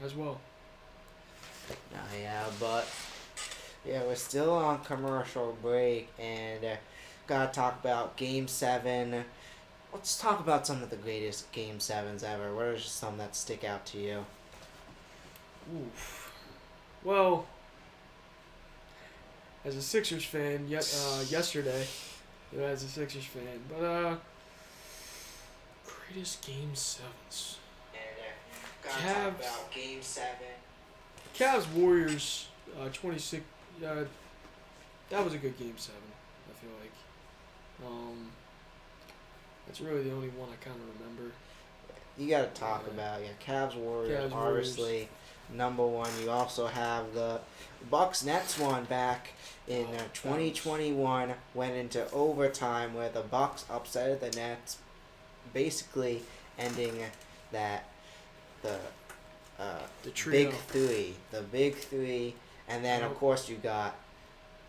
as well. We're still on commercial break, and gotta talk about Game 7. Let's talk about some of the greatest Game 7s ever. What are just some that stick out to you? Oof. Well, as a Sixers fan, yesterday, as a Sixers fan, but greatest Game 7s. Gotta talk about Game 7. Cavs Warriors 26. That was a good Game 7. I feel like. That's really the only one I kind of remember. You got to talk about Cavs Warriors, obviously number one. You also have the Bucks Nets one back in 2021. Went into overtime where the Bucks upset the Nets, basically ending the trio. big three, and then of course you got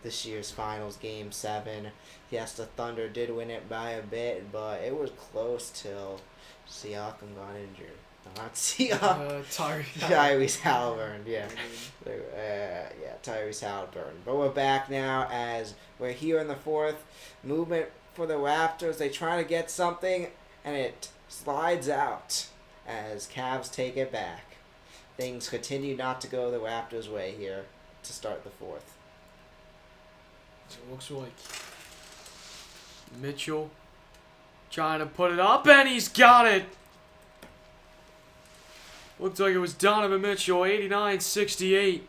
this year's finals Game 7. Yes, the Thunder did win it by a bit, but it was close till Siakam got injured. Not Siakam. Tyrese Halliburton. Tyrese Halliburton. But we're back now as we're here in the fourth. Movement for the Raptors. They try to get something, and it slides out as Cavs take it back. Things continue not to go the Raptors' way here to start the fourth. So it looks like Mitchell trying to put it up, and he's got it. Looks like it was Donovan Mitchell, 89-68.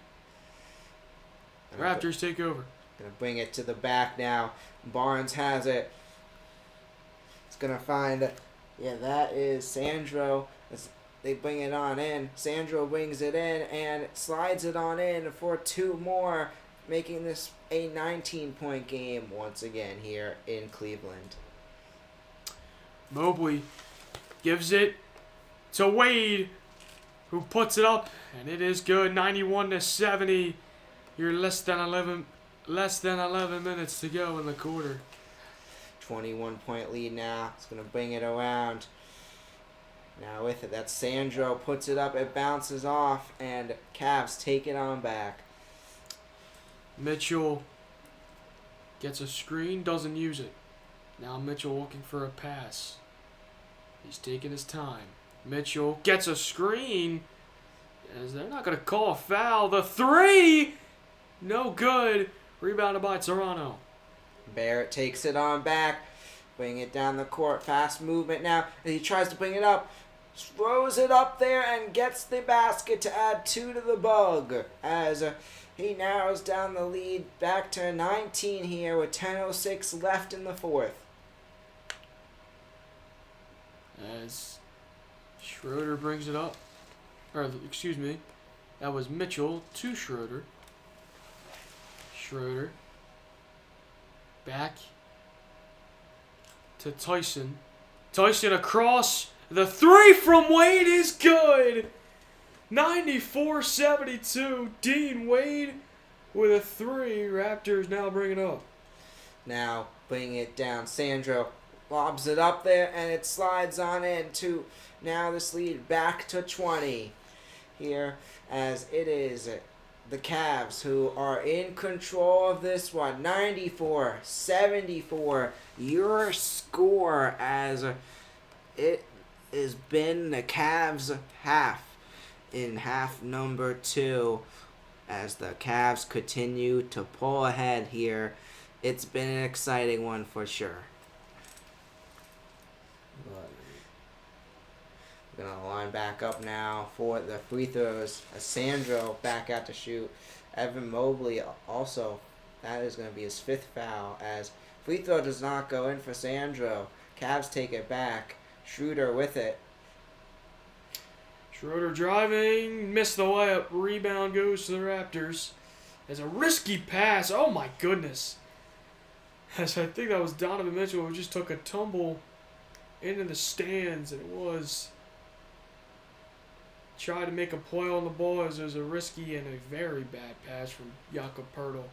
Raptors take over. Gonna bring it to the back now. Barnes has it. It's gonna find, that is Sandro. They bring it on in. Sandro brings it in and slides it on in for 2 more, making this a 19-point game once again here in Cleveland. Mobley gives it to Wade, who puts it up, and it is good. 91-70. You're less than 11 minutes to go in the quarter. 21-point lead now. It's gonna bring it around. Now with it, that Sandro puts it up. It bounces off, and Cavs take it on back. Mitchell gets a screen, doesn't use it. Now Mitchell looking for a pass. He's taking his time. Mitchell gets a screen, as they're not going to call a foul. The 3! No good. Rebounded by Toronto. Barrett takes it on back. Bring it down the court. Fast movement now. He tries to bring it up. throws it up there and gets the basket to add 2 to the bug as he narrows down the lead back to 19 here with 10:06 left in the fourth. As Schroeder brings it up. Or, excuse me, that was Mitchell to Schroeder. Schroeder. Back to Tyson. Tyson across. The 3 from Wade is good. 94-72. Dean Wade with a 3. Raptors now bring it up. Now bring it down. Sandro lobs it up there and it slides on in to now this lead back to 20 here as it is the Cavs who are in control of this one. 94-74 your score as it has been the Cavs half in half number 2 as the Cavs continue to pull ahead here. It's been an exciting one for sure. We're going to line back up now for the free throws. Sandro back out to shoot. Evan Mobley also, that is going to be his 5th foul as free throw does not go in for Sandro. Cavs take it back. Schroeder with it. Schroeder driving, missed the layup. Rebound goes to the Raptors. As a risky pass. Oh my goodness. As I think that was Donovan Mitchell who just took a tumble into the stands. And it was... Tried to make a play on the ball as it was a risky and a very bad pass from Jakob Poeltl.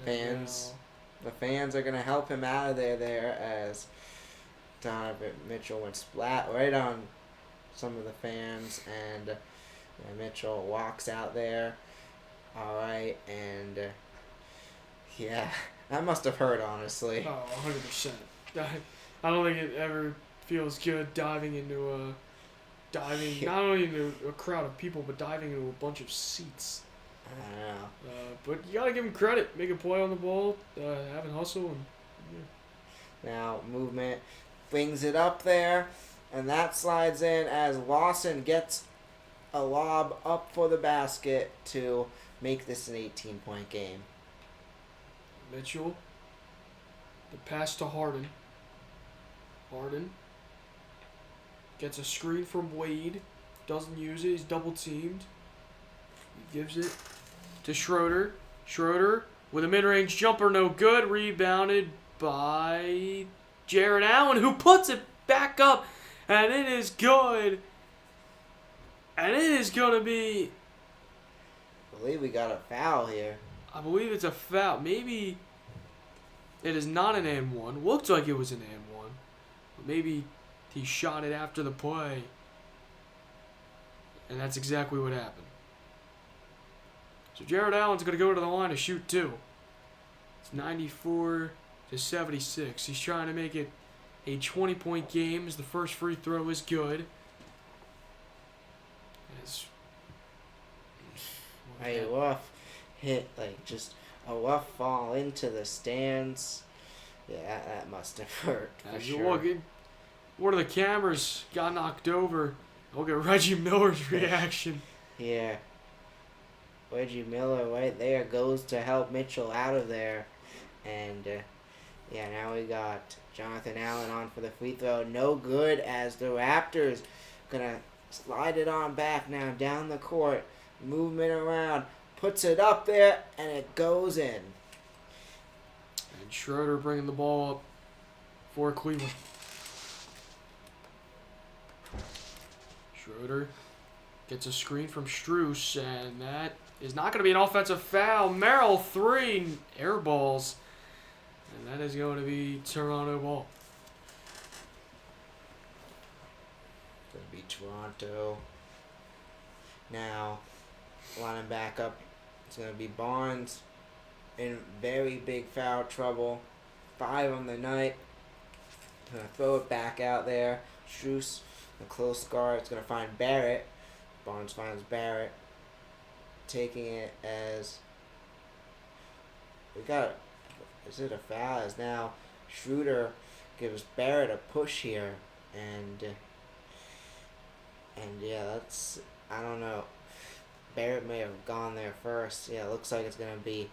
The fans are going to help him out of there as Donovan Mitchell went splat right on some of the fans and Mitchell walks out there. All right, and yeah, that must have hurt, honestly. Oh, 100%. I don't think it ever feels good diving not only into a crowd of people, but diving into a bunch of seats. I know. But you gotta give him credit. Make a play on the ball, having hustle, and Now movement brings it up there, and that slides in as Lawson gets a lob up for the basket to make this an 18-point game. Mitchell. The pass to Harden. Harden gets a screen from Wade. Doesn't use it. He's double teamed. He gives it to Schroeder. Schroeder with a mid-range jumper, no good. Rebounded by Jared Allen, who puts it back up. And it is good. And it is going to be... I believe we got a foul here. I believe it's a foul. Maybe it is not an and one. Looked like it was an and one. But maybe he shot it after the play. And that's exactly what happened. So Jared Allen's going to go to the line to shoot 2. It's 94-76. He's trying to make it a 20-point game as the first free throw is good. A rough hit, like just a rough fall into the stands. Yeah, that must have hurt for As you sure. look, one of the cameras got knocked over. Look at Reggie Miller's reaction. Yeah. Reggie Miller right there goes to help Mitchell out of there. And, yeah, now we got Jonathan Allen on for the free throw. No good as the Raptors going to slide it on back now down the court. Movement around. Puts it up there, and it goes in. And Schroeder bringing the ball up for Cleveland. Schroeder gets a screen from Strus, and that is not going to be an offensive foul. Merrill 3 air balls, and that is going to be Toronto ball. Going to be Toronto. Now, lining back up, it's going to be Barnes in very big foul trouble. 5 on the night. Going to throw it back out there. Strus, the close guard, it's going to find Barrett. Barnes finds Barrett. Taking it as... Is it a foul? As now Schroeder gives Barrett a push here. And And yeah, I don't know. Barrett may have gone there first. Yeah, it looks like it's going to be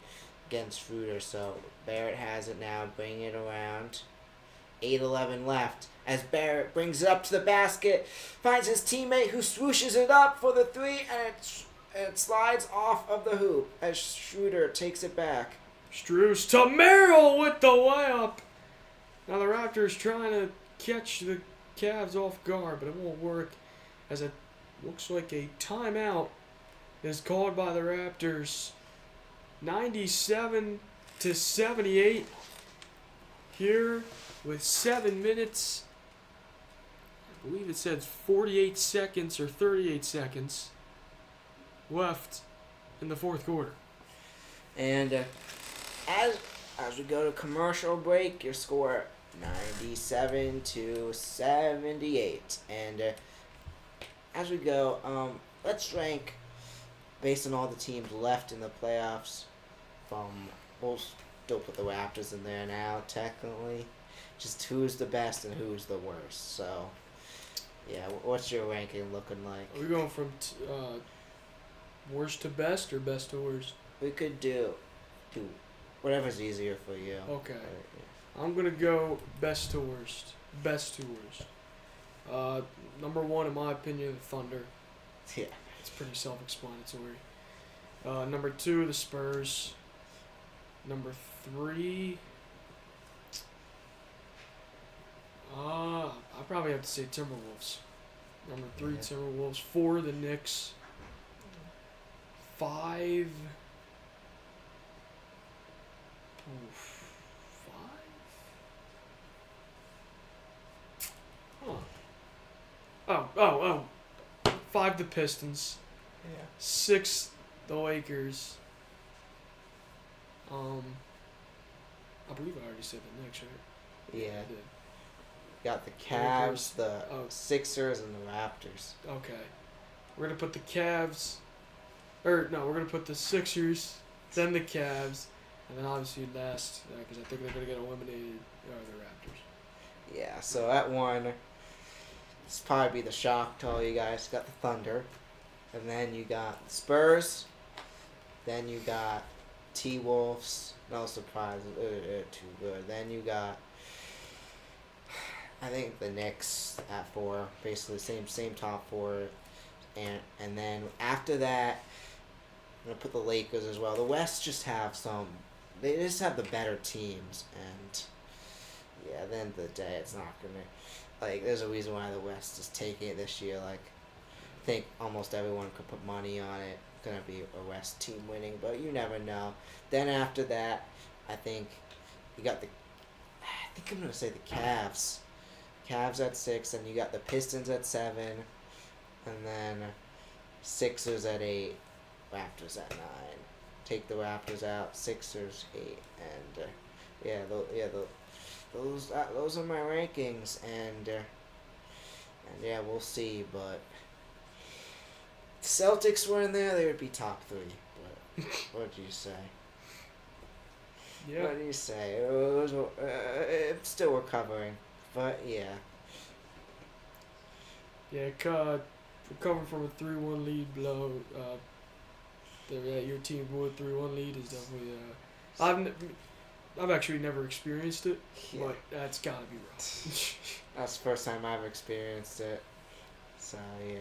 against Schroeder. So Barrett has it now, bringing it around. 8:11 left as Barrett brings it up to the basket, finds his teammate who swooshes it up for the three, and it slides off of the hoop as Schroeder takes it back. Strus to Merrill with the layup. Now the Raptors trying to catch the Cavs off guard, but it won't work as it looks like a timeout is called by the Raptors. 97-78 here with 7 minutes. I believe it says 48 seconds or 38 seconds left in the fourth quarter. And as we go to commercial break, your score 97-78. And as we go, let's rank based on all the teams left in the playoffs. We'll still put the Raptors in there now, technically. Just who's the best and who's the worst. So, yeah, what's your ranking looking like? Are we going from worst to best or best to worst? We could do whatever's easier for you. Okay. I'm going to go best to worst. Best to worst. Number one, in my opinion, the Thunder. Yeah. It's pretty self-explanatory. Number two, the Spurs. Number three, I probably have to say Timberwolves. Number three, Yeah. Timberwolves. 4, the Knicks. 5. Oof. 5? Huh. 5, the Pistons. Yeah. 6, the Lakers. I believe I already said the Knicks, right? Yeah. I did. Got the Cavs, Lakers. the Oh. Sixers, and the Raptors. Okay. We're going to put the Cavs. We're going to put the Sixers, then the Cavs, and then obviously last, because I think they're going to get eliminated, are the Raptors. Yeah, so at 1, this probably be the shock to all you guys. Got the Thunder. And then you got the Spurs. Then you got T-Wolves. No surprise. They're too good. Then you got, I think, the Knicks at 4. Basically same top 4. And then after that, I'm going to put the Lakers as well. The West just have they just have the better teams. And yeah, at the end of the day, it's not going to, there's a reason why the West is taking it this year. I think almost everyone could put money on it. Gonna be a West team winning, but you never know. Then after that, I think you got I'm gonna say the Cavs. Cavs at 6, and you got the Pistons at 7, and then Sixers at 8, Raptors at 9. Take the Raptors out, Sixers 8, and those are my rankings, and yeah, we'll see, but. Celtics were in there, they would be top 3. But what do you say? Yeah. What do you say? It's still recovering, but yeah. Yeah, recovering from a 3-1 lead blow. Your team with a 3-1 lead is definitely. I've actually never experienced it, Yeah. but that's gotta be rough. That's the first time I've experienced it. So yeah.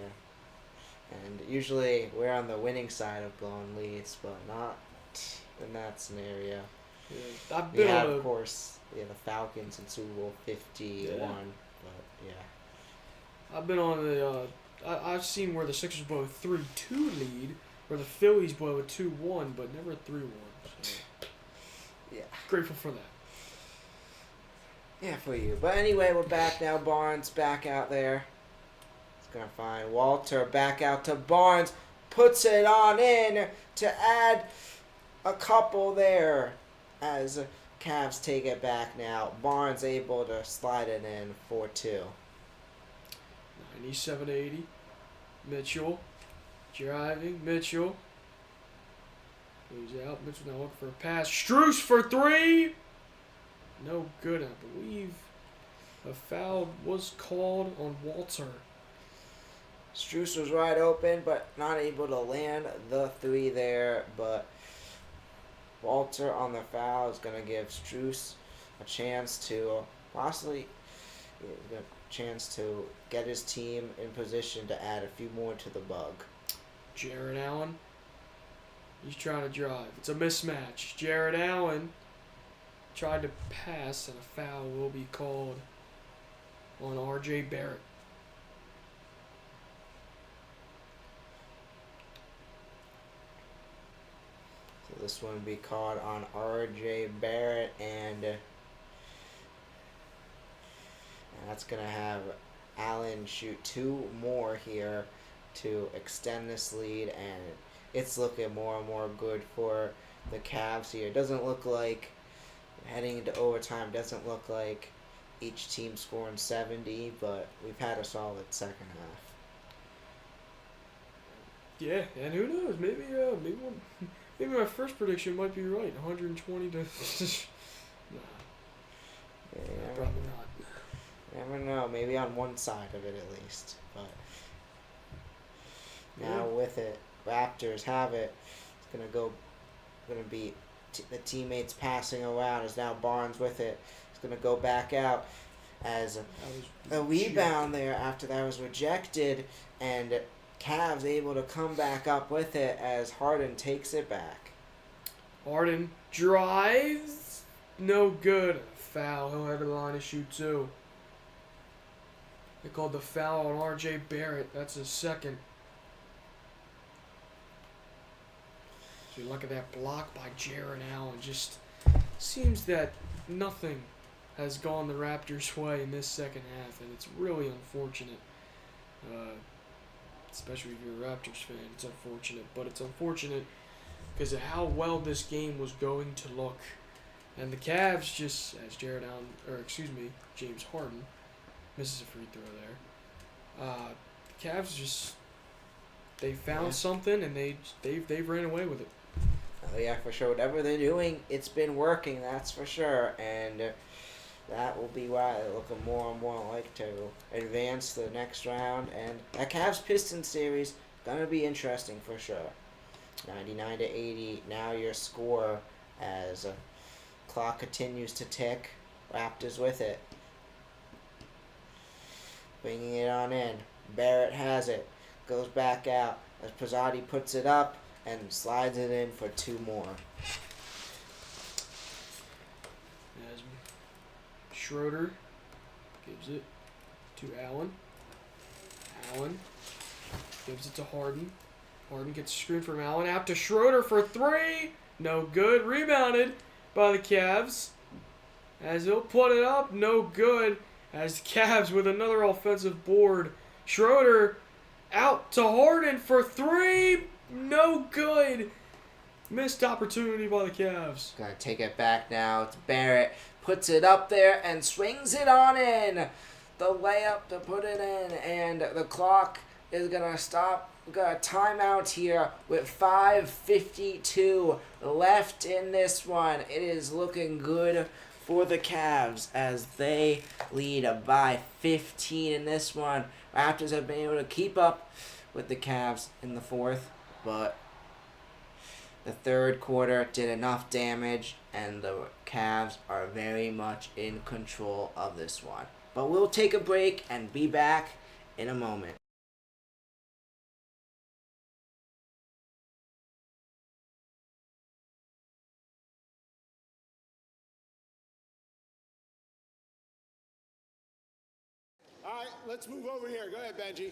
And usually we're on the winning side of blowing leads, but not in that scenario. Yeah, I've We been had, on of course, the Falcons in Super Bowl 51, Yeah. but yeah. I've been on the. I've seen where the Sixers blow a 3-2 lead, where the Phillies blow a 2-1, but never a 3-1. So Yeah. grateful for that. Yeah, for you. But anyway, we're back now. Barnes back out there. He's going to find Walter back out to Barnes. Puts it on in to add a couple there as Cavs take it back now. Barnes able to slide it in 4-2. 97-80. Mitchell. Driving. Mitchell. Goes out. Mitchell now looking for a pass. Strus for 3. No good, I believe. A foul was called on Walter. Strus was wide open, but not able to land the three there. But Walter on the foul is going to give Strus a chance to possibly get his team in position to add a few more to the bug. Jared Allen. He's trying to drive. It's a mismatch. Jared Allen tried to pass, and a foul will be called on R.J. Barrett. So this one will be called on R.J. Barrett, and that's going to have Allen shoot two more here to extend this lead, and it's looking more and more good for the Cavs here. It doesn't look like heading into overtime, doesn't look like each team scoring 70, but we've had a solid second half. Yeah, and who knows? Maybe my first prediction might be right. 120 to. Nah, Yeah, probably not. never know. Maybe on one side of it at least. But now with it, Raptors have it. It's gonna be the teammates passing around. As now Barnes with it. It's gonna go back out as a rebound there after that was rejected, and Cavs able to come back up with it as Harden takes it back. Harden drives. No good. Foul. He'll have the line to shoot too. They called the foul on R.J. Barrett. That's his second. So you look at that block by Jared Allen. Just seems that nothing has gone the Raptors' way in this second half, and it's really unfortunate. Especially if you're a Raptors fan, it's unfortunate. But it's unfortunate because of how well this game was going to look. And the Cavs just, as James Harden misses a free throw there. The Cavs just, they found something, and they ran away with it. Oh yeah, for sure. Whatever they're doing, it's been working. That's for sure, and that will be why they're looking more and more like to advance to the next round. And that Cavs-Pistons series gonna be interesting for sure. 99 to 80. Now your score as clock continues to tick. Raptors with it. Bringing it on in. Barrett has it. Goes back out as Pizzotti puts it up and slides it in for two more. As Schroeder gives it to Allen. Allen gives it to Harden. Harden gets screwed from Allen. Out to Schroeder for three. No good. Rebounded by the Cavs. As he'll put it up. No good. As the Cavs with another offensive board. Schroeder out to Harden for three. No good. Missed opportunity by the Cavs. Gonna take it back now. It's Barrett. Puts it up there and swings it on in. The layup to put it in. And the clock is gonna stop. We got a timeout here with 5:52 left in this one. It is looking good for the Cavs as they lead by 15 in this one. Raptors have been able to keep up with the Cavs in the fourth, but the third quarter did enough damage, and the Cavs are very much in control of this one. But we'll take a break and be back in a moment. All right, let's move over here. Go ahead, Benji.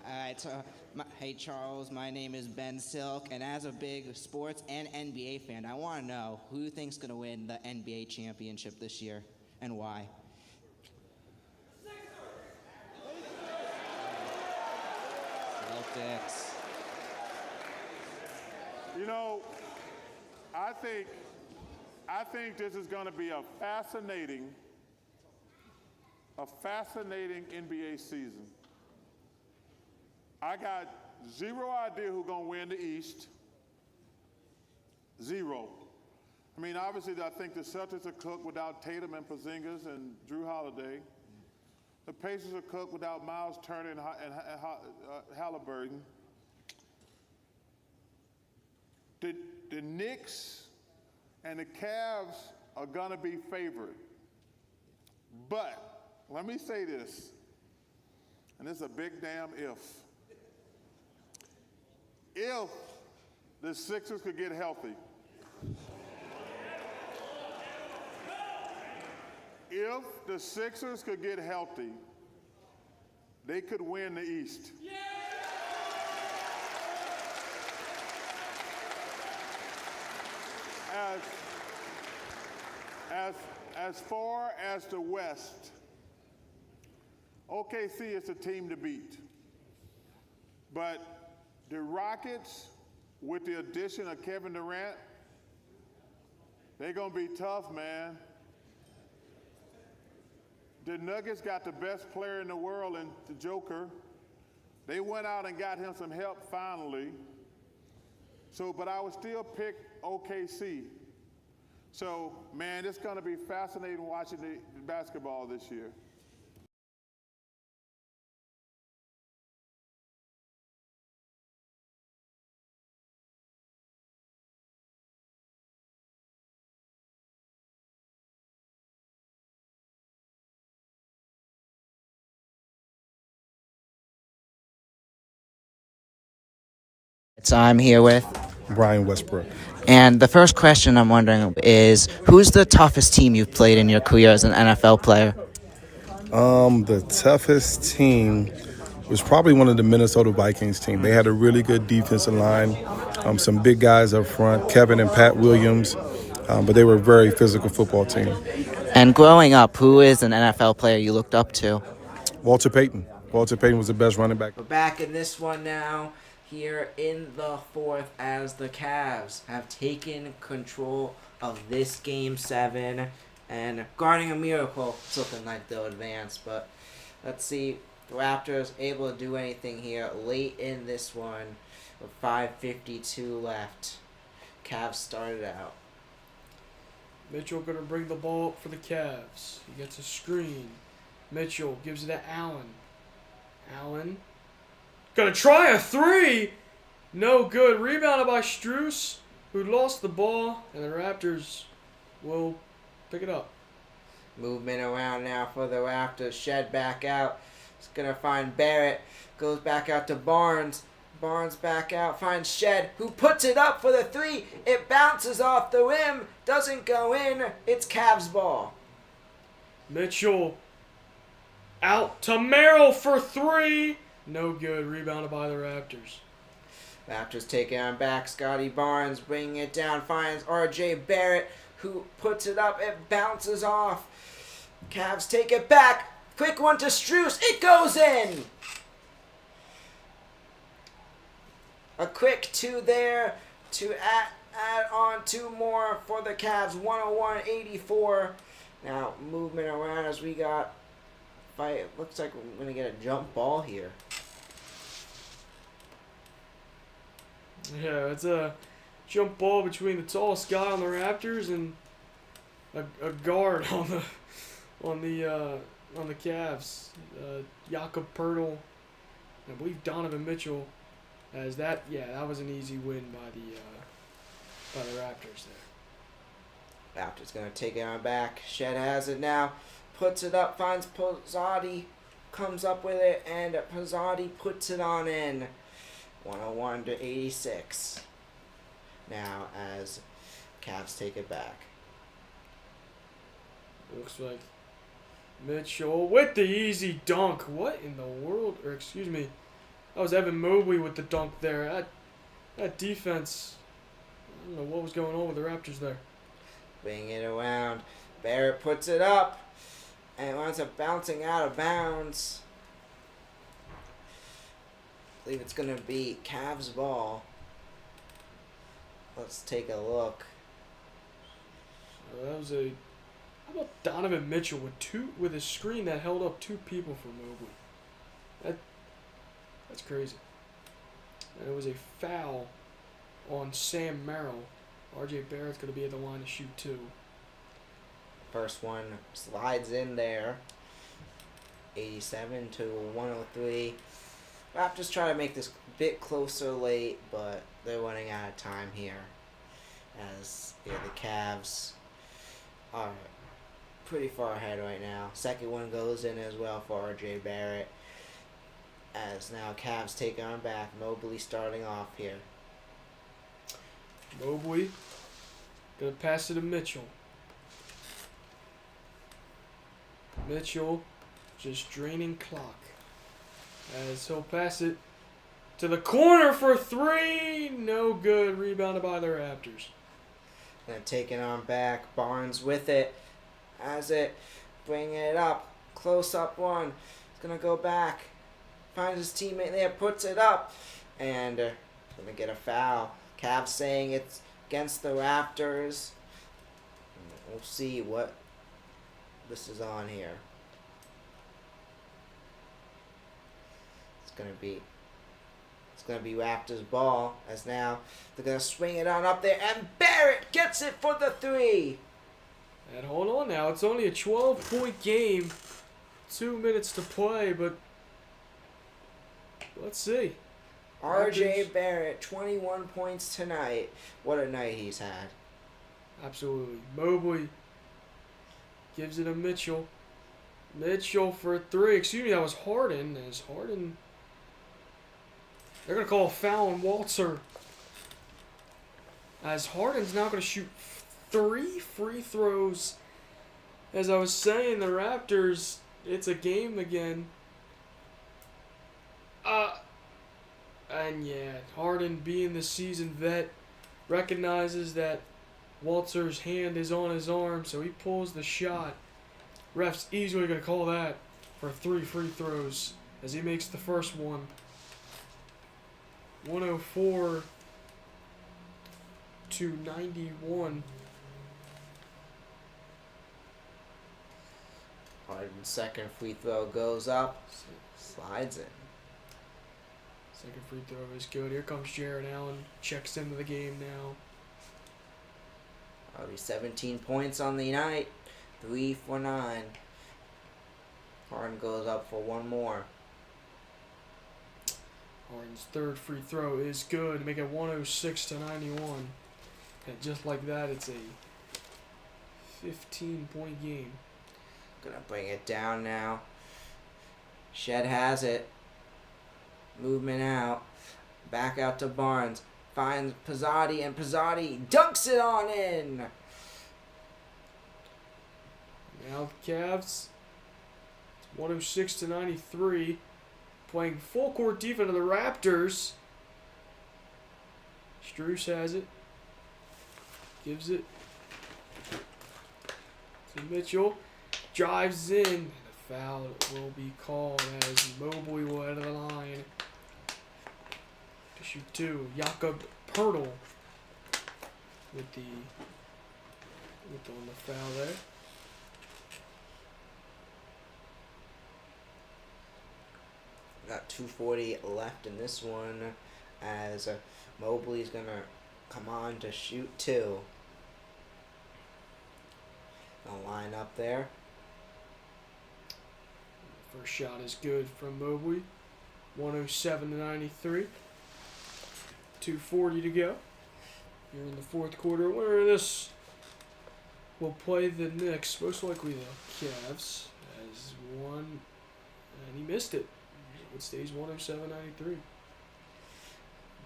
All right, so, hey Charles, my name is Ben Silk, and as a big sports and NBA fan, I want to know who you think's going to win the NBA championship this year, and why? Celtics. You know, I think this is going to be a fascinating NBA season. I got zero idea who's going to win the East. Zero. I mean, obviously, I think the Celtics are cooked without Tatum and Porzingis and Drew Holiday. The Pacers are cooked without Miles Turner and Halliburton. The Knicks and the Cavs are going to be favored. But let me say this, and this is a big damn if. If the Sixers could get healthy, if the Sixers could get healthy, they could win the East. As far as the West, OKC is a team to beat. But the Rockets, with the addition of Kevin Durant, they're going to be tough, man. The Nuggets got the best player in the world in the Joker. They went out and got him some help finally. But I would still pick OKC. So, man, it's going to be fascinating watching the basketball this year. So I'm here with Brian Westbrook. And the first question I'm wondering is, who's the toughest team you've played in your career as an NFL player? The toughest team was probably one of the Minnesota Vikings team. They had a really good defensive line, some big guys up front, Kevin and Pat Williams, but they were a very physical football team. And growing up, who is an NFL player you looked up to? Walter Payton. Walter Payton was the best running back. We're back in this one now, here in the fourth, as the Cavs have taken control of this Game 7. And guarding a miracle, it's looking like they'll advance. But let's see, the Raptors able to do anything here late in this one with 5:52 left. Cavs started out. Mitchell going to bring the ball up for the Cavs. He gets a screen. Mitchell gives it to Allen. Allen going to try a three. No good. Rebounded by Strus, who lost the ball. And the Raptors will pick it up. Movement around now for the Raptors. Shed back out. It's going to find Barrett. Goes back out to Barnes. Barnes back out. Finds Shed, who puts it up for the three. It bounces off the rim. Doesn't go in. It's Cavs ball. Mitchell out to Merrill for three. No good. Rebounded by the Raptors. Raptors take it on back. Scotty Barnes bringing it down. Finds R.J. Barrett, who puts it up. It bounces off. Cavs take it back. Quick one to Strus. It goes in. A quick two there to add on two more for the Cavs. 101-84. Now movement around as we got fight. It looks like we're going to get a jump ball here. Yeah, it's a jump ball between the tallest guy on the Raptors and a guard on the Cavs. Jakob Poeltl, I believe Donovan Mitchell. As that, yeah, that was an easy win by the Raptors there. Raptors going to take it on back. Shed has it now. Puts it up. Finds Pizzotti. Comes up with it. And Pizzotti puts it on in. 101-86. Now as Cavs take it back. Looks like Mitchell with the easy dunk. What in the world? Or excuse me. That was Evan Mobley with the dunk there. That defense, I don't know what was going on with the Raptors there. Bring it around. Barrett puts it up. And it winds up bouncing out of bounds. I believe it's going to be Cavs ball. Let's take a look. That was a... How about Donovan Mitchell with a screen that held up two people for Mobley? That's crazy. And it was a foul on Sam Merrill. R.J. Barrett's going to be at the line to shoot two. First one slides in there. 87 to 103. Raptors try to make this a bit closer late, but they're running out of time here. As the Cavs are pretty far ahead right now. Second one goes in as well for RJ Barrett. As now Cavs take on back. Mobley starting off here. Mobley gonna pass it to Mitchell. Mitchell just draining clock. As he'll pass it to the corner for three. No good. Rebounded by the Raptors. Then taking on back. Barnes with it. As it. Bring it up. Close up one. It's going to go back. Finds his teammate there. Puts it up. And going to get a foul. Cavs saying it's against the Raptors. We'll see what this is on here. It's gonna be Raptors ball, as now they're gonna swing it on up there, and Barrett gets it for the three. And hold on now, it's only a 12-point game, 2 minutes to play, but let's see. RJ Barrett, 21 points tonight. What a night he's had. Absolutely. Mobley gives it to Mitchell. Mitchell for three. Excuse me, that was Harden. As Harden, they're going to call a foul on Walter. As Harden's now going to shoot 3 free throws. As I was saying, the Raptors, it's a game again. And yeah, Harden, being the seasoned vet, recognizes that Walter's hand is on his arm, so he pulls the shot. Ref's easily going to call that for 3 free throws as he makes the first one. 104 to 91. Harden's second free throw goes up, slides in. Second free throw is good. Here comes Jared Allen. Checks into the game now. Already 17 points on the night. 3 for 9. Harden goes up for one more. Harden's third free throw is good to make it 106 to 91. And just like that, it's a 15-point game. Gonna bring it down now. Shed has it. Movement out. Back out to Barnes. Finds Pizzotti, and Pizzotti dunks it on in. Now the Cavs, it's 106 to 93. Playing full court defense of the Raptors. Strus has it. Gives it to Mitchell. Drives in. And a foul will be called as Mobley will head of the line. To shoot 2. Jakob Pertl with the on the foul there. Got 2:40 left in this one, as Mobley's gonna come on to shoot 2. Gonna line up there. First shot is good from Mobley. 107 to 93. 2:40 to go. Here in the fourth quarter. Winner of this will play the Knicks, most likely the Cavs, as one, and he missed it. It stays 107-93.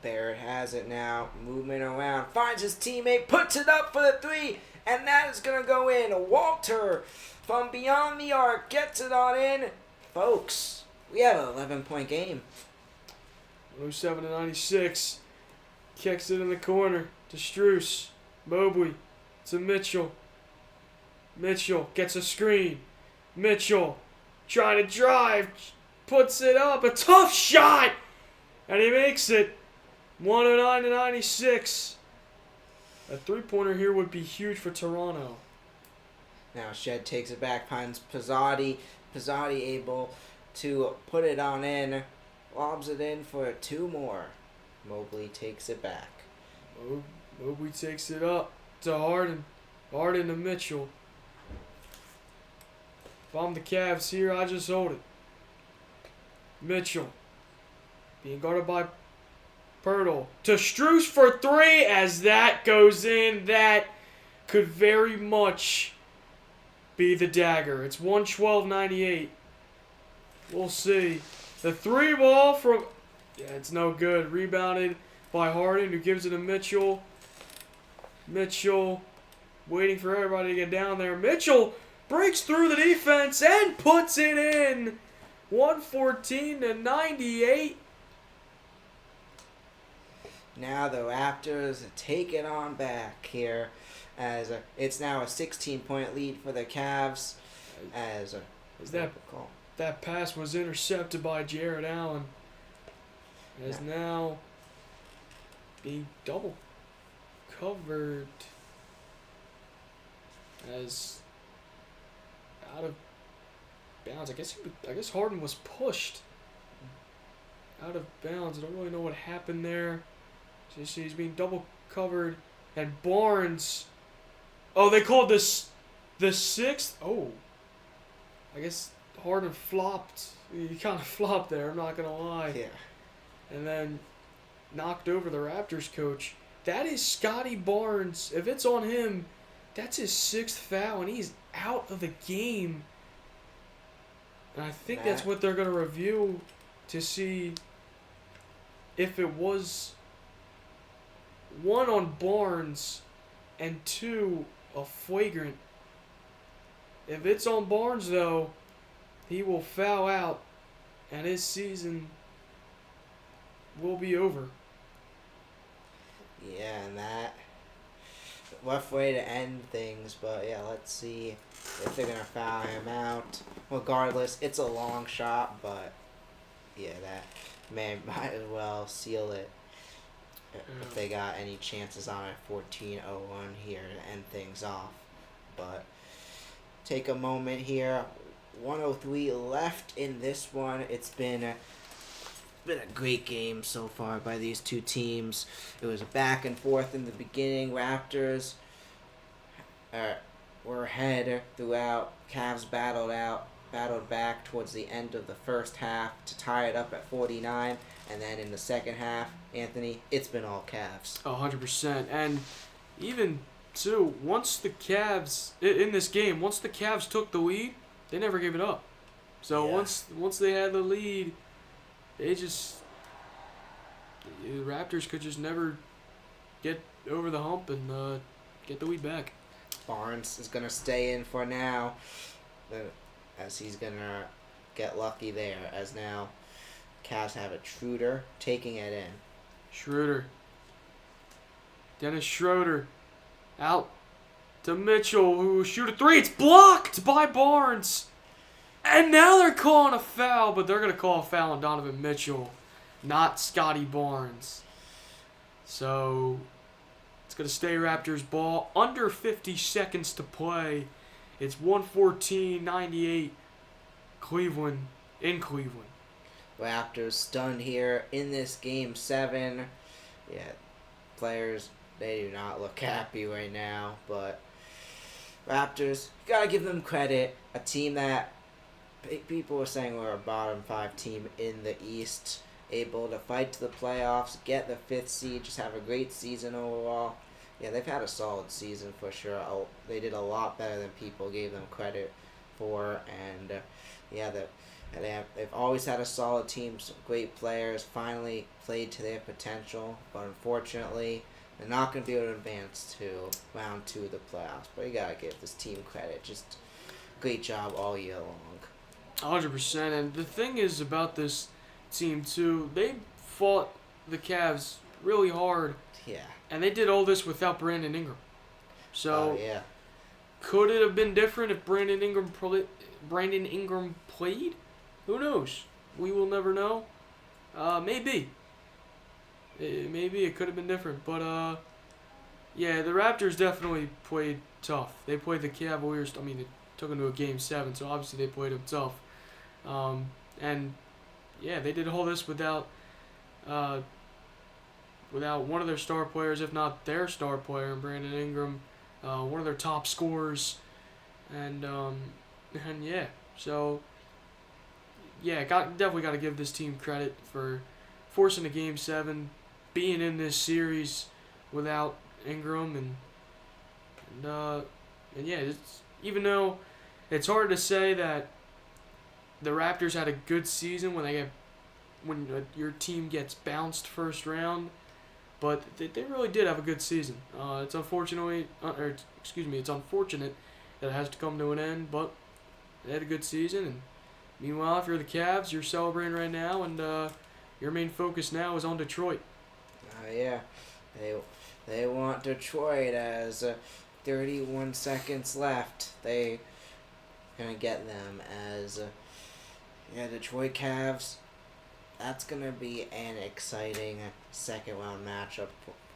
Barrett has it now. Movement around. Finds his teammate. Puts it up for the 3. And that is going to go in. Walter from beyond the arc gets it on in. Folks, we have an 11-point game. 107 to 96. Kicks it in the corner to Strus. Mobley to Mitchell. Mitchell gets a screen. Mitchell trying to drive. Puts it up. A tough shot. And he makes it. 109 to 96. A three-pointer here would be huge for Toronto. Now Shed takes it back. Finds Pizzotti. Pizzotti able to put it on in. Lobs it in for 2 more. Mobley takes it back. Mobley takes it up to Harden. Harden to Mitchell. If I'm the Cavs here, I just hold it. Mitchell being guarded by Pirtle. To Strus for three as that goes in. That could very much be the dagger. It's 112-98. We'll see. The three ball from... Yeah, it's no good. Rebounded by Harden, who gives it to Mitchell. Mitchell waiting for everybody to get down there. Mitchell breaks through the defense and puts it in. 114-98. Now the Raptors take it on back here, as it's now a 16-point lead for the Cavs. As that pass was intercepted by Jared Allen, as now being double covered, as out of bounds. I guess Harden was pushed out of bounds. I don't really know what happened there. He's being double covered, and Barnes. Oh, they called this the sixth. Oh, I guess Harden flopped. He kind of flopped there. I'm not gonna lie. Yeah. And then knocked over the Raptors coach. That is Scotty Barnes. If it's on him, that's his sixth foul, and he's out of the game. And I think that's what they're gonna review to see if it was one on Barnes and two a flagrant. If it's on Barnes, though, he will foul out and his season will be over. Yeah, and that rough way to end things, but yeah, let's see if they're gonna foul him out. Regardless, it's a long shot, but yeah, that man might as well seal it if they got any chances on a 14-0-1 here to end things off. But take a moment here. 103 left in this one. It's been a great game so far by these two teams. It was back and forth in the beginning. Raptors were ahead throughout. Cavs battled back towards the end of the first half to tie it up at 49. And then in the second half, Anthony, it's been all Cavs. 100%. And even, too, once the Cavs, in this game, once the Cavs took the lead, they never gave it up. So once they had the lead, the Raptors could just never get over the hump and get the lead back. Barnes is going to stay in for now, as he's going to get lucky there, as now Cavs have a Schroeder taking it in. Schroeder. Dennis Schroeder out to Mitchell, who will shoot a three. It's blocked by Barnes. And now they're calling a foul, but they're going to call a foul on Donovan Mitchell, not Scotty Barnes. So it's going to stay Raptors ball. Under 50 seconds to play. It's 114-98 Cleveland in Cleveland. Raptors stunned here in this game 7. Yeah, players, they do not look happy right now, but Raptors, you gotta give them credit. A team that people were saying were a bottom 5 team in the East, able to fight to the playoffs, get the 5th seed, just have a great season overall. Yeah, they've had a solid season for sure. They did a lot better than people gave them credit for, and they've always had a solid team, some great players, finally played to their potential, but unfortunately, they're not going to be able to advance to round 2 of the playoffs. But you got to give this team credit. Just great job all year long. 100%. And the thing is about this team, too, they fought the Cavs really hard. Yeah. And they did all this without Brandon Ingram. So, yeah. Could it have been different if Brandon Ingram played? Who knows? We will never know. Maybe. Maybe it could have been different. But, yeah, the Raptors definitely played tough. They played the Cavaliers. I mean, they took them to a Game 7, so obviously they played them tough. And, yeah, they did all this without one of their star players, if not their star player, Brandon Ingram, one of their top scorers. And yeah, so definitely got to give this team credit for forcing a Game 7, being in this series without Ingram, and yeah, even though it's hard to say that the Raptors had a good season when your team gets bounced first round, but they really did have a good season. It's unfortunate that it has to come to an end, but they had a good season. And meanwhile, if you're the Cavs, you're celebrating right now, and your main focus now is on Detroit. Yeah, they want Detroit as 31 seconds left. They gonna get them as Detroit Cavs. That's gonna be an exciting second round matchup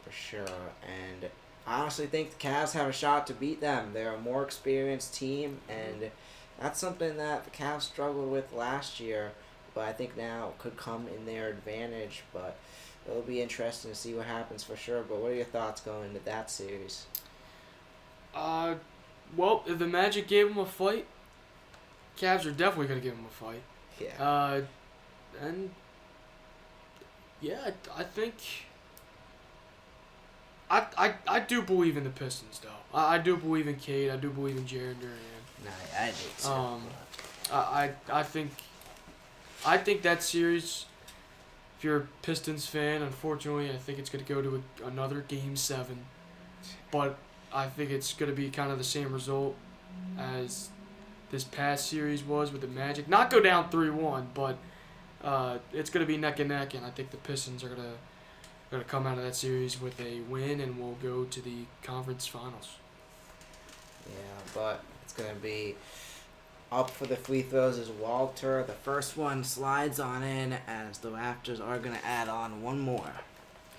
for sure, and I honestly think the Cavs have a shot to beat them. They're a more experienced team, and that's something that the Cavs struggled with last year, but I think now could come in their advantage. But it'll be interesting to see what happens for sure. But what are your thoughts going into that series? Well, if the Magic gave them a fight, Cavs are definitely going to give them a fight. Yeah. And yeah, I think I do believe in the Pistons though. I do believe in Cade. I do believe in Jaren Duran. Nah, I do too. I think that series, if you're a Pistons fan, unfortunately, I think it's going to go to another Game 7. But I think it's going to be kind of the same result as this past series was with the Magic. Not go down 3-1, but it's going to be neck and neck, and I think the Pistons are going to come out of that series with a win, and we'll go to the conference finals. Yeah, but it's going to be up for the free throws is Walter. The first one slides on in as the Raptors are going to add on one more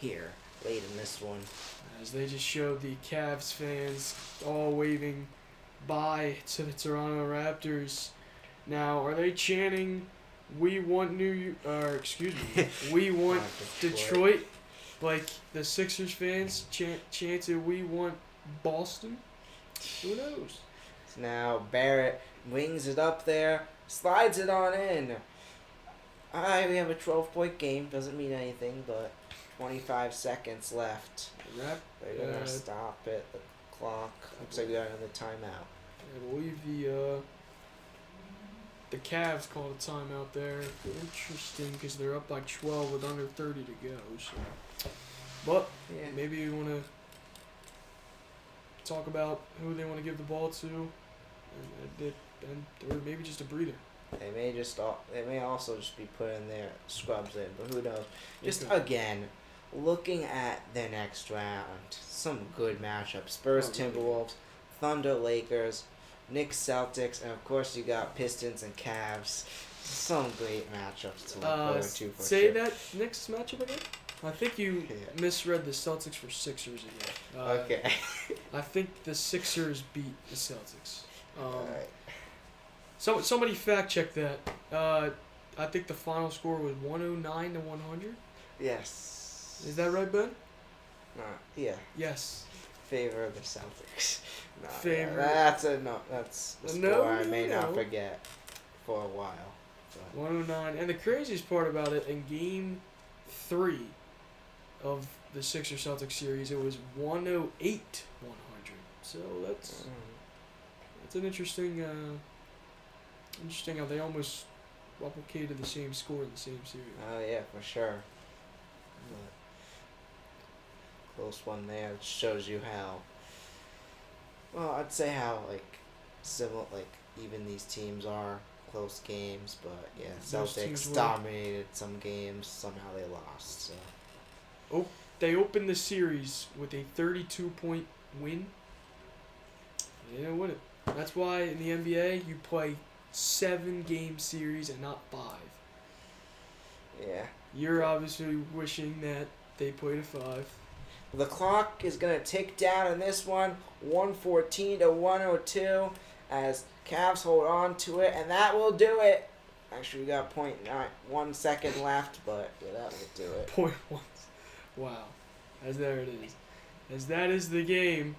here late in this one. As they just showed the Cavs fans all waving bye to the Toronto Raptors. Now, are they chanting, "We want we want Detroit," like the Sixers fans chanted, "We want Boston"? Who knows? Now Barrett wings it up there, slides it on in. We have a 12-point game. Doesn't mean anything, but 25 seconds left. They're gonna stop it. The clock. Looks like we got another timeout. I believe the Cavs called a timeout there. Interesting, because they're up by 12 with under 30 to go. So, but Yeah. maybe you want to talk about who they want to give the ball to, or maybe just a breather. They may also just be putting their scrubs in, but who knows? Just Okay. again, looking at the next round, some good matchups. Spurs, Timberwolves, Thunder, Lakers, Knicks, Celtics, and of course you got Pistons and Cavs. Some great matchups to look forward to for say sure. that Knicks matchup again? I think you misread the Celtics for Sixers again. Okay. I think the Sixers beat the Celtics. Alright. So somebody fact check that. I think the final score was 109 to 100. Yes. Is that right, Ben? Yeah. Yes. Favor of the Celtics. Favor. That's a score No, I may no. not forget for a while. But 109. And the craziest part about it, in Game 3 of the Sixers-Celtics series, it was 108 100. So that's an interesting how they almost replicated the same score in the same series. Oh yeah, for sure. Close one there. It shows you how. Well, I'd say how similar, even these teams are close games, but yeah, Those teams Celtics were. dominated some games. Somehow they lost. So They opened the series with a 32-point win. They didn't win it. That's why in the NBA you play 7-game series and not 5. yeah. You're obviously wishing that they played a 5. The clock is going to tick down in this one, 114 to 102, as Cavs hold on to it, and that will do it. Actually, we got 0.1 second left, but yeah, that will do it. 0.1. Wow. There it is. As that is the game.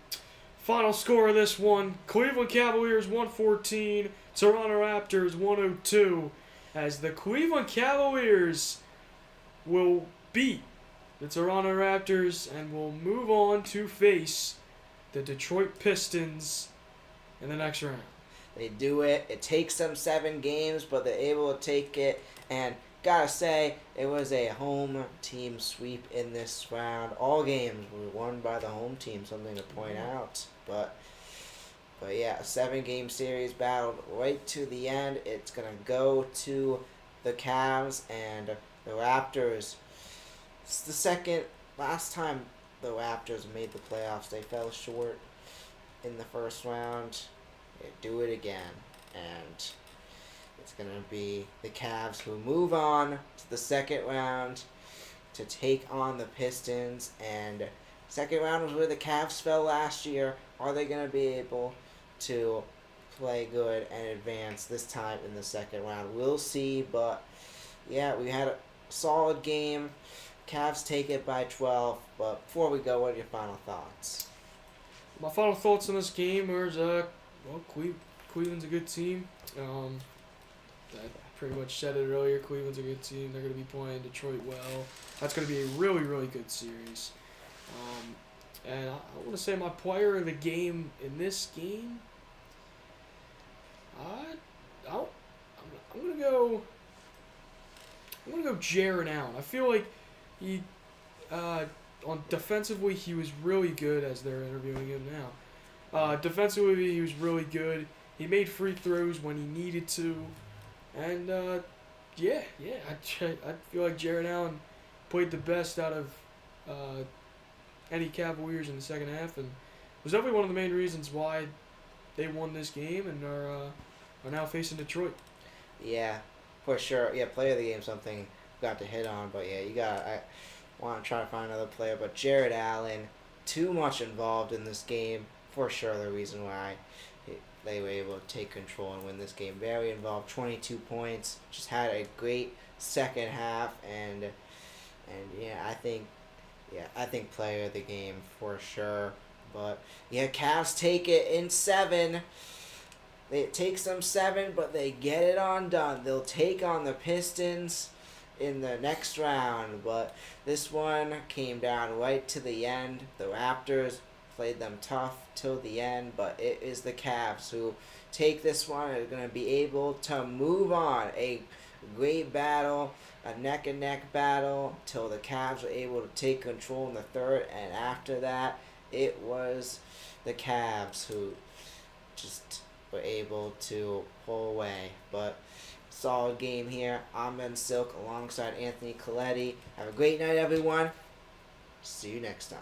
Final score of this one, Cleveland Cavaliers 114, Toronto Raptors 102. as the Cleveland Cavaliers will beat the Toronto Raptors and will move on to face the Detroit Pistons in the next round. They do it. It takes them 7 games, but they're able to take it. And gotta say, it was a home team sweep in this round. All games were won by the home team, something to point out. But yeah, a 7-game series battled right to the end. It's going to go to the Cavs and the Raptors. It's the last time the Raptors made the playoffs. They fell short in the first round. They do it again. And it's going to be the Cavs who move on to the second round to take on the Pistons. And second round was where the Cavs fell last year. Are they going to be able to play good and advance this time in the second round? We'll see, but yeah, we had a solid game. Cavs take it by 12, but before we go, what are your final thoughts? My final thoughts on this game are, Cleveland's a good team. I pretty much said it earlier. Cleveland's a good team. They're going to be playing Detroit well. That's going to be a really, really good series. And I want to say my player of the game in this game, I'm gonna go Jarrett Allen. I feel like he on defensively he was really good as they're interviewing him now. Defensively he was really good. He made free throws when he needed to, and I feel like Jarrett Allen played the best out of any Cavaliers in the second half, and was definitely one of the main reasons why they won this game and are now facing Detroit. Yeah, for sure. Yeah, player of the game, something got to hit on, but yeah, I want to try to find another player, but Jarrett Allen, too much involved in this game, for sure the reason why they were able to take control and win this game. Very involved, 22 points, just had a great second half, and I think player of the game for sure. But yeah, Cavs take it in 7. It takes them 7, but they get it on done. They'll take on the Pistons in the next round, but this one came down right to the end. The Raptors played them tough till the end, but it is the Cavs who take this one and are going to be able to move on. A great battle, a neck-and-neck battle, till the Cavs were able to take control in the third, and after that, it was the Cavs who just were able to pull away. But solid game here. I'm Ben Silk alongside Anthony Coletti. Have a great night, everyone. See you next time.